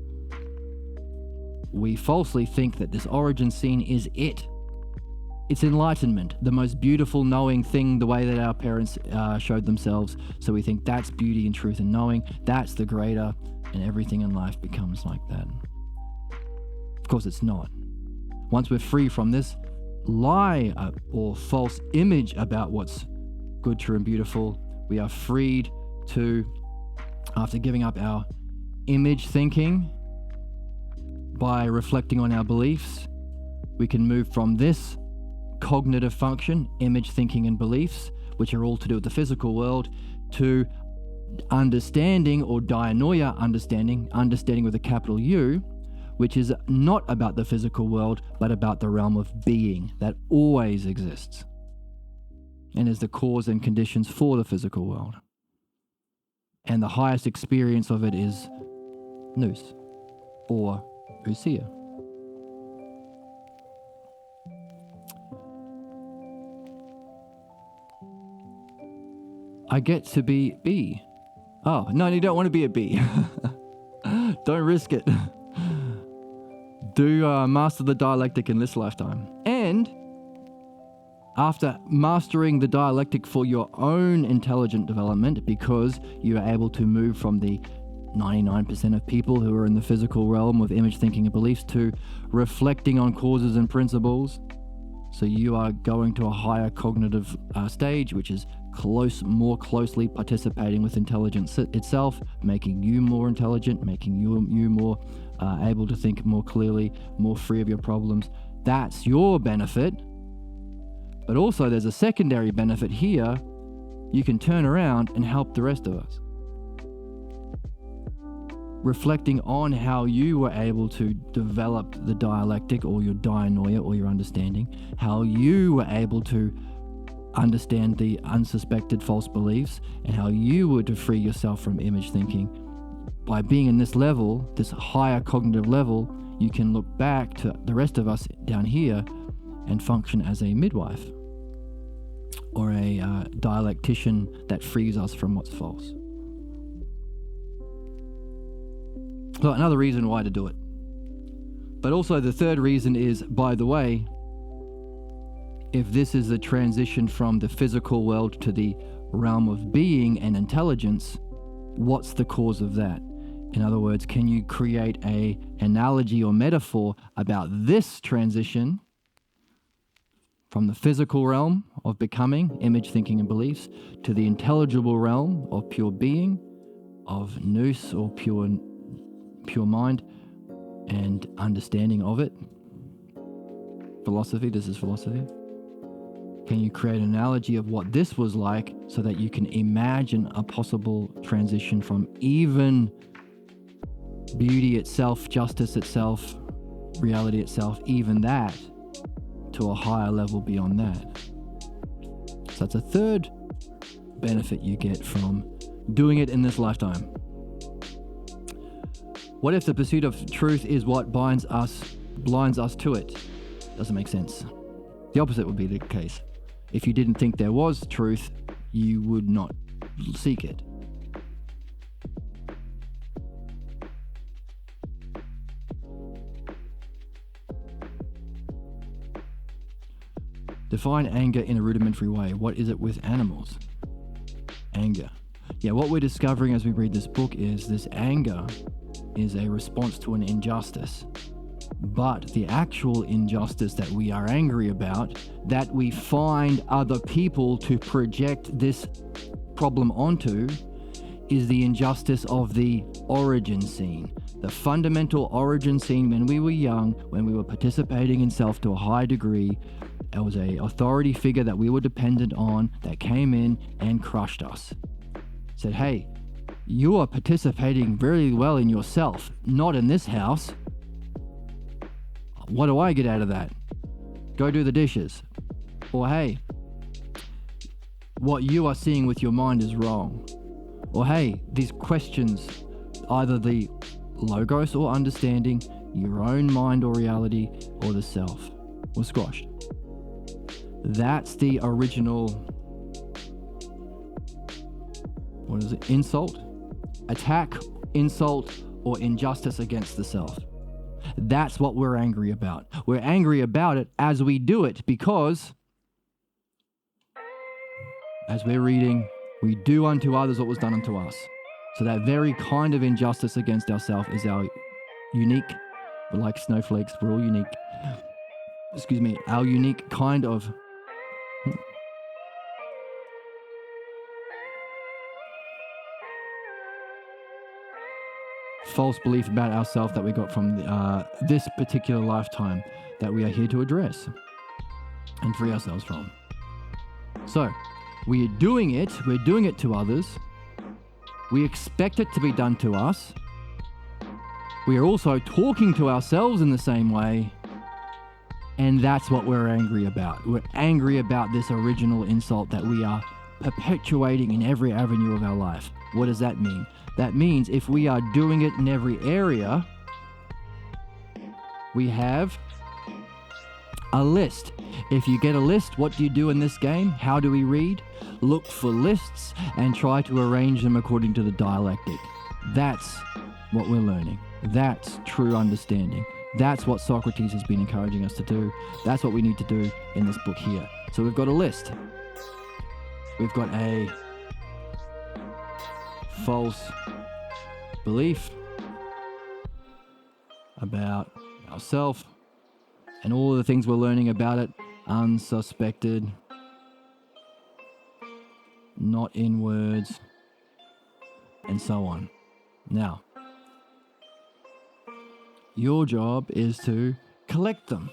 we falsely think that this origin scene is it. It's enlightenment, the most beautiful knowing thing, the way that our parents showed themselves. So we think that's beauty and truth and knowing. That's the greater, and everything in life becomes like that. Of course, it's not. Once we're free from this lie or false image about what's good, true, and beautiful, we are freed to, after giving up our image thinking, by reflecting on our beliefs, we can move from this cognitive function, image thinking and beliefs, which are all to do with the physical world, to understanding or dianoia understanding with a capital U, which is not about the physical world, but about the realm of being that always exists and is the cause and conditions for the physical world. And the highest experience of it is nous, or ousia. I get to be B. Oh, no, you don't want to be a B. Don't risk it. Do master the dialectic in this lifetime. And after mastering the dialectic for your own intelligent development, because you are able to move from the 99% of people who are in the physical realm of image thinking and beliefs to reflecting on causes and principles. So you are going to a higher cognitive stage, which is more closely participating with intelligence itself, making you more intelligent, making you more able to think more clearly, more free of your problems. That's your benefit. But also there's a secondary benefit here. You can turn around and help the rest of us. Reflecting on how you were able to develop the dialectic or your dianoia or your understanding, how you were able to understand the unsuspected false beliefs, and how you were to free yourself from image thinking. By being in this level, this higher cognitive level, you can look back to the rest of us down here and function as a midwife or a dialectician that frees us from what's false. So another reason why to do it. But also the third reason is, by the way, if this is the transition from the physical world to the realm of being and intelligence, what's the cause of that? In other words, can you create an analogy or metaphor about this transition from the physical realm of becoming, image, thinking, and beliefs, to the intelligible realm of pure being, of nous, or pure mind, and understanding of it? Philosophy, this is philosophy. Can you create an analogy of what this was like so that you can imagine a possible transition from even beauty itself, justice itself, reality itself, even that, to a higher level beyond that? So that's a third benefit you get from doing it in this lifetime. What if the pursuit of truth is what blinds us to it? Doesn't make sense. The opposite would be the case. If you didn't think there was truth, you would not seek it. Define anger in a rudimentary way. What is it with animals? Anger. Yeah, what we're discovering as we read this book is this anger is a response to an injustice. But the actual injustice that we are angry about, that we find other people to project this problem onto, is the injustice of the origin scene. The fundamental origin scene when we were young, when we were participating in self to a high degree. There was an authority figure that we were dependent on that came in and crushed us. Said, hey, you are participating very well in yourself, not in this house. What do I get out of that? Go do the dishes. Or hey, what you are seeing with your mind is wrong. Or hey, these questions, either the logos or understanding, your own mind or reality, or the self, were squashed. That's the original, what is it? Insult, attack, insult, or injustice against the self. That's what we're angry about. We're angry about it as we do it because, as we're reading, we do unto others what was done unto us. So that very kind of injustice against ourselves is our unique, we're like snowflakes, we're all unique. Excuse me, our unique kind of false belief about ourselves that we got from this particular lifetime that we are here to address and free ourselves from. So, we're doing it to others. We expect it to be done to us. We are also talking to ourselves in the same way. And that's what we're angry about. We're angry about this original insult that we are perpetuating in every avenue of our life. What does that mean? That means if we are doing it in every area, we have a list. If you get a list, what do you do in this game? How do we read? Look for lists and try to arrange them according to the dialectic. That's what we're learning. That's true understanding. That's what Socrates has been encouraging us to do. That's what we need to do in this book here. So we've got a list. We've got a false belief about ourselves and all the things we're learning about it. Unsuspected, not in words, and so on. Now, your job is to collect them.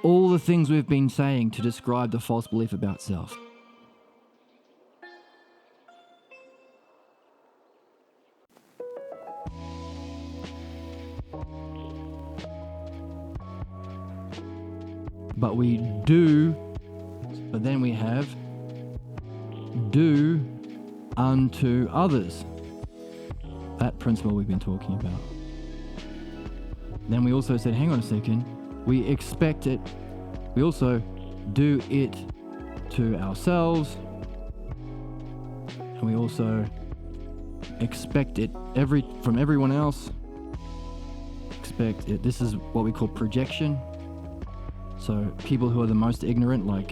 All the things we've been saying to describe the false belief about self. But then we have do unto others. That principle we've been talking about. Then we also said, hang on a second, we expect it. We also do it to ourselves. And we also expect it from everyone else. Expect it. This is what we call projection. So people who are the most ignorant, like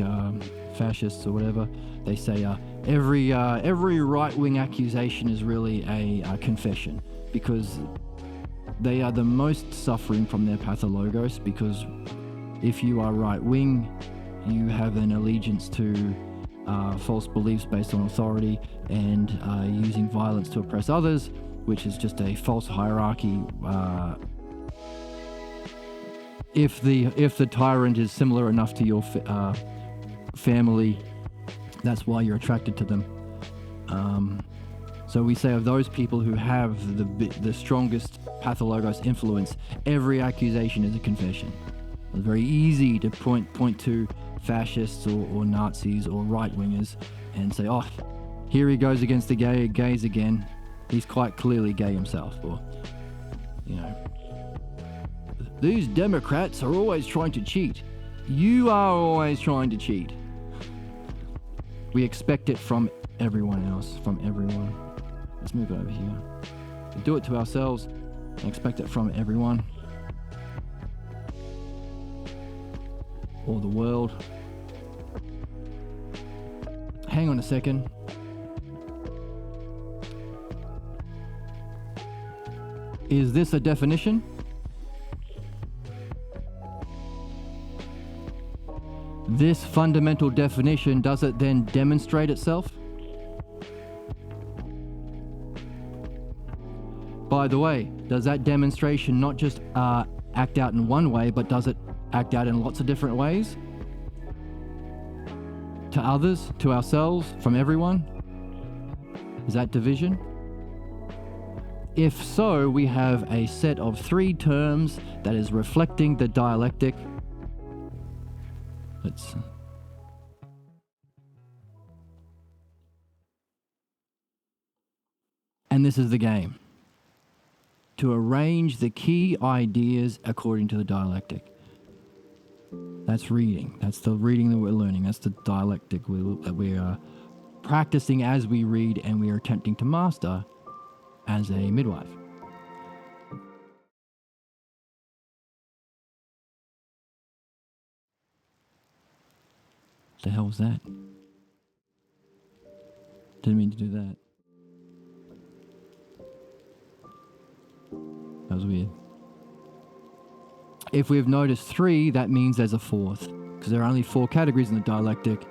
fascists or whatever, they say every right-wing accusation is really a confession, because they are the most suffering from their pathologos, because if you are right-wing, you have an allegiance to false beliefs based on authority and using violence to oppress others, which is just a false hierarchy. If the tyrant is similar enough to your family, that's why you're attracted to them. So we say of those people who have the strongest pathologos influence, every accusation is a confession. It's very easy to point to fascists or Nazis or right-wingers and say, oh, here he goes against the gays again. He's quite clearly gay himself. Or, these Democrats are always trying to cheat. You are always trying to cheat. We expect it from everyone else, from everyone. Let's move over here. We do it to ourselves and expect it from everyone. Or the world. Hang on a second. Is this a definition? This fundamental definition, does it then demonstrate itself? By the way, does that demonstration not just act out in one way, but does it act out in lots of different ways? To others, to ourselves, from everyone? Is that division? If so, we have a set of 3 terms that is reflecting the dialectic. And this is the game. To arrange the key ideas according to the dialectic. That's reading. That's the reading that we're learning. That's the dialectic that we are practicing as we read, and we are attempting to master as a midwife. The hell was that? Didn't mean to do that. That was weird. If we've noticed 3, that means there's a 4th, because there are only 4 categories in the dialectic.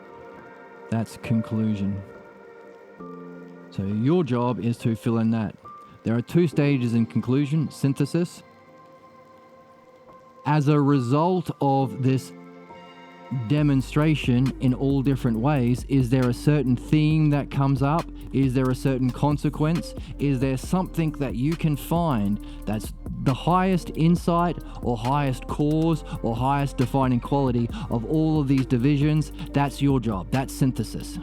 That's conclusion. So your job is to fill in that. There are 2 stages in conclusion: synthesis. As a result of this demonstration in all different ways, is there a certain theme that comes up? Is there a certain consequence? Is there something that you can find that's the highest insight or highest cause or highest defining quality of all of these divisions? That's your job. That's synthesis.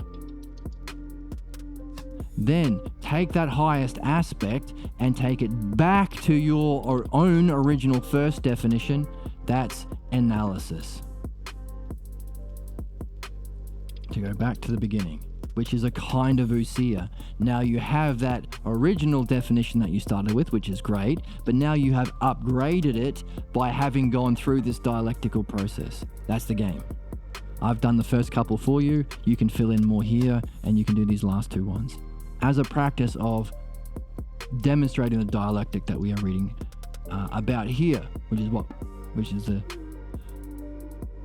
Then take that highest aspect and take it back to your own original first definition. That's analysis. To go back to the beginning, which is a kind of ousia. Now you have that original definition that you started with, which is great, but now you have upgraded it by having gone through this dialectical process. That's the game. I've done the first couple for you. You can fill in more here, and you can do these last 2 ones as a practice of demonstrating the dialectic that we are reading about here, which is the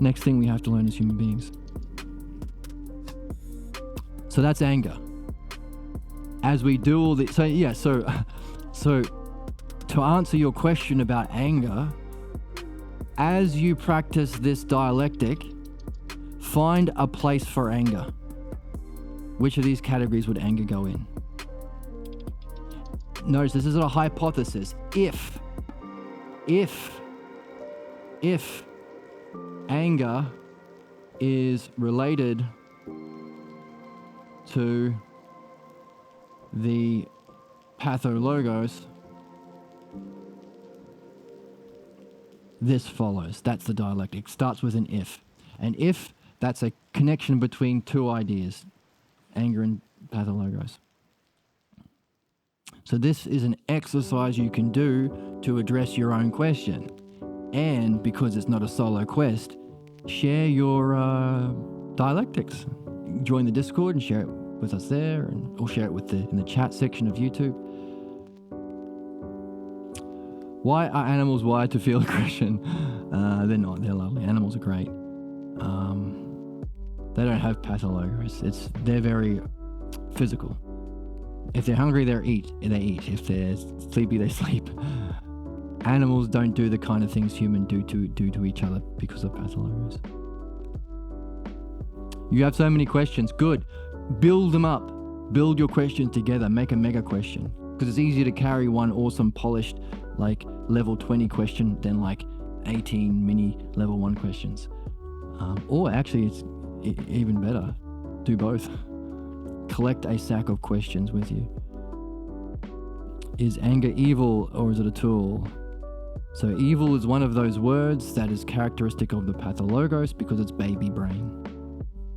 next thing we have to learn as human beings. So that's anger. As we do all this, so to answer your question about anger, as you practice this dialectic, find a place for anger. Which of these categories would anger go in? Notice this is a hypothesis. If anger is related to the pathologos, this follows. That's the dialectic. It starts with an if. And if, that's a connection between 2 ideas, anger and pathologos. So this is an exercise you can do to address your own question. And because it's not a solo quest, share your dialectics. Join the Discord and share it with us there, or share it in the chat section of YouTube. Why are animals wired to feel aggression? They're not. They're lovely. Animals are great. They don't have pathologos. They're very physical. If they're hungry, they eat. If they're sleepy, they sleep. Animals don't do the kind of things humans do to each other because of pathologos. You have so many questions. Good. Build them up. Build your questions together. Make a mega question. Because it's easier to carry one awesome, polished, like level 20 question than like 18 mini level 1 questions. Or actually, it's even better. Do both. Collect a sack of questions with you. Is anger evil or is it a tool? So evil is one of those words that is characteristic of the pathologos because it's baby brain.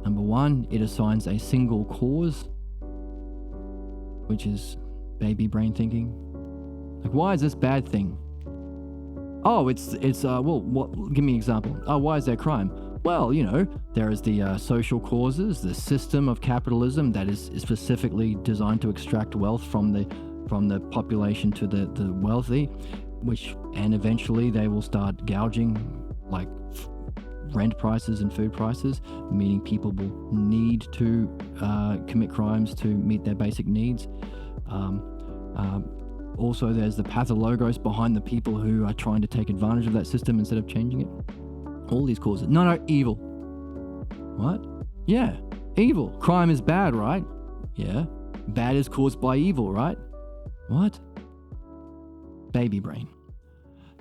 Number 1, it assigns a single cause, which is baby brain thinking. Like, why is this bad thing? Oh, give me an example. Oh, why is there crime? Well, there is the social causes, the system of capitalism that is specifically designed to extract wealth from the population to the wealthy, and eventually they will start gouging like rent prices and food prices, meaning people will need to commit crimes to meet their basic needs. Also, there's the pathologos behind the people who are trying to take advantage of that system instead of changing it. All these causes. No, evil. What? Yeah, evil. Crime is bad, right? Yeah. Bad is caused by evil, right? What? Baby brain.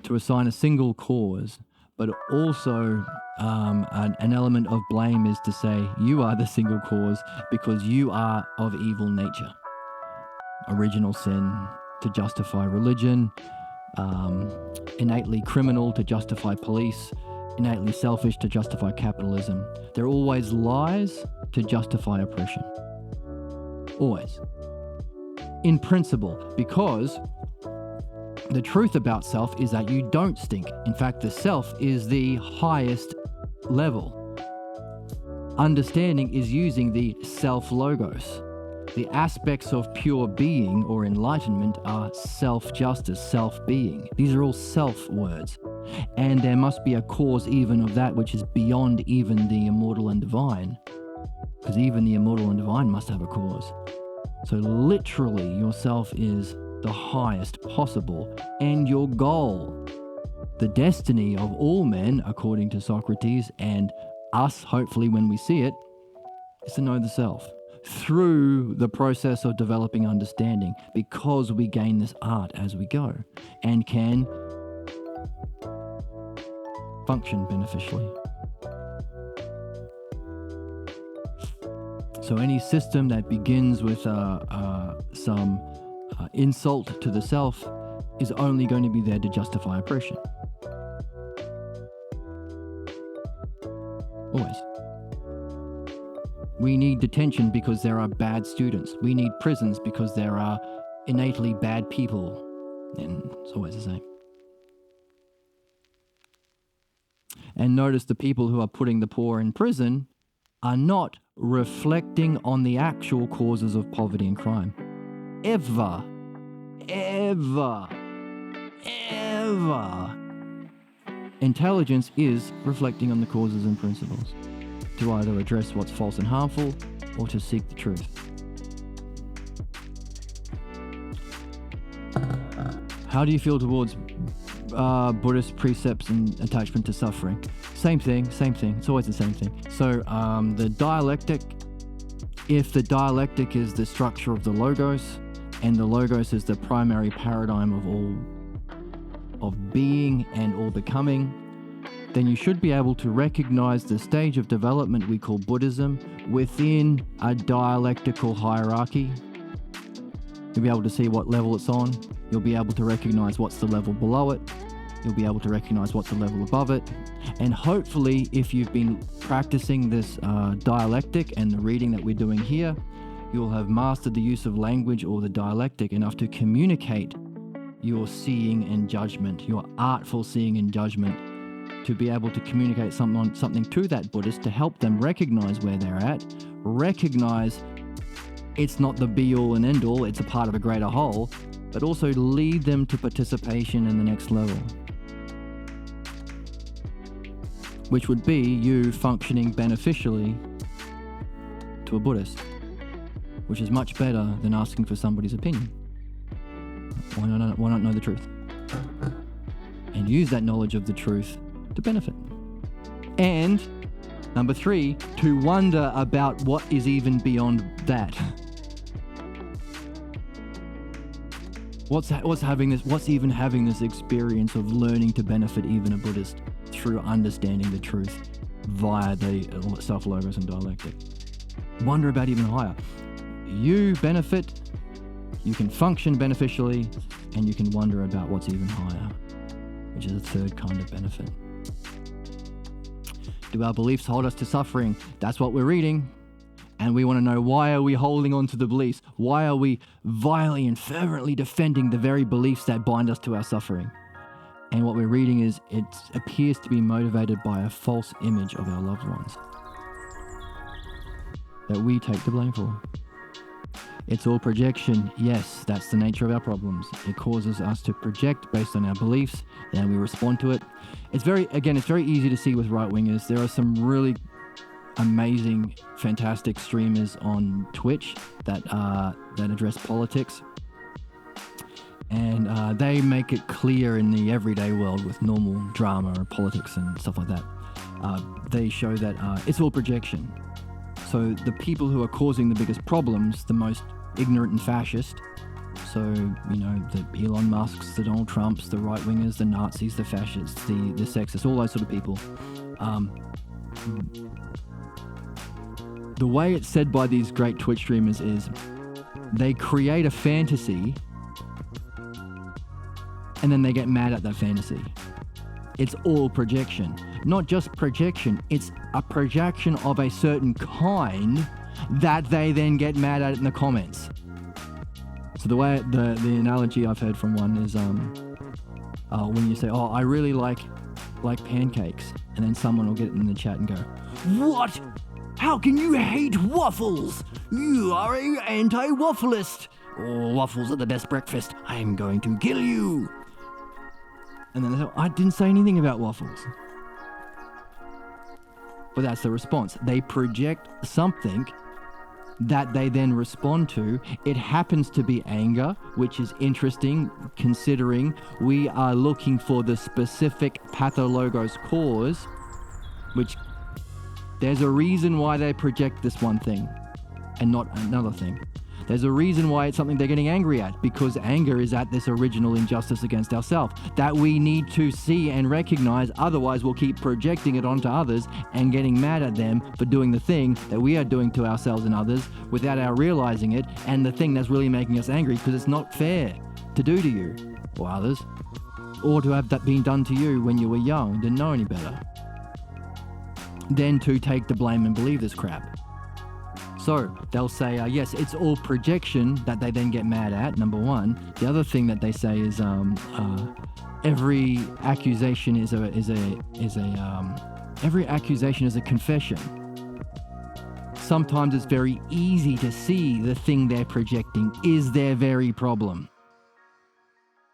To assign a single cause, but also an element of blame is to say you are the single cause because you are of evil nature. Original sin to justify religion, innately criminal to justify police, innately selfish to justify capitalism. They're always lies to justify oppression. Always. In principle, because the truth about self is that you don't stink. In fact, the self is the highest level. Understanding is using the self-logos. The aspects of pure being or enlightenment are self-justice, self-being. These are all self words. And there must be a cause even of that which is beyond even the immortal and divine. Because even the immortal and divine must have a cause. So literally, yourself is the highest possible. And your goal, the destiny of all men, according to Socrates, and us, hopefully, when we see it, is to know the self through the process of developing understanding, because we gain this art as we go and can function beneficially. So any system that begins with some insult to the self is only going to be there to justify oppression. Always. We need detention because there are bad students. We need prisons because there are innately bad people. And it's always the same. And notice the people who are putting the poor in prison are not reflecting on the actual causes of poverty and crime. Ever. Intelligence is reflecting on the causes and principles, to either address what's false and harmful or to seek the truth. How do you feel towards Buddhist precepts and attachment to suffering? Same thing. It's always the same thing. So the dialectic, if the dialectic is the structure of the logos, and the logos is the primary paradigm of all of being and all becoming, then you should be able to recognize the stage of development we call Buddhism within a dialectical hierarchy. You'll be able to see what level it's on. You'll be able to recognize what's the level below it. You'll be able to recognize what's the level above it. And hopefully, if you've been practicing this dialectic and the reading that we're doing here, you'll have mastered the use of language or the dialectic enough to communicate your seeing and judgment, your artful seeing and judgment, to be able to communicate something to that Buddhist to help them recognize where they're at, recognize it's not the be-all and end-all, it's a part of a greater whole, but also lead them to participation in the next level, which would be you functioning beneficially to a Buddhist, which is much better than asking for somebody's opinion. Why not know the truth? And use that knowledge of the truth to benefit. And number 3, to wonder about what is even beyond that. What's even having this experience of learning to benefit even a Buddhist through understanding the truth via the self-logos and dialectic. Wonder about even higher. You benefit, you can function beneficially, and you can wonder about what's even higher, which is a third kind of benefit. Do our beliefs hold us to suffering? That's what we're reading. And we want to know, why are we holding on to the beliefs? Why are we vilely and fervently defending the very beliefs that bind us to our suffering? And what we're reading is, it appears to be motivated by a false image of our loved ones that we take the blame for. It's all projection. Yes, that's the nature of our problems. It causes us to project based on our beliefs, and we respond to it. It's very easy to see with right-wingers. There are some really amazing, fantastic streamers on Twitch that address politics, and they make it clear in the everyday world with normal drama or politics and stuff like that. They show that it's all projection. So the people who are causing the biggest problems, the most ignorant and fascist, so, you know, the Elon Musks, the Donald Trumps, the right-wingers, the Nazis, the fascists, the sexists, all those sort of people. The way it's said by these great Twitch streamers is they create a fantasy and then they get mad at that fantasy. It's all projection. Not just projection, it's a projection of a certain kind that they then get mad at in the comments. So the way the analogy I've heard from one is when you say, "Oh, I really like pancakes," and then someone will get it in the chat and go, "What? How can you hate waffles? You are an anti-waffleist. Oh, waffles are the best breakfast. I am going to kill you. And then they say, I didn't say anything about waffles. But that's the response. They project something that they then respond to. It happens to be anger, which is interesting considering we are looking for the specific pathologos cause, which there's a reason why they project this one thing and not another thing. There's a reason why it's something they're getting angry at, because anger is at this original injustice against ourselves that we need to see and recognize. Otherwise, we'll keep projecting it onto others and getting mad at them for doing the thing that we are doing to ourselves and others without our realizing it, and the thing that's really making us angry because it's not fair to do to you or others, or to have that been done to you when you were young, didn't know any better. Then to take the blame and believe this crap. So they'll say, yes, it's all projection that they then get mad at, number one. The other thing that they say is every accusation is a confession. Sometimes it's very easy to see the thing they're projecting is their very problem.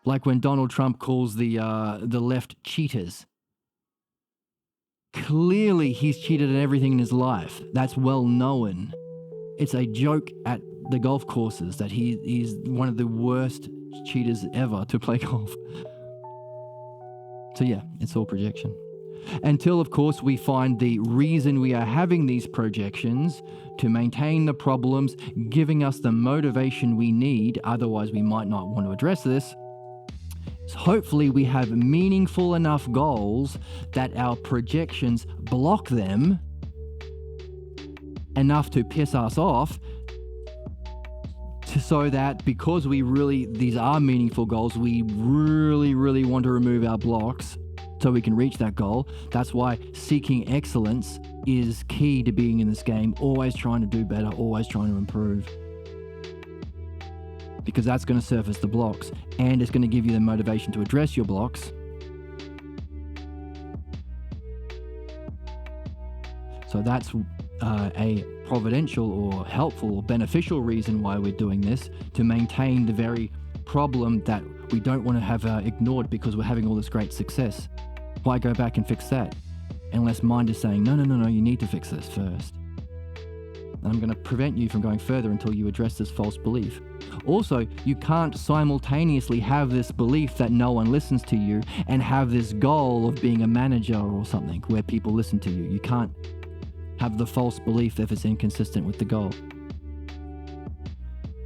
Like when Donald Trump calls the left cheaters. Clearly he's cheated at everything in his life. That's well known. It's a joke at the golf courses that he's one of the worst cheaters ever to play golf. So yeah, it's all projection. Until, of course, we find the reason we are having these projections to maintain the problems, giving us the motivation we need, otherwise we might not want to address this. So hopefully we have meaningful enough goals that our projections block them enough to piss us off, so that because these are meaningful goals, we really want to remove our blocks so we can reach that goal. That's why seeking excellence is key to being in this game, always trying to do better, always trying to improve. Because that's going to surface the blocks, and it's going to give you the motivation to address your blocks. So that's a providential or helpful or beneficial reason why we're doing this, to maintain the very problem that we don't want to have ignored because we're having all this great success. Why go back and fix that? Unless mind is saying, no, you need to fix this first. And I'm going to prevent you from going further until you address this false belief. Also, you can't simultaneously have this belief that no one listens to you and have this goal of being a manager or something where people listen to you. You can't have the false belief if it's inconsistent with the goal.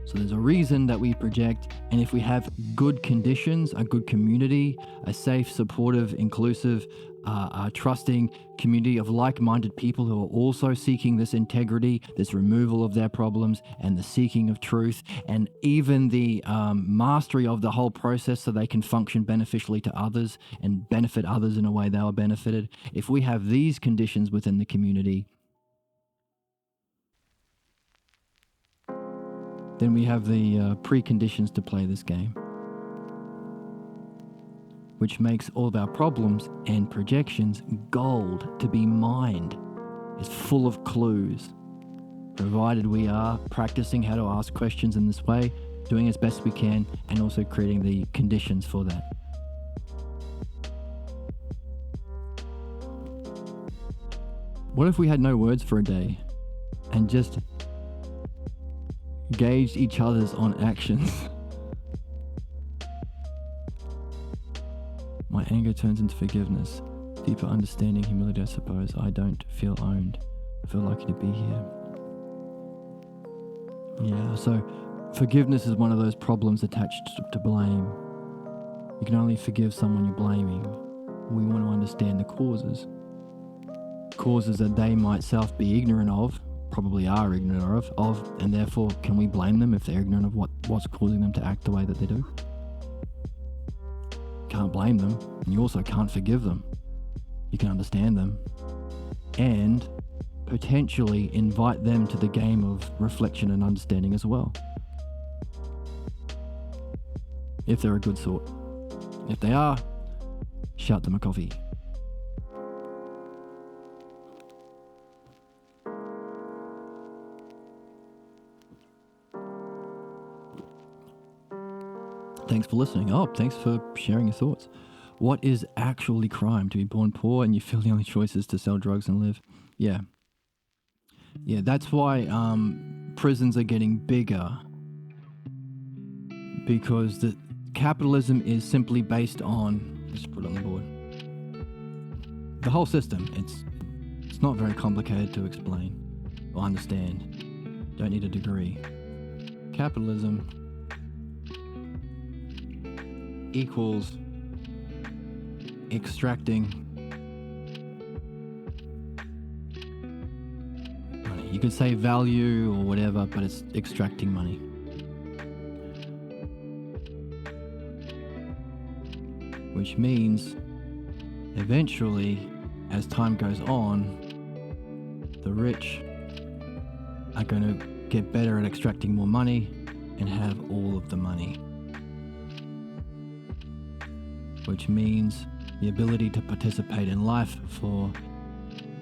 So there's a reason that we project, and if we have good conditions, a good community, a safe, supportive, inclusive, trusting community of like-minded people who are also seeking this integrity, this removal of their problems, and the seeking of truth, and even the mastery of the whole process so they can function beneficially to others and benefit others in a way they were benefited. If we have these conditions within the community, then we have the preconditions to play this game, which makes all of our problems and projections gold to be mined. It's full of clues, provided we are practicing how to ask questions in this way, doing as best we can, and also creating the conditions for that. What if we had no words for a day and just gauged each other's on actions? My anger turns into forgiveness, deeper understanding, humility, I suppose. I don't feel owned. I feel lucky to be here. Yeah, so forgiveness is one of those problems attached to blame. You can only forgive someone you're blaming. We want to understand the causes that they might self be ignorant of, probably are ignorant of, and therefore can we blame them if they're ignorant of what's causing them to act the way that they do? Can't blame them, and you also can't forgive them. You can understand them and potentially invite them to the game of reflection and understanding as well, if they're a good sort. If they are, shout them a coffee. Thanks for listening. Oh, thanks for sharing your thoughts. What is actually crime? To be born poor and you feel the only choice is to sell drugs and live? Yeah. Yeah, that's why prisons are getting bigger. Because the capitalism is simply based on, let's put it on the board, the whole system. It's not very complicated to explain or understand. Don't need a degree. Capitalism equals extracting money. You could say value or whatever, but it's extracting money. Which means eventually, as time goes on, the rich are going to get better at extracting more money and have all of the money. Which means the ability to participate in life for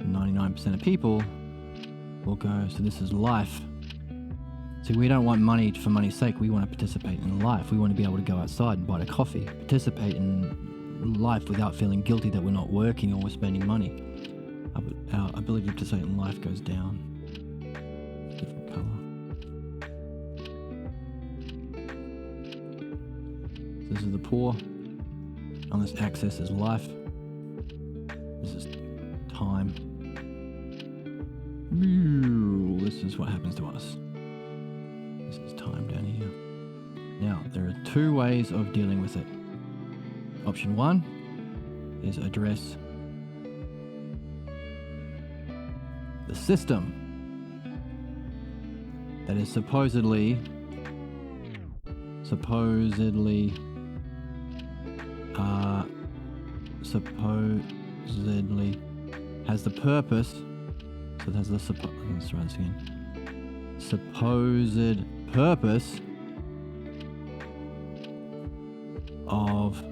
99% of people will go, so this is life. See, we don't want money for money's sake. We want to participate in life. We want to be able to go outside and buy a coffee, participate in life without feeling guilty that we're not working or we're spending money. Our ability to participate in life goes down. Different color. This is the poor. On this axis is life. This is time. This is what happens to us. This is time down here. Now, there are two ways of dealing with it. Option one is address the system that is supposedly has the purpose, so it has the let's try this again. Supposed purpose of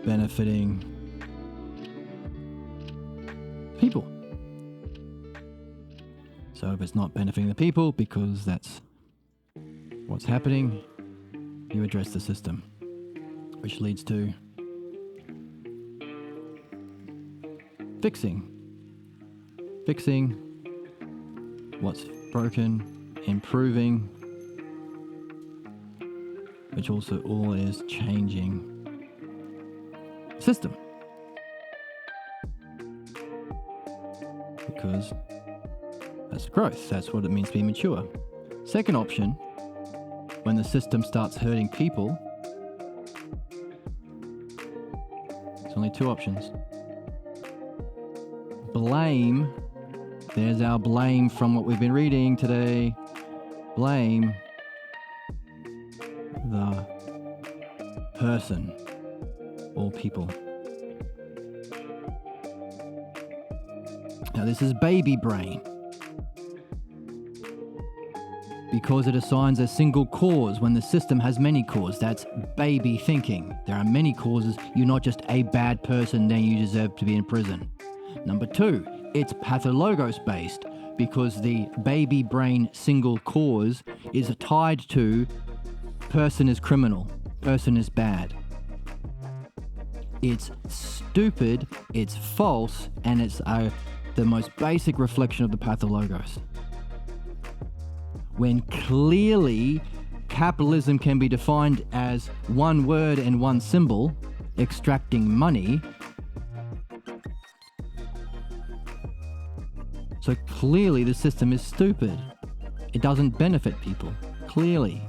benefiting people. So if it's not benefiting the people, because that's what's happening, you address the system, which leads to fixing what's broken, improving, which also all is changing the system. Because that's growth, that's what it means to be mature. Second option, when the system starts hurting people, there's only two options. Blame, there's our blame from what we've been reading today. Blame the person or people. Now this is baby brain, because it assigns a single cause when the system has many causes. That's baby thinking. There are many causes. You're not just a bad person, then you deserve to be in prison. Number two, it's pathologos based, because the baby brain single cause is tied to person is criminal, person is bad. It's stupid, it's false, and it's the most basic reflection of the pathologos. When clearly capitalism can be defined as one word and one symbol, extracting money. So clearly the system is stupid. It doesn't benefit people, clearly.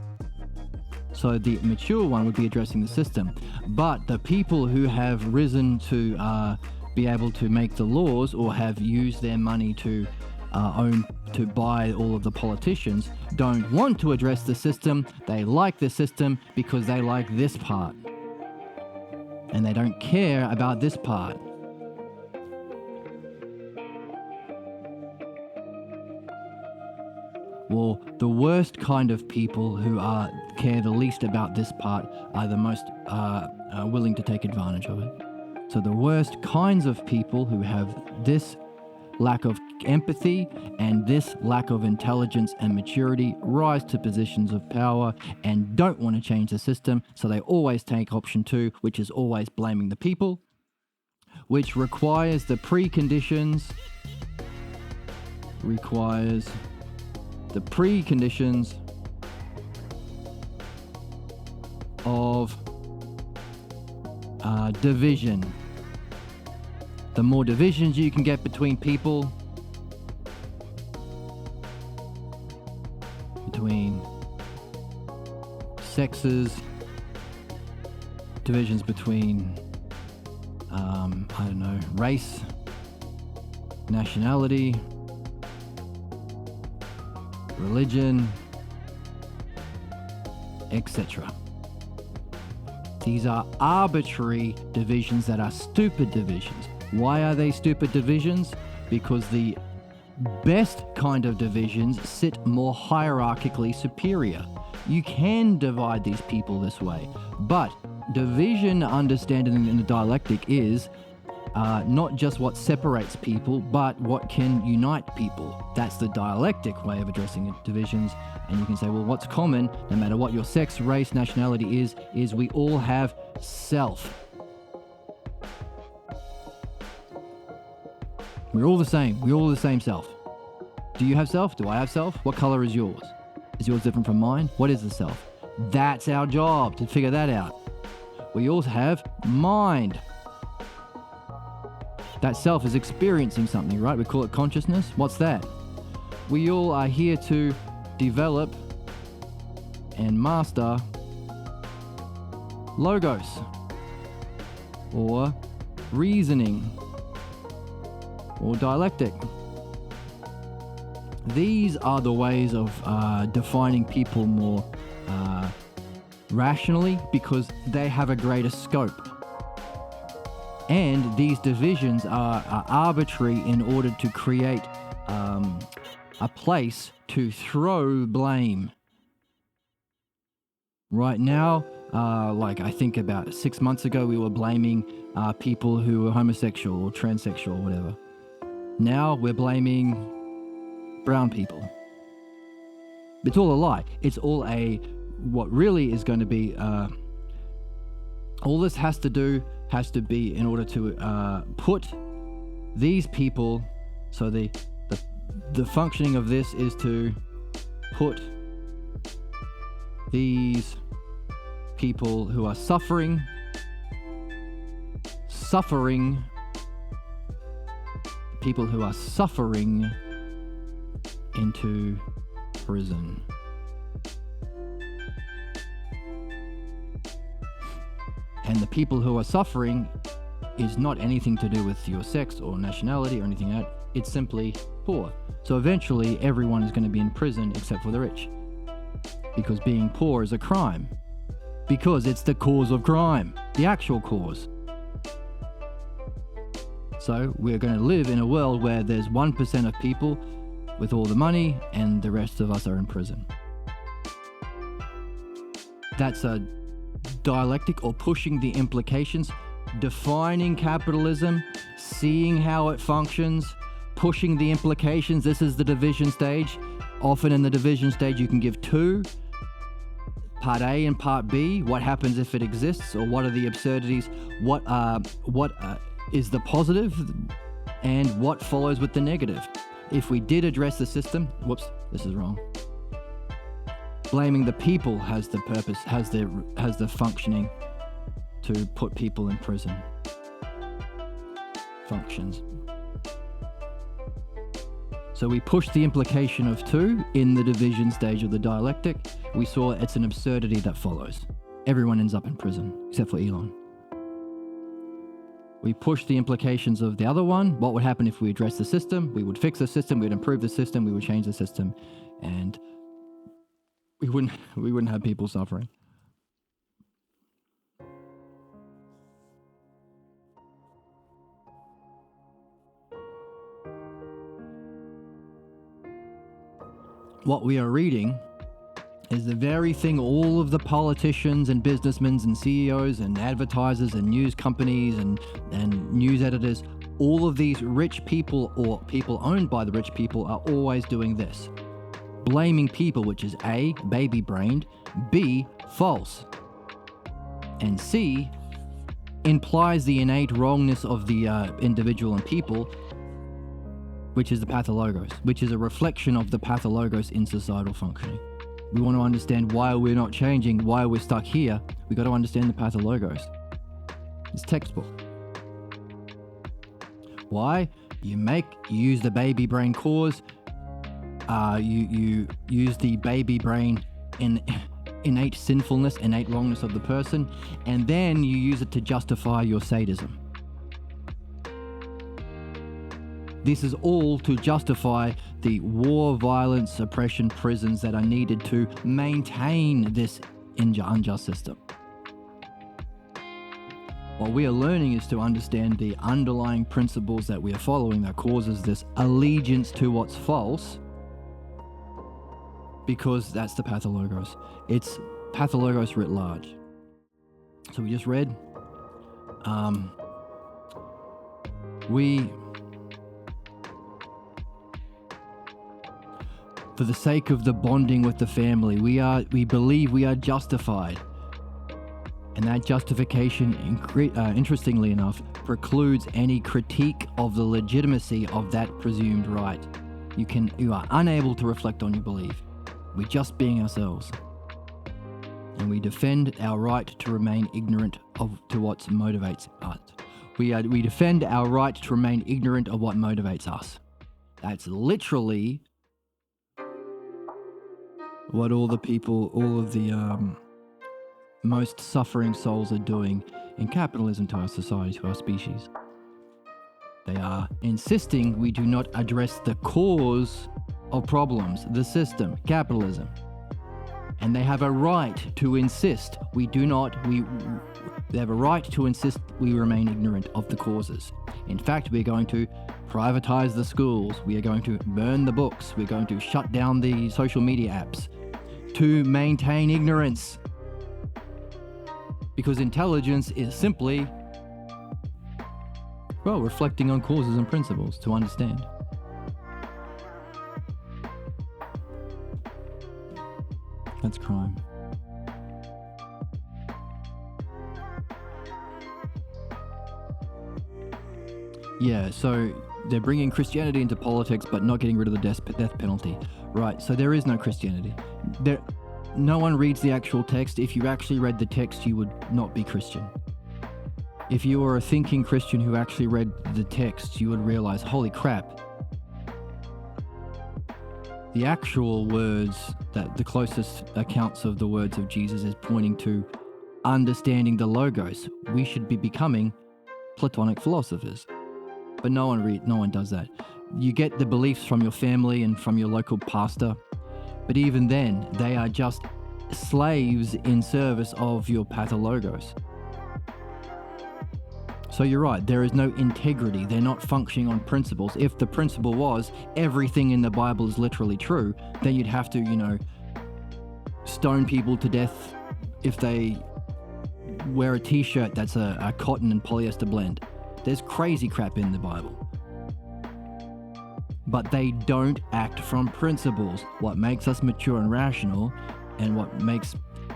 So the mature one would be addressing the system. But the people who have risen to be able to make the laws, or have used their money to buy all of the politicians, don't want to address the system. They like the system because they like this part. And they don't care about this part. Well, the worst kind of people who care the least about this part are the most willing to take advantage of it. So the worst kinds of people who have this lack of lack empathy, and this lack of intelligence and maturity rise to positions of power and don't want to change the system, so they always take option 2, which is always blaming the people, which requires the preconditions of division. The more divisions you can get between people, between sexes, divisions between, race, nationality, religion, etc. These are arbitrary divisions that are stupid divisions. Why are they stupid divisions? Because the best kind of divisions sit more hierarchically superior. You can divide these people this way, but division, understanding in the dialectic, is not just what separates people, but what can unite people. That's the dialectic way of addressing divisions. And you can say, well, what's common, no matter what your sex, race, nationality is we all have self. We're all the same. We're all the same self. Do you have self? Do I have self? What color is yours? Is yours different from mine? What is the self? That's our job, to figure that out. We also have mind. That self is experiencing something, right? We call it consciousness. What's that? We all are here to develop and master logos, or reasoning, or dialectic. These are the ways of defining people more rationally, because they have a greater scope. And these divisions are arbitrary in order to create a place to throw blame. Right now, like I think about 6 months ago, we were blaming people who were homosexual or transsexual or whatever. Now we're blaming brown people. It's all a lie. It's all what really is going to be, all this has to be in order to put these people, so the functioning of this is to put these people who are suffering people who are suffering into prison. And the people who are suffering is not anything to do with your sex or nationality or anything like that. It's simply poor. So eventually everyone is going to be in prison except for the rich. Because being poor is a crime. Because it's the cause of crime. The actual cause. So we're going to live in a world where there's 1% of people with all the money and the rest of us are in prison. That's a dialectic, or pushing the implications, defining capitalism, seeing how it functions, pushing the implications. This is the division stage. Often in the division stage you can give two, part A and part B. What happens if it exists, or what are the absurdities? What is the positive, and what follows with the negative? If we did address the system, whoops, this is wrong. Blaming the people has the purpose, has the functioning to put people in prison. Functions. So we push the implication of two in the division stage of the dialectic. We saw it's an absurdity that follows. Everyone ends up in prison, except for Elon. We push the implications of the other one. What would happen if we address the system? We would fix the system, we'd improve the system, we would change the system, and we wouldn't have people suffering. What we are reading is the very thing all of the politicians and businessmen and CEOs and advertisers and news companies and news editors All of these rich people or people owned by the rich people are always doing this. Blaming people, which is A, baby-brained, B, false, and C, implies the innate wrongness of the individual and people, which is the pathologos, which is a reflection of the pathologos in societal functioning. We want to understand why we're not changing, why we're stuck here. We got to understand the pathologos. It's textbook. Why? You use the baby brain cause. You use the baby brain in innate sinfulness, innate wrongness of the person, and then you use it to justify your sadism. This is all to justify the war, violence, oppression, prisons that are needed to maintain this unjust system. What we are learning is to understand the underlying principles that we are following that causes this allegiance to what's false, because that's the pathologos. It's pathologos writ large. So we just read, for the sake of the bonding with the family, we believe we are justified. And that justification, interestingly enough, precludes any critique of the legitimacy of that presumed right. You are unable to reflect on your belief. We're just being ourselves. And we defend our right to remain ignorant to what motivates us. We defend our right to remain ignorant of what motivates us. That's literally what all of the most suffering souls are doing in capitalism to our society, to our species. They are insisting we do not address the cause of problems, the system, capitalism. And they have a right to insist they have a right to insist we remain ignorant of the causes. In fact, we're going to privatize the schools, we are going to burn the books, we're going to shut down the social media apps to maintain ignorance. Because intelligence is simply, reflecting on causes and principles to understand. That's crime. Yeah, so they're bringing Christianity into politics but not getting rid of the death penalty. Right, so there is no Christianity. No one reads the actual text. If you actually read the text, you would not be Christian. If you were a thinking Christian who actually read the text, you would realize, holy crap. The actual words, that the closest accounts of the words of Jesus is pointing to understanding the logos. We should be becoming Platonic philosophers. But no one does that. You get the beliefs from your family and from your local pastor. But even then, they are just slaves in service of your pathologos. So you're right, there is no integrity. They're not functioning on principles. If the principle was everything in the Bible is literally true, then you'd have to, stone people to death if they wear a t-shirt that's a cotton and polyester blend. There's crazy crap in the Bible. But they don't act from principles. What makes us mature and rational, and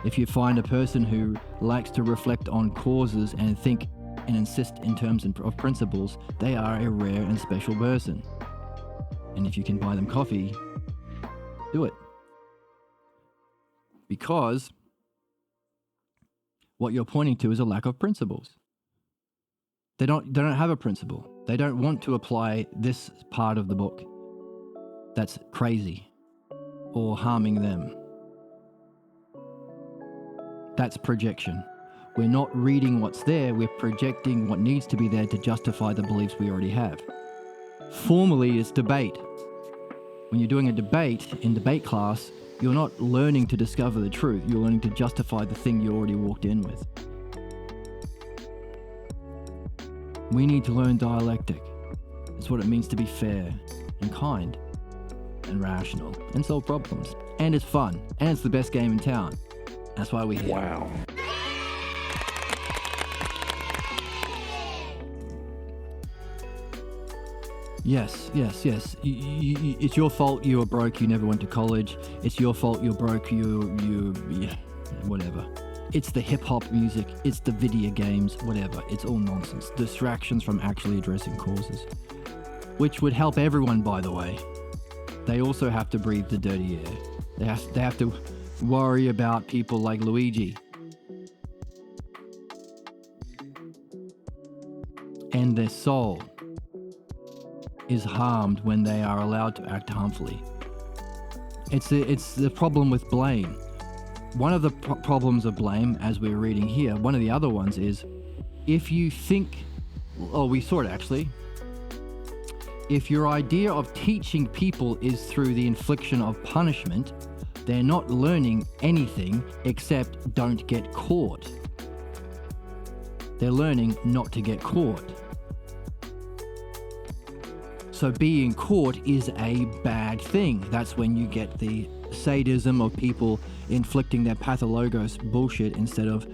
if you find a person who likes to reflect on causes and think and insist in terms of principles, they are a rare and special person. And if you can buy them coffee, do it. Because what you're pointing to is a lack of principles. They don't have a principle. They don't want to apply this part of the book that's crazy or harming them. That's projection. We're not reading what's there, we're projecting what needs to be there to justify the beliefs we already have. Formally, it's debate. When you're doing a debate in debate class, you're not learning to discover the truth, you're learning to justify the thing you already walked in with. We need to learn dialectic. It's what it means to be fair and kind and rational and solve problems. And it's fun. And it's the best game in town. That's why we're here. Wow. Yes. It's your fault you were broke, you never went to college. It's your fault you're broke, yeah, whatever. It's the hip-hop music, it's the video games, whatever. It's all nonsense. Distractions from actually addressing causes. Which would help everyone, by the way. They also have to breathe the dirty air. They have to worry about people like Luigi. And their soul is harmed when they are allowed to act harmfully. It's the problem with blame. One of the problems of blame, as we're reading here, one of the other ones is, if you think, we saw it actually, if your idea of teaching people is through the infliction of punishment, they're not learning anything except don't get caught. They're learning not to get caught. So being caught is a bad thing. That's when you get the sadism of people inflicting their pathologos bullshit instead of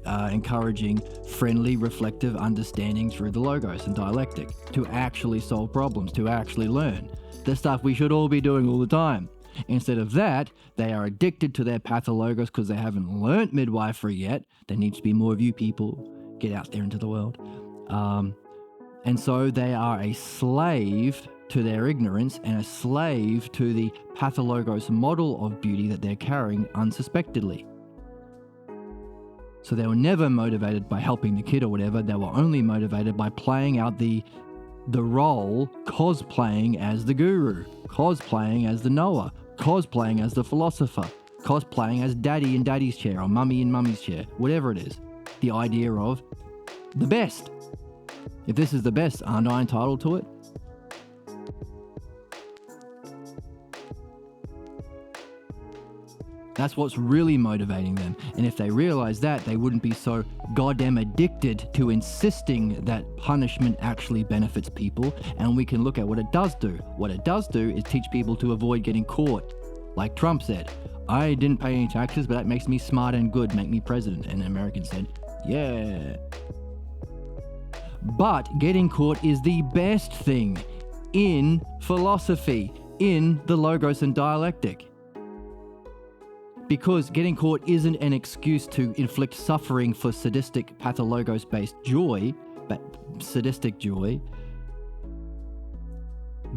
encouraging friendly, reflective understanding through the logos and dialectic to actually solve problems, to actually learn the stuff we should all be doing all the time. Instead of that, they are addicted to their pathologos because they haven't learnt midwifery yet. There needs to be more of you people. Get out there into the world. And so they are a slave to their ignorance and a slave to the pathologos model of beauty that they're carrying unsuspectedly. So they were never motivated by helping the kid or whatever. They were only motivated by playing out the role, cosplaying as the guru, cosplaying as the knower, cosplaying as the philosopher, cosplaying as daddy in daddy's chair or mummy in mummy's chair, whatever it is. The idea of the best. If this is the best, aren't I entitled to it? That's what's really motivating them. And if they realize that, they wouldn't be so goddamn addicted to insisting that punishment actually benefits people. And we can look at what it does do. What it does do is teach people to avoid getting caught. Like Trump said, I didn't pay any taxes, but that makes me smart and good, make me president. And the Americans said, yeah. But getting caught is the best thing in philosophy, in the logos and dialectic. Because getting caught isn't an excuse to inflict suffering for sadistic pathologos-based joy, but sadistic joy.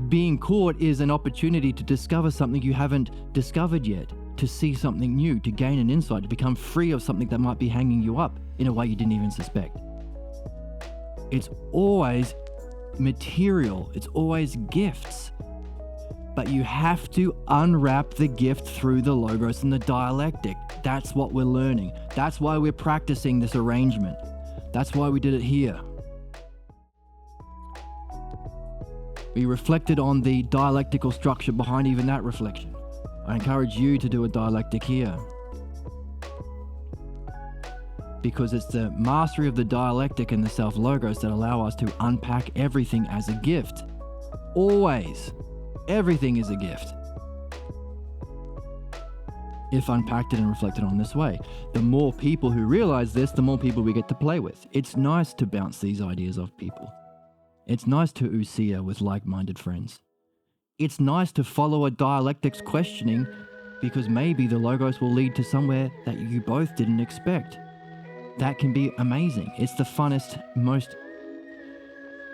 Being caught is an opportunity to discover something you haven't discovered yet, to see something new, to gain an insight, to become free of something that might be hanging you up in a way you didn't even suspect. It's always material, it's always gifts. But you have to unwrap the gift through the logos and the dialectic. That's what we're learning. That's why we're practicing this arrangement. That's why we did it here. We reflected on the dialectical structure behind even that reflection. I encourage you to do a dialectic here. Because it's the mastery of the dialectic and the self-logos that allow us to unpack everything as a gift. Always. Everything is a gift. If unpacked and reflected on this way. The more people who realize this, the more people we get to play with. It's nice to bounce these ideas off people. It's nice to usia with like-minded friends. It's nice to follow a dialectics questioning because maybe the logos will lead to somewhere that you both didn't expect. That can be amazing. It's the funnest, most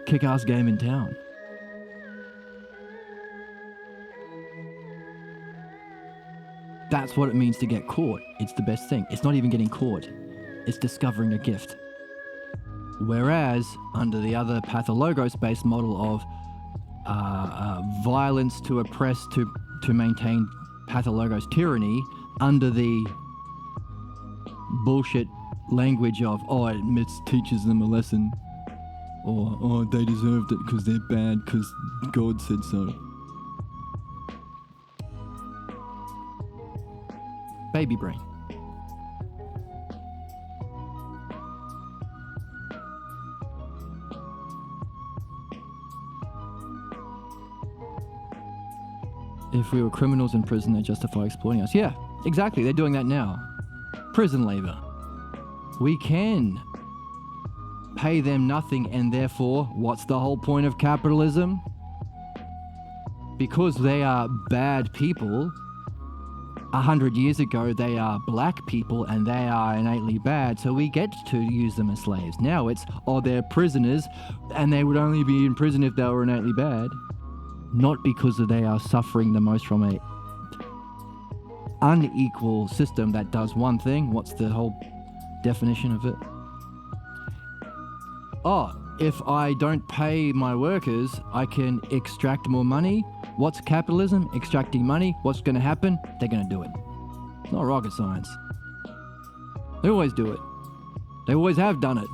kick-ass game in town. That's what it means to get caught. It's the best thing. It's not even getting caught. It's discovering a gift. Whereas, under the other pathologos-based model of violence to oppress, to maintain pathologos tyranny, under the bullshit language of, it teaches them a lesson, or they deserved it because they're bad because God said so. Baby brain. If we were criminals in prison, they justify exploiting us. Yeah, exactly. They're doing that now. Prison labor. We can pay them nothing, and therefore, what's the whole point of capitalism? because they are bad people, 100 years ago they are black people and they are innately bad, so we get to use them as slaves. Now it's, oh, they're prisoners and they would only be in prison if they were innately bad. Not because they are suffering the most from a unequal system that does one thing. What's the whole definition of it? Oh, if I don't pay my workers, I can extract more money. What's capitalism? Extracting money. What's going to happen? They're going to do it. It's not rocket science. They always do it. They always have done it.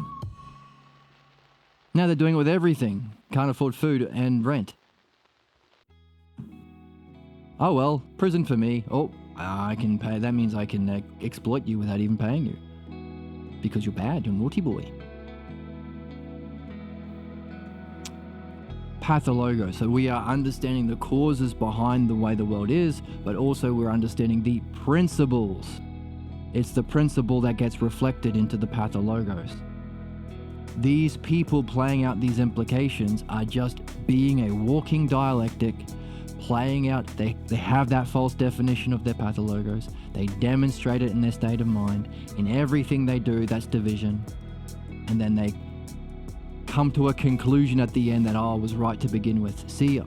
Now they're doing it with everything. Can't afford food and rent. Oh well, prison for me. Oh, I can pay. That means I can exploit you without even paying you. Because you're bad, you're a naughty boy. Pathologo. So we are understanding the causes behind the way the world is, but also we're understanding the principles. It's the principle that gets reflected into the pathologos. These people playing out these implications are just being a walking dialectic, playing out, they have that false definition of their pathologos. They demonstrate it in their state of mind. In everything they do, that's division. And then they come to a conclusion at the end that, oh, I was right to begin with. See,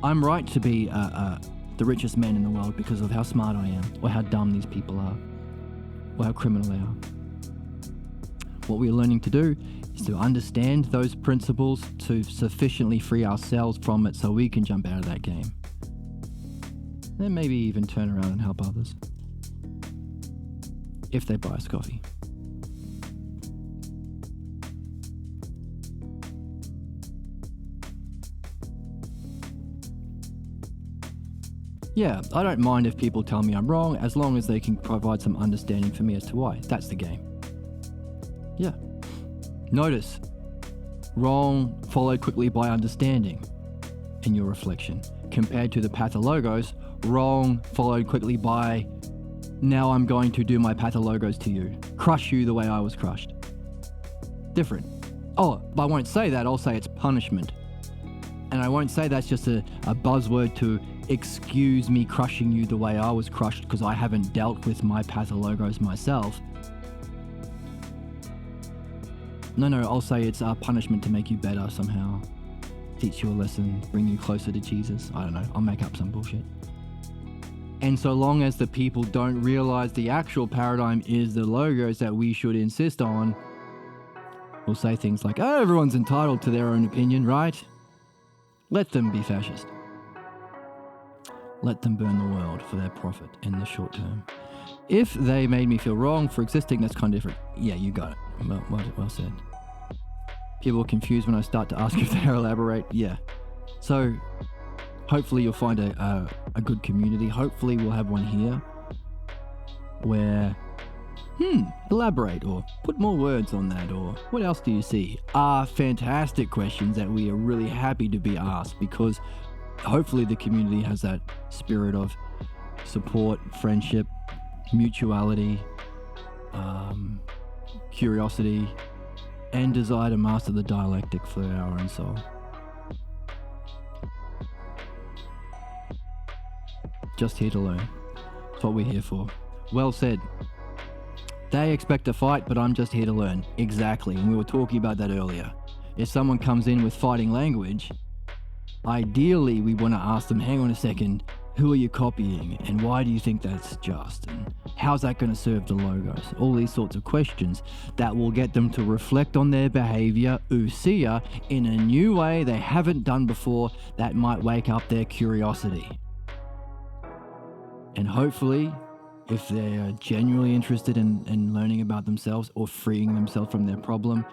I'm right to be the richest man in the world because of how smart I am, or how dumb these people are, or how criminal they are. What we're learning to do is to understand those principles to sufficiently free ourselves from it so we can jump out of that game. Then maybe even turn around and help others. If they buy us coffee. Yeah, I don't mind if people tell me I'm wrong, as long as they can provide some understanding for me as to why. That's the game. Yeah. Notice, wrong followed quickly by understanding in your reflection, compared to the pathologos, wrong followed quickly by, now I'm going to do my pathologos to you, crush you the way I was crushed. Different. Oh, but I won't say that, I'll say it's punishment. And I won't say that's just a buzzword to excuse me crushing you the way I was crushed because I haven't dealt with my pathologos myself. No, I'll say it's a punishment to make you better somehow. Teach you a lesson, bring you closer to Jesus. I don't know, I'll make up some bullshit. And so long as the people don't realize the actual paradigm is the logos that we should insist on, we'll say things like, oh, everyone's entitled to their own opinion, right? Let them be fascist. Let them burn the world for their profit in the short term. If they made me feel wrong for existing, that's kind of different. Yeah, you got it. Well said. People are confused when I start to ask if they elaborate. Yeah. So hopefully you'll find a good community. Hopefully we'll have one here where, elaborate or put more words on that, or what else do you see? Are fantastic questions that we are really happy to be asked, because hopefully the community has that spirit of support, friendship, mutuality, curiosity, and desire to master the dialectic for our own soul. Just here to learn. That's what we're here for. Well said. They expect a fight, but I'm just here to learn. Exactly, and we were talking about that earlier. If someone comes in with fighting language, ideally we want to ask them, hang on a second, who are you copying, and why do you think that's just, and how's that going to serve the logos? All these sorts of questions that will get them to reflect on their behavior, ousia, in a new way they haven't done before, that might wake up their curiosity. And hopefully, if they're genuinely interested in learning about themselves or freeing themselves from their problem,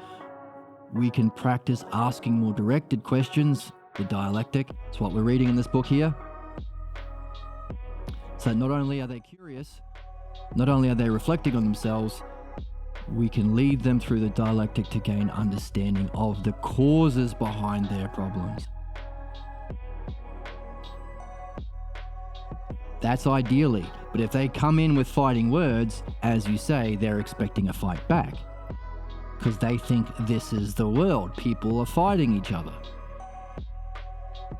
we can practice asking more directed questions, the dialectic. It's what we're reading in this book here. So not only are they curious, not only are they reflecting on themselves, we can lead them through the dialectic to gain understanding of the causes behind their problems. That's ideally, but if they come in with fighting words, as you say, they're expecting a fight back. Because they think this is the world, people are fighting each other.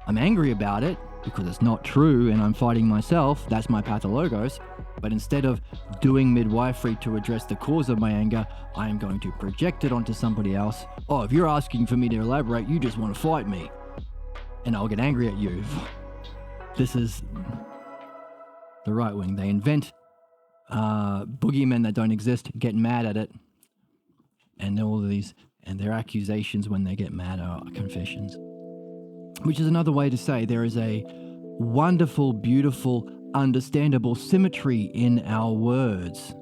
I'm angry about it, because it's not true and I'm fighting myself. That's my pathologos. But instead of doing midwifery to address the cause of my anger, I am going to project it onto somebody else. Oh, if you're asking for me to elaborate, you just want to fight me. And I'll get angry at you. This is the right wing. They invent boogeymen that don't exist, get mad at it. And all of these, and their accusations when they get mad are confessions. Which is another way to say there is a wonderful, beautiful, understandable symmetry in our words.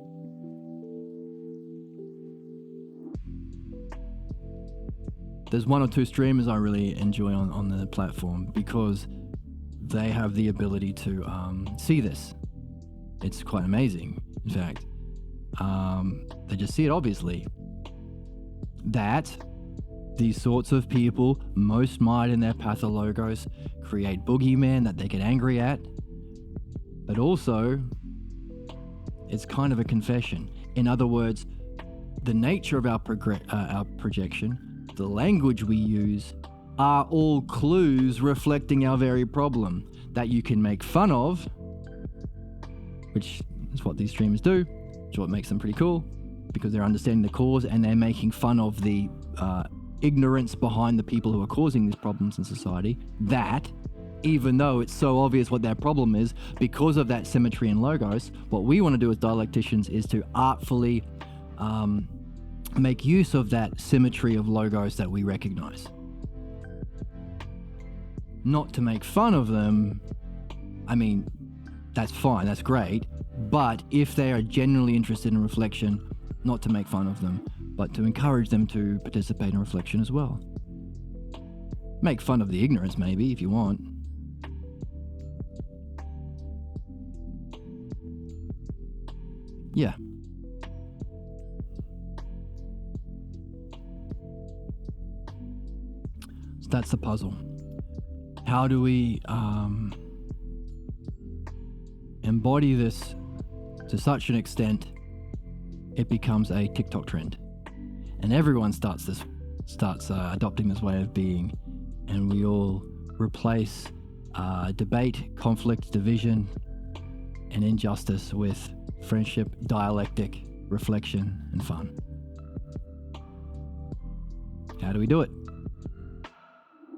There's one or two streamers I really enjoy on the platform because they have the ability to see this. It's quite amazing, in fact. They just see it obviously. That these sorts of people, most might in their pathologos, create boogeymen that they get angry at. But also, it's kind of a confession. In other words, the nature of our projection, the language we use, are all clues reflecting our very problem that you can make fun of, which is what these streamers do, which is what makes them pretty cool, because they're understanding the cause and they're making fun of the ignorance behind the people who are causing these problems in society. That, even though it's so obvious what their problem is, because of that symmetry in logos, what we want to do as dialecticians is to artfully make use of that symmetry of logos that we recognize. Not to make fun of them. I mean, that's fine, that's great. But if they are genuinely interested in reflection, not to make fun of them, but to encourage them to participate in reflection as well. Make fun of the ignorance, maybe, if you want. Yeah. So that's the puzzle. How do we embody this to such an extent it becomes a TikTok trend, and everyone starts adopting this way of being, and we all replace debate, conflict, division, and injustice with friendship, dialectic, reflection, and fun. How do we do it?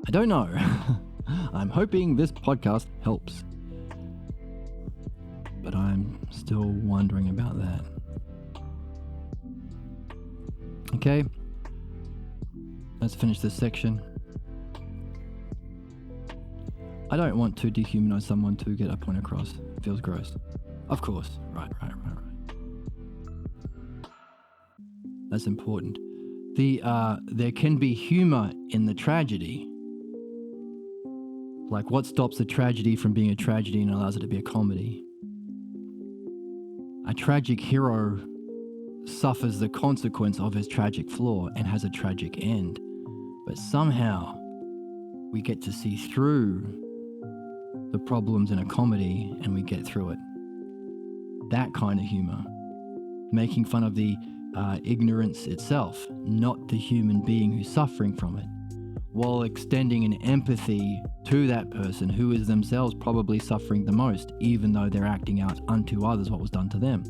I don't know. I'm hoping this podcast helps, but I'm still wondering about that. Okay, let's finish this section. I don't want to dehumanize someone to get a point across. It feels gross. Of course. Right. That's important. There can be humor in the tragedy. Like, what stops a tragedy from being a tragedy and allows it to be a comedy? A tragic hero suffers the consequence of his tragic flaw and has a tragic end. But somehow we get to see through the problems in a comedy and we get through it. That kind of humor. Making fun of the ignorance itself, not the human being who's suffering from it, while extending an empathy to that person who is themselves probably suffering the most, even though they're acting out unto others what was done to them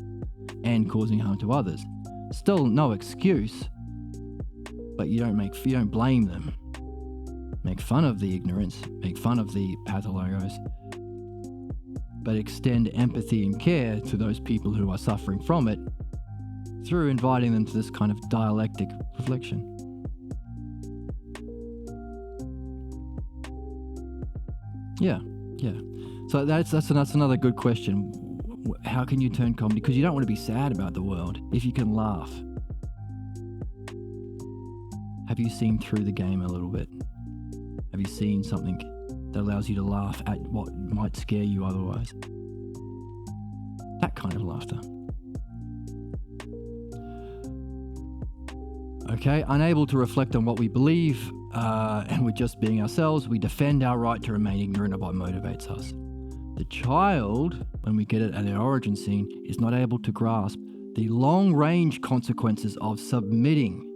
and causing harm to others. Still no excuse, but you don't blame them. Make fun of the ignorance, make fun of the pathologos, but extend empathy and care to those people who are suffering from it through inviting them to this kind of dialectic reflection. Yeah. So that's another good question. How can you turn comedy? Because you don't want to be sad about the world if you can laugh. Have you seen through the game a little bit? Have you seen something that allows you to laugh at what might scare you otherwise? That kind of laughter. Okay, unable to reflect on what we believe, and we're just being ourselves, we defend our right to remain ignorant of what motivates us. The child, when we get it at our origin scene, is not able to grasp the long-range consequences of submitting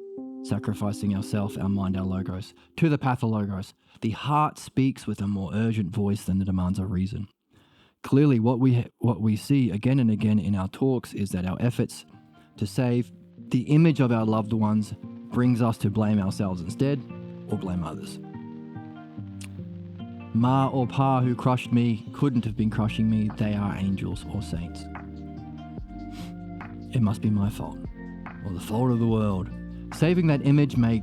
sacrificing ourself, our mind, our logos, to the pathologos. The heart speaks with a more urgent voice than the demands of reason. Clearly, what we see again and again in our talks is that our efforts to save the image of our loved ones brings us to blame ourselves instead, or blame others. Ma or Pa who crushed me couldn't have been crushing me. They are angels or saints. It must be my fault, or the fault of the world. Saving that image may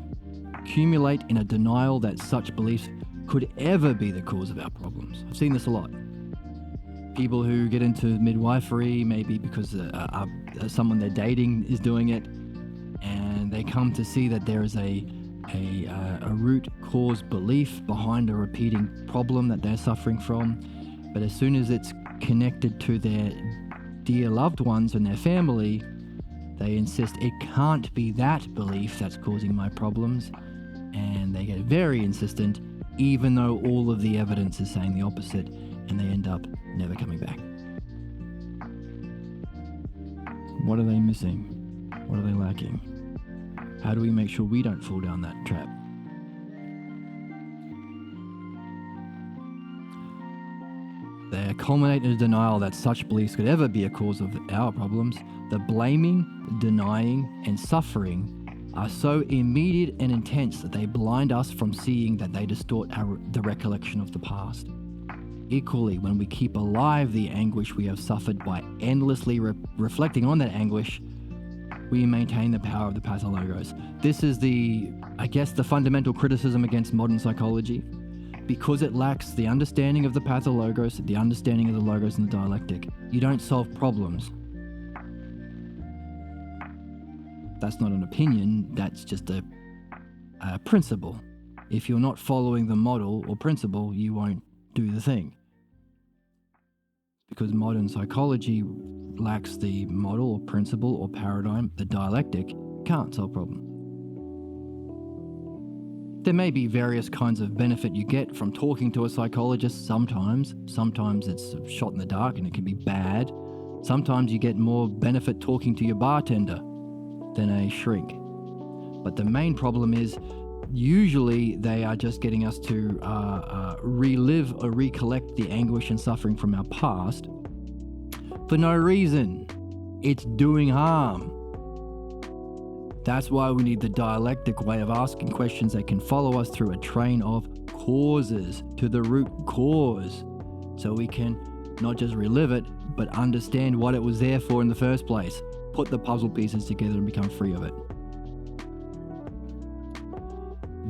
accumulate in a denial that such beliefs could ever be the cause of our problems. I've seen this a lot. People who get into midwifery, maybe because someone they're dating is doing it, and they come to see that there is a root cause belief behind a repeating problem that they're suffering from. But as soon as it's connected to their dear loved ones and their family, they insist it can't be that belief that's causing my problems, and they get very insistent even though all of the evidence is saying the opposite, and they end up never coming back. What are they missing? What are they lacking? How do we make sure we don't fall down that trap? They culminate in a denial that such beliefs could ever be a cause of our problems. The blaming, denying, and suffering are so immediate and intense that they blind us from seeing that they distort the recollection of the past. Equally, when we keep alive the anguish we have suffered by endlessly reflecting on that anguish, we maintain the power of the pathologos. This is the fundamental criticism against modern psychology, because it lacks the understanding of the pathologos, the understanding of the logos and the dialectic. You don't solve problems. That's not an opinion, that's just a principle. If you're not following the model or principle, you won't do the thing. Because modern psychology lacks the model or principle or paradigm, the dialectic can't solve problem. There may be various kinds of benefit you get from talking to a psychologist sometimes. Sometimes it's a shot in the dark and it can be bad. Sometimes you get more benefit talking to your bartender than a shrink. But the main problem is usually they are just getting us to relive or recollect the anguish and suffering from our past for no reason. It's doing harm. That's why we need the dialectic way of asking questions that can follow us through a train of causes to the root cause, so we can not just relive it, but understand what it was there for in the first place, put the puzzle pieces together and become free of it.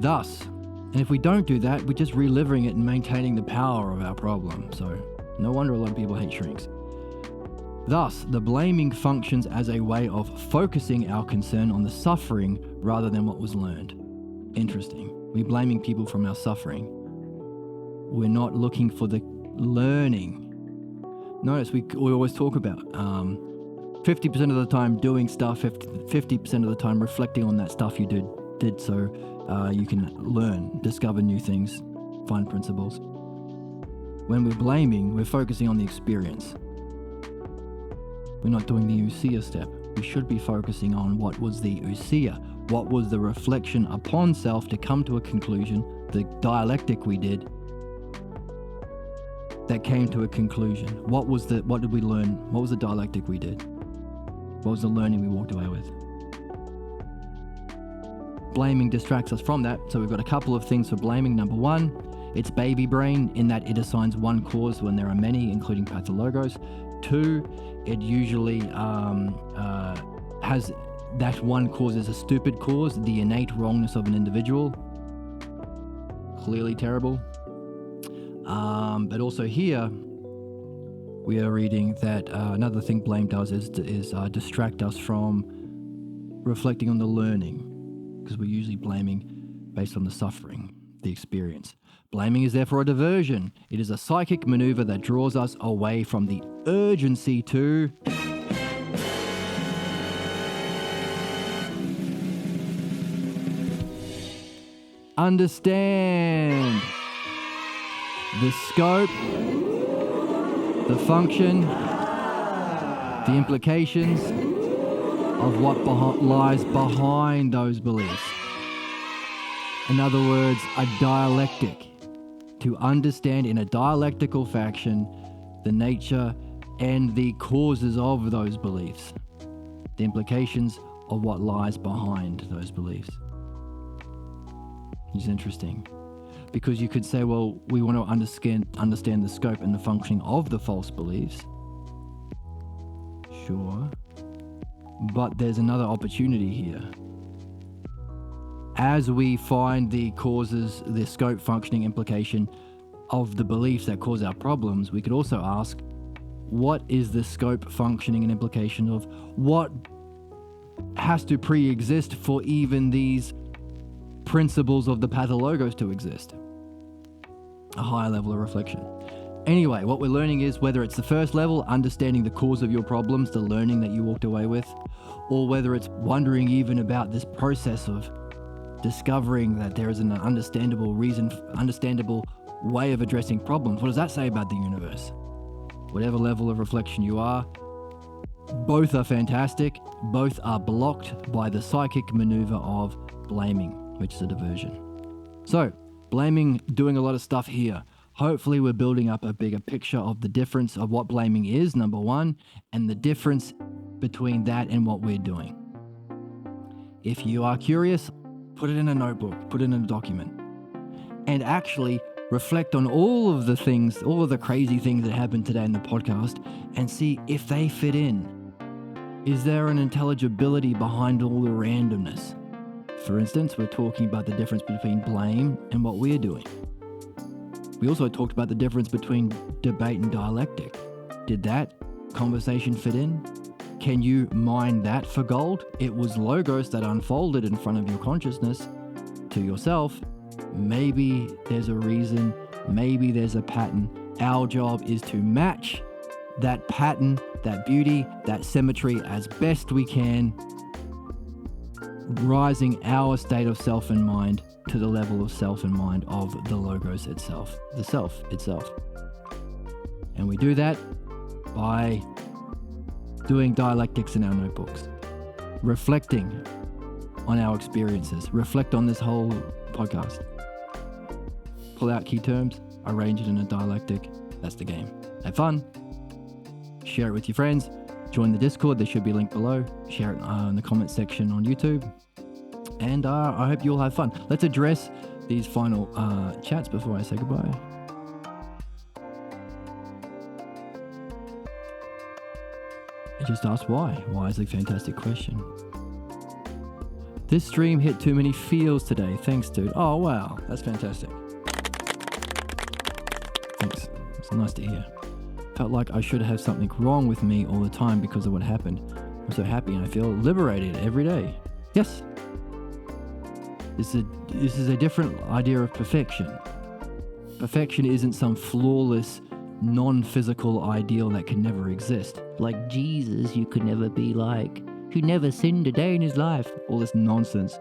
Thus, and if we don't do that, we're just reliving it and maintaining the power of our problem. So no wonder a lot of people hate shrinks. Thus, the blaming functions as a way of focusing our concern on the suffering rather than what was learned. Interesting. We're blaming people from our suffering. We're not looking for the learning. Notice we always talk about 50% of the time doing stuff, 50% of the time reflecting on that stuff you did so you can learn, discover new things, find principles. When we're blaming, we're focusing on the experience. We're not doing the ousia step. We should be focusing on what was the ousia, what was the reflection upon self to come to a conclusion, the dialectic we did that came to a conclusion. What did we learn? What was the dialectic we did? What was the learning we walked away with? Blaming distracts us from that, so we've got a couple of things for blaming. Number one, it's baby brain in that it assigns one cause when there are many, including pathologos. Two, it usually has that one cause as a stupid cause, the innate wrongness of an individual. Clearly terrible. But also here, we are reading that another thing blame does is distract us from reflecting on the learning, because we're usually blaming based on the suffering, the experience. Blaming is therefore a diversion. It is a psychic maneuver that draws us away from the urgency to understand the scope, the function, the implications of what lies behind those beliefs. In other words, a dialectic. To understand in a dialectical fashion the nature and the causes of those beliefs, the implications of what lies behind those beliefs. Which is interesting. Because you could say, well, we want to understand the scope and the functioning of the false beliefs. Sure. But there's another opportunity here. As we find the causes, the scope, functioning, implication of the beliefs that cause our problems, we could also ask, what is the scope, functioning, and implication of what has to pre-exist for even these principles of the pathologos to exist? A higher level of reflection. Anyway, what we're learning is whether it's the first level, understanding the cause of your problems, the learning that you walked away with, or whether it's wondering even about this process of discovering that there is an understandable way of addressing problems. What does that say about the universe? Whatever level of reflection you are, both are fantastic. Both are blocked by the psychic maneuver of blaming, which is a diversion. So, blaming, doing a lot of stuff here. Hopefully we're building up a bigger picture of the difference of what blaming is, number one, and the difference between that and what we're doing. If you are curious, put it in a notebook, put it in a document, and actually reflect on all of the things, all of the crazy things that happened today in the podcast, and see if they fit in. Is there an intelligibility behind all the randomness? For instance, we're talking about the difference between blame and what we're doing. We also talked about the difference between debate and dialectic. Did that conversation fit in? Can you mine that for gold? It was logos that unfolded in front of your consciousness to yourself. Maybe there's a reason, maybe there's a pattern. Our job is to match that pattern, that beauty, that symmetry as best we can, rising our state of self and mind to the level of self and mind of the logos itself, the self itself. And we do that by doing dialectics in our notebooks, reflecting on our experiences, reflect on this whole podcast. Pull out key terms, arrange it in a dialectic. That's the game. Have fun. Share it with your friends. Join the Discord. There should be a link below. Share it in the comment section on YouTube. And I hope you all have fun. Let's address these final chats before I say goodbye. I just asked why. Why is a fantastic question. This stream hit too many feels today. Thanks, dude. Oh, wow. That's fantastic. Thanks. It's nice to hear. Felt like I should have something wrong with me all the time because of what happened. I'm so happy and I feel liberated every day. Yes. This is a different idea of perfection. Perfection isn't some flawless, non-physical ideal that can never exist. Like Jesus, you could never be like, who never sinned a day in his life. All this nonsense.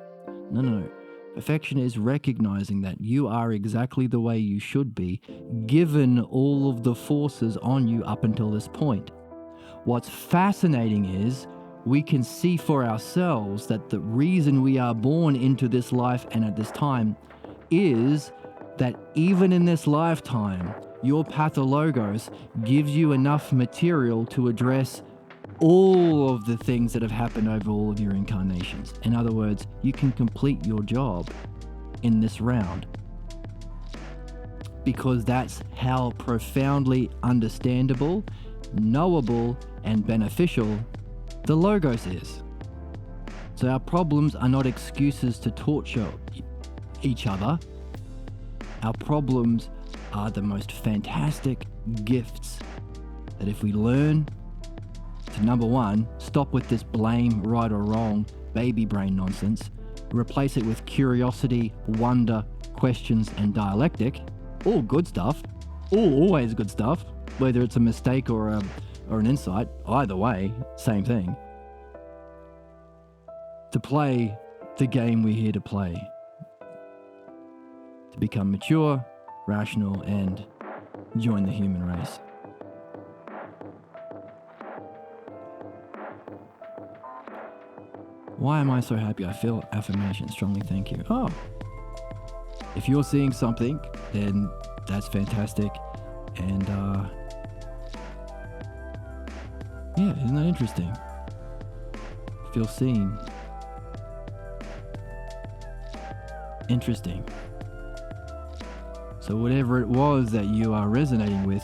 No. Perfection is recognizing that you are exactly the way you should be, given all of the forces on you up until this point. What's fascinating is we can see for ourselves that the reason we are born into this life and at this time is that even in this lifetime, your pathologos gives you enough material to address all of the things that have happened over all of your incarnations. In other words, you can complete your job in this round because that's how profoundly understandable, knowable, and beneficial the Logos is. So our problems are not excuses to torture each other. Our problems are the most fantastic gifts that if we learn to, number one, stop with this blame, right or wrong, baby brain nonsense, replace it with curiosity, wonder, questions, and dialectic, all good stuff, always good stuff, whether it's a mistake or an insight, either way, same thing. To play the game we're here to play. To become mature, rational, and join the human race. Why am I so happy? I feel affirmation strongly. Thank you. Oh, If you're seeing something, then that's fantastic. And yeah, isn't that interesting? Feel seen. Interesting. So whatever it was that you are resonating with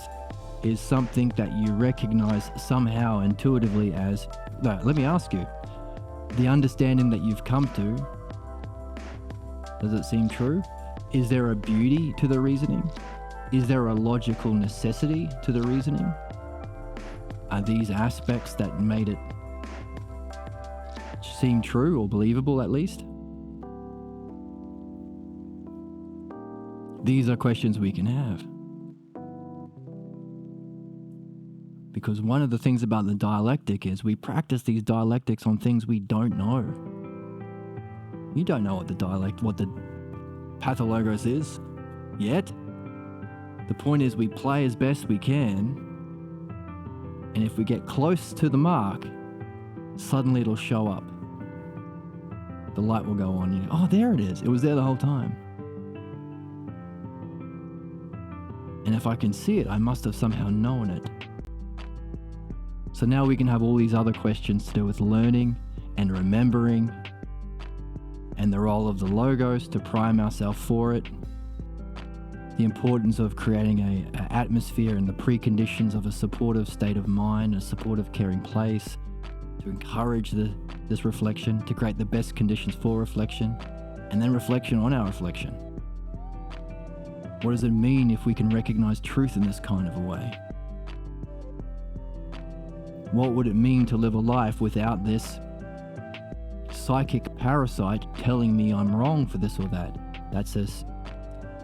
is something that you recognize somehow intuitively as, no, let me ask you, the understanding that you've come to, does it seem true? Is there a beauty to the reasoning? Is there a logical necessity to the reasoning? Are these aspects that made it seem true or believable at least? These are questions we can have. Because one of the things about the dialectic is we practice these dialectics on things we don't know. You don't know what the pathologos is yet. The point is we play as best we can, and if we get close to the mark, suddenly it'll show up. The light will go on. You go, oh, there it is. It was there the whole time. And if I can see it, I must have somehow known it. So now we can have all these other questions to do with learning and remembering and the role of the logos to prime ourselves for it. The importance of creating an atmosphere and the preconditions of a supportive state of mind, a supportive, caring place, to encourage this reflection, to create the best conditions for reflection, and then reflection on our reflection. What does it mean if we can recognize truth in this kind of a way? What would it mean to live a life without this psychic parasite telling me I'm wrong for this or that? That's a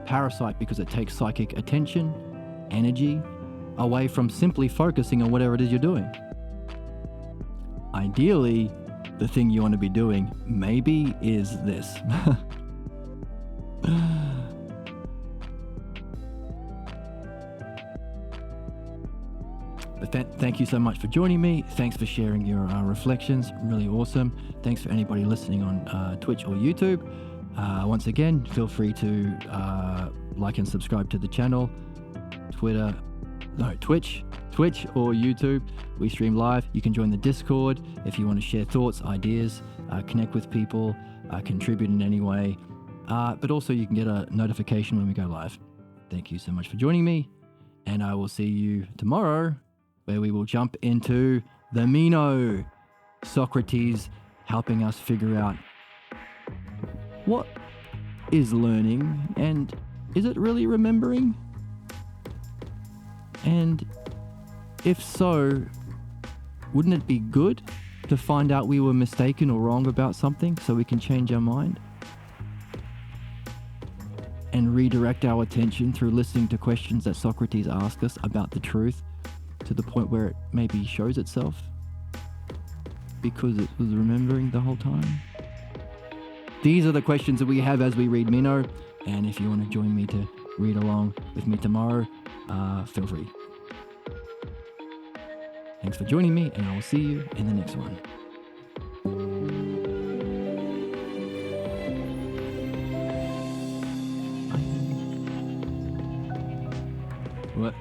parasite because it takes psychic attention, energy, away from simply focusing on whatever it is you're doing. Ideally, the thing you want to be doing maybe is this. But thank you so much for joining me. Thanks for sharing your reflections. Really awesome. Thanks for anybody listening on Twitch or YouTube. Once again, feel free to like and subscribe to the channel. Twitch or YouTube. We stream live. You can join the Discord if you want to share thoughts, ideas, connect with people, contribute in any way. But also you can get a notification when we go live. Thank you so much for joining me, and I will see you tomorrow, where we will jump into the Meno, Socrates helping us figure out what is learning, and is it really remembering? And if so, wouldn't it be good to find out we were mistaken or wrong about something so we can change our mind? And redirect our attention through listening to questions that Socrates asked us about the truth to the point where it maybe shows itself because it was remembering the whole time. These are the questions that we have as we read Meno, and if you want to join me to read along with me tomorrow, feel free. Thanks for joining me, and I will see you in the next one. What?